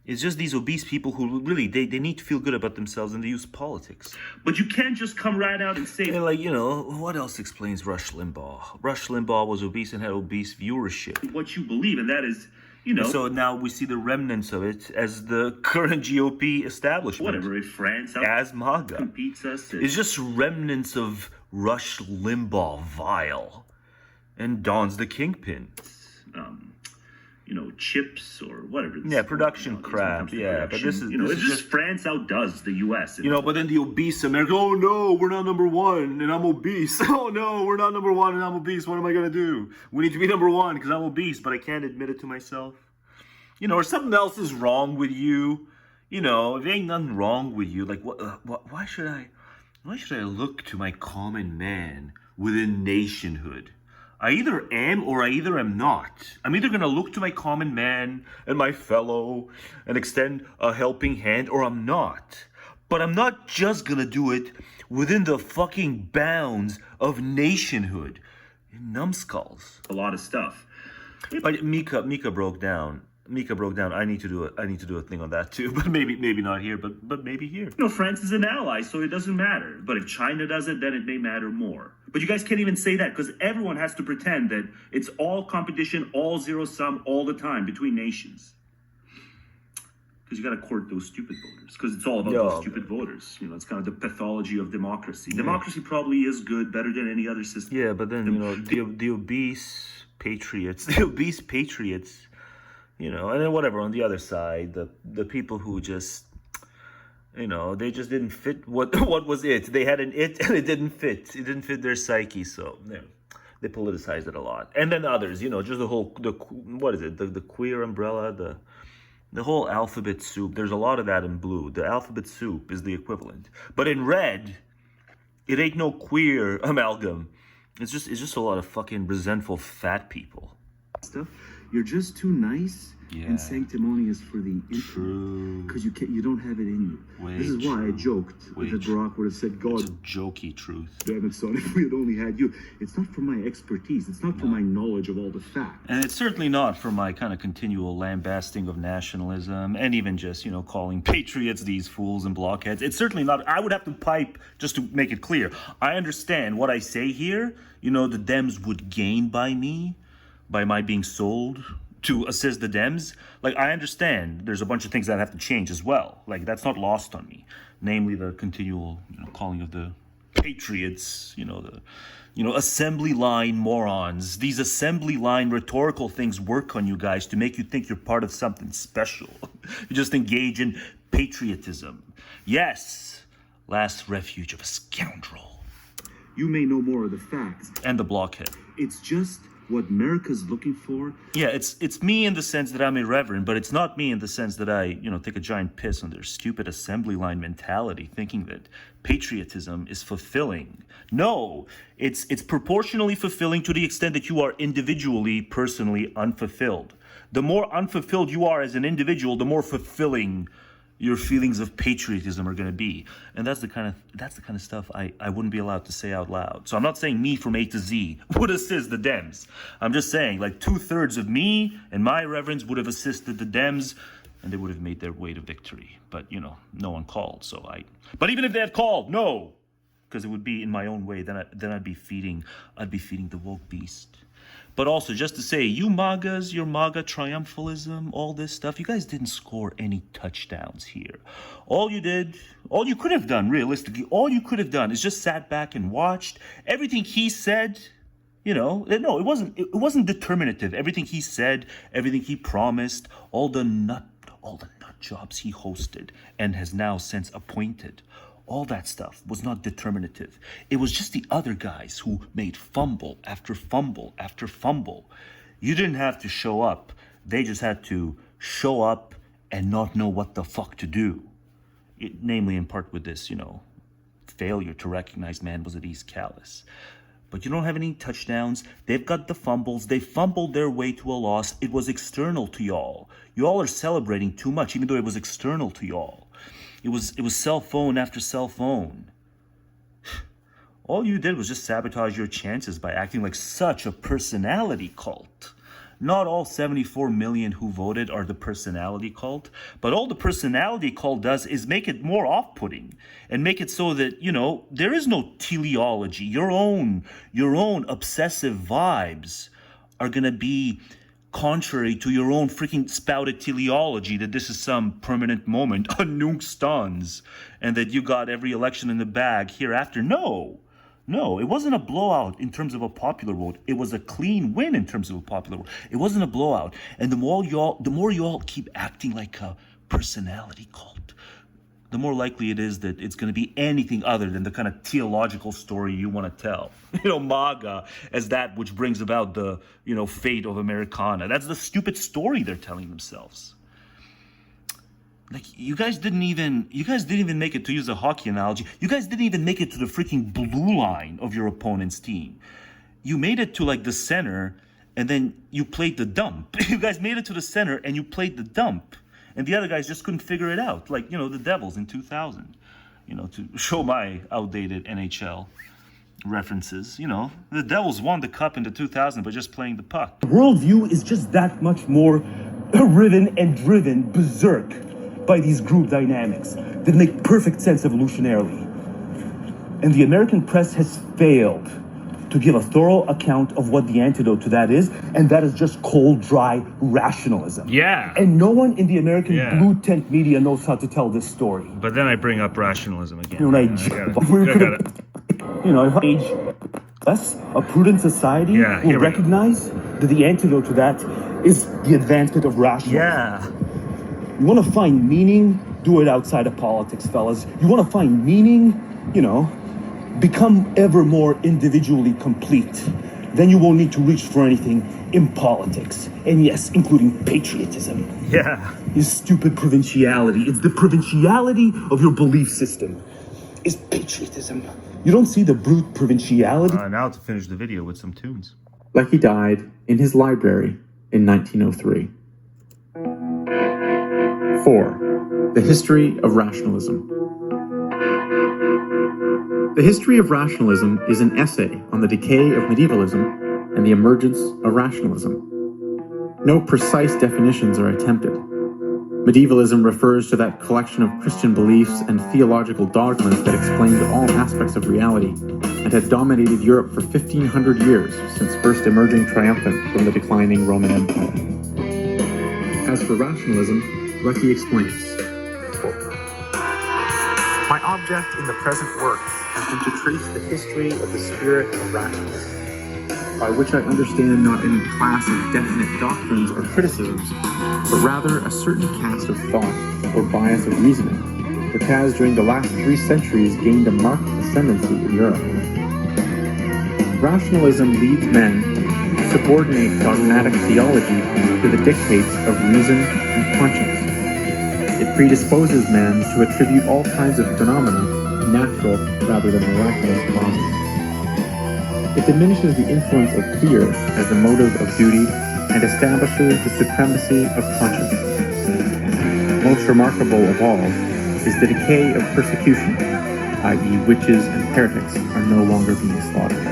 S2: It's just these obese people who really, they need to feel good about themselves and they use politics. But you can't just come right out and say... And like, you know, what else explains Rush Limbaugh? Rush Limbaugh was obese and had obese viewership. What you believe, and that is, you know... So now we see the remnants of it as the current GOP establishment. Whatever, if France... As MAGA. Competes us. It's just remnants of Rush Limbaugh vile. And Don's the kingpin. You know, chips or whatever. Yeah, production crap. Yeah, but this is, you know, it's just France outdoes the U.S. You know, but then the obese America. Oh no, we're not number one, and I'm obese. Oh no, we're not number one, and I'm obese. What am I gonna do? We need to be number one because I'm obese, but I can't admit it to myself. You know, or something else is wrong with you. You know, if there ain't nothing wrong with you, like what? Why should I look to my common man within nationhood? I either am or I either am not. I'm either going to look to my common man and my fellow and extend a helping hand, or I'm not. But I'm not just going to do it within the fucking bounds of nationhood. Numbskulls. A lot of stuff. But Mika broke down. I need to do a thing on that too, but maybe not here, but maybe here. You know, France is an ally, so it doesn't matter. But if China does it, then it may matter more. But you guys can't even say that because everyone has to pretend that it's all competition, all zero sum, all the time between nations. Because you got to court those stupid voters. Because it's all about those stupid voters. You know, it's kind of the pathology of democracy. Democracy probably is good, better than any other system. Yeah, but then, the obese patriots, you know, and then whatever, on the other side, the people who just, you know, they just didn't fit what was it. They had an it and it didn't fit. It didn't fit their psyche, so, yeah. They politicized it a lot. And then others, you know, just the queer umbrella, the whole alphabet soup. There's a lot of that in blue. The alphabet soup is the equivalent. But in red, it ain't no queer amalgam. It's just a lot of fucking resentful fat people.
S4: Stuff. You're just too nice and sanctimonious for the intro because you don't have it in you. This is why I joked that Barack would have said, "God,
S2: it's a jokey truth.
S4: Damn it, son! If we had only had you." It's not for my expertise. It's not for my knowledge of all the facts.
S2: And it's certainly not for my kind of continual lambasting of nationalism and even just, you know, calling patriots these fools and blockheads. It's certainly not. I would have to pipe just to make it clear. I understand what I say here. You know, the Dems would gain by my being sold to assist the Dems. Like, I understand there's a bunch of things that have to change as well. Like, that's not lost on me. Namely, the continual, you know, calling of the patriots, assembly line morons. These assembly line rhetorical things work on you guys to make you think you're part of something special. You just engage in patriotism. Yes, last refuge of a scoundrel.
S4: You may know more of the facts.
S2: And the blockhead.
S4: It's just what America's looking for.
S2: Yeah, it's me in the sense that I'm irreverent, but it's not me in the sense that I, you know, take a giant piss on their stupid assembly line mentality, thinking that patriotism is fulfilling. No, it's proportionally fulfilling to the extent that you are individually, personally unfulfilled. The more unfulfilled you are as an individual, the more fulfilling your feelings of patriotism are going to be. And that's the kind of stuff I wouldn't be allowed to say out loud. So I'm not saying me from A to Z would assist the Dems. I'm just saying, like, 2/3 of me and my reverence would have assisted the Dems, and they would have made their way to victory. But, you know, no one called, but even if they had called, no, because it would be in my own way, then I'd be feeding the woke beast. But also, just to say, you MAGAs, your MAGA triumphalism, all this stuff, you guys didn't score any touchdowns here. All you could have done, realistically, is just sat back and watched. Everything he said, you know, no, it wasn't determinative. Everything he said, everything he promised, all the nut jobs he hosted and has now since appointed, all that stuff was not determinative. It was just the other guys who made fumble after fumble after fumble. You didn't have to show up. They just had to show up and not know what the fuck to do. Namely, in part with this, you know, failure to recognize man was at ease Callous. But you don't have any touchdowns. They've got the fumbles. They fumbled their way to a loss. It was external to y'all. Y'all are celebrating too much, even though it was external to y'all. It was cell phone after cell phone. All you did was just sabotage your chances by acting like such a personality cult. Not all 74 million who voted are the personality cult, but all the personality cult does is make it more off-putting and make it so that, you know, there is no teleology. Your own obsessive vibes are gonna be contrary to your own freaking spouted teleology that this is some permanent moment, a nunc stans, and that you got every election in the bag hereafter. No, it wasn't a blowout in terms of a popular vote. It was a clean win in terms of a popular vote. It wasn't a blowout. And the more y'all keep acting like a personality cult, the more likely it is that it's going to be anything other than the kind of theological story you want to tell. You know, MAGA as that which brings about the, you know, fate of Americana. That's the stupid story they're telling themselves. Like, you guys didn't even make it, to use a hockey analogy, you guys didn't even make it to the freaking blue line of your opponent's team. You made it to, like, the center, and then you played the dump. You guys made it to the center, and you played the dump. And the other guys just couldn't figure it out. Like, you know, the Devils in 2000. You know, to show my outdated NHL references. You know, the Devils won the cup in the 2000 by just playing the puck.
S11: The worldview is just that much more riven and driven berserk by these group dynamics that make perfect sense evolutionarily. And the American press has failed to to give a thorough account of what the antidote to that is, and that is just cold, dry rationalism.
S2: Yeah.
S11: And no one in the American blue tent media knows how to tell this story.
S2: But then I bring up rationalism again.
S11: You know, if age less, a prudent society will recognize that the antidote to that is the advancement of rationalism.
S2: Yeah.
S11: You want to find meaning? Do it outside of politics, fellas. You want to find meaning? You know, become ever more individually complete. Then you won't need to reach for anything in politics. And yes, including patriotism.
S2: Yeah.
S11: Is stupid provinciality. It's the provinciality of your belief system. Is patriotism. You don't see the brute provinciality?
S2: Now to finish the video with some tunes.
S9: Lecky died in his library in 1903. 4. The History of Rationalism. The History of Rationalism is an essay on the decay of medievalism and the emergence of rationalism. No precise definitions are attempted. Medievalism refers to that collection of Christian beliefs and theological dogmas that explained all aspects of reality and had dominated Europe for 1,500 years since first emerging triumphant from the declining Roman Empire. As for rationalism, Lecky explains, "My object in the present work has been to trace the history of the spirit of rationalism, by which I understand not any class of definite doctrines or criticisms, but rather a certain cast of thought or bias of reasoning, which has during the last 3 centuries gained a marked ascendancy in Europe. Rationalism leads men to subordinate dogmatic theology to the dictates of reason and conscience. It predisposes men to attribute all kinds of phenomena to natural rather than miraculous causes. It diminishes the influence of fear as the motive of duty and establishes the supremacy of conscience. Most remarkable of all is the decay of persecution, i.e. witches and heretics are no longer being slaughtered."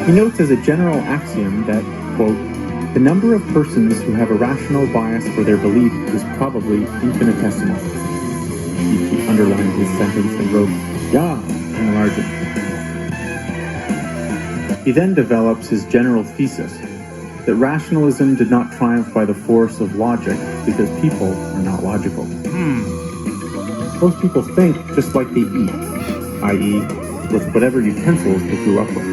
S9: He notes as a general axiom that, quote, "the number of persons who have a rational bias for their belief is probably infinitesimal." He underlined his sentence and wrote, "Ja, enlarged." He then develops his general thesis that rationalism did not triumph by the force of logic because people are not logical. Most people think just like they eat, i.e. with whatever utensils they grew up with.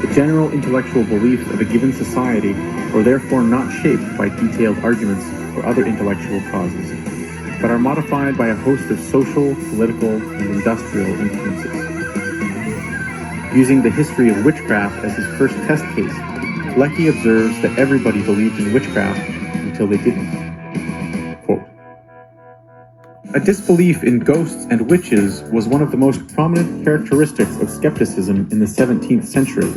S9: The general intellectual beliefs of a given society are therefore not shaped by detailed arguments or other intellectual causes, but are modified by a host of social, political, and industrial influences. Using the history of witchcraft as his first test case, Lecky observes that everybody believed in witchcraft until they didn't. Quote, "A disbelief in ghosts and witches was one of the most prominent characteristics of skepticism in the 17th century.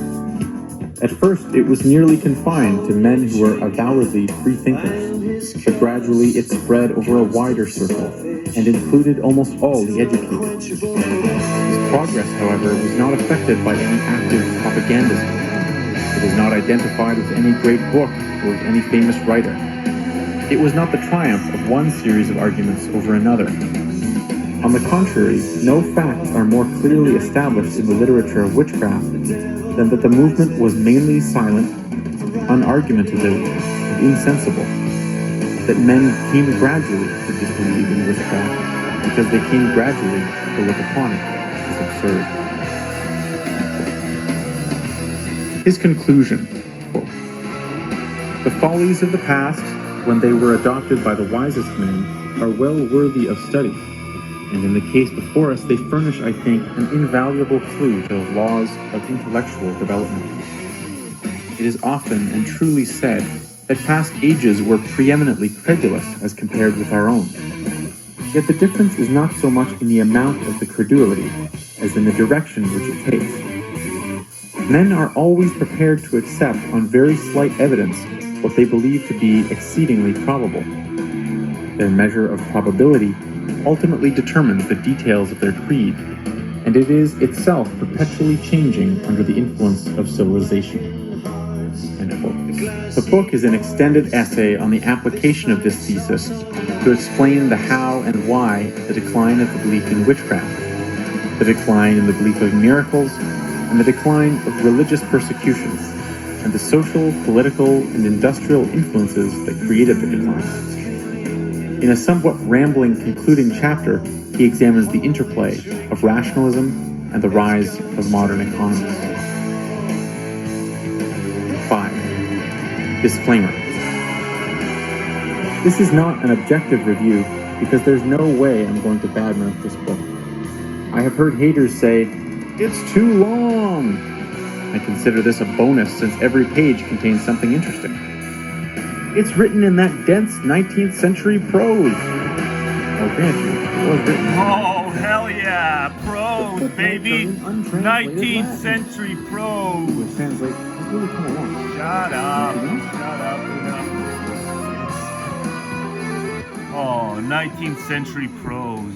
S9: At first, it was nearly confined to men who were avowedly freethinkers, but gradually it spread over a wider circle and included almost all the educated. This progress, however, was not affected by any active propagandism. It is not identified with any great book or with any famous writer. It was not the triumph of one series of arguments over another. On the contrary, no facts are more clearly established in the literature of witchcraft than that the movement was mainly silent, unargumentative, and insensible. That men came gradually to disbelieve in witchcraft because they came gradually to look upon it as absurd." His conclusion, quote, "The follies of the past, when they were adopted by the wisest men, are well worthy of study, and in the case before us they furnish, I think, an invaluable clue to the laws of intellectual development. It is often and truly said that past ages were preeminently credulous as compared with our own. Yet the difference is not so much in the amount of the credulity as in the direction which it takes. Men are always prepared to accept on very slight evidence what they believe to be exceedingly probable. Their measure of probability ultimately determines the details of their creed, and it is itself perpetually changing under the influence of civilization." End quote. The book is an extended essay on the application of this thesis to explain the how and why of the decline of the belief in witchcraft. the decline in the belief of miracles, and the decline of religious persecutions, and the social, political, and industrial influences that created the decline. In a somewhat rambling concluding chapter, he examines the interplay of rationalism and the rise of modern economies. 5. Disclaimer. This is not an objective review because there's no way I'm going to badmouth this book. I have heard haters say, "It's too long." I consider this a bonus since every page contains something interesting. It's written in that dense 19th century prose. Oh, granted, it was written.
S2: Oh, hell yeah! Prose, baby! 19th century prose!
S9: Which translates, it's really come along.
S2: Shut up. Shut up. Oh, 19th century prose.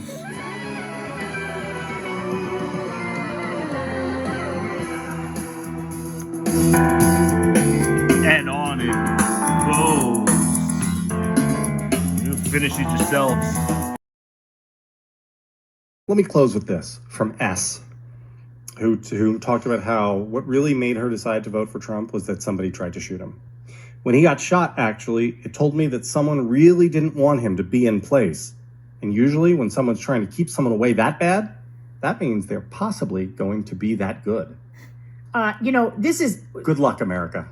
S2: And on it goes. You finish it yourselves.
S22: Let me close with this from S, who talked about how what really made her decide to vote for Trump was that somebody tried to shoot him. When he got shot, actually, it told me that someone really didn't want him to be in place. And usually when someone's trying to keep someone away that bad, that means they're possibly going to be that good.
S23: This is...
S22: Good luck, America.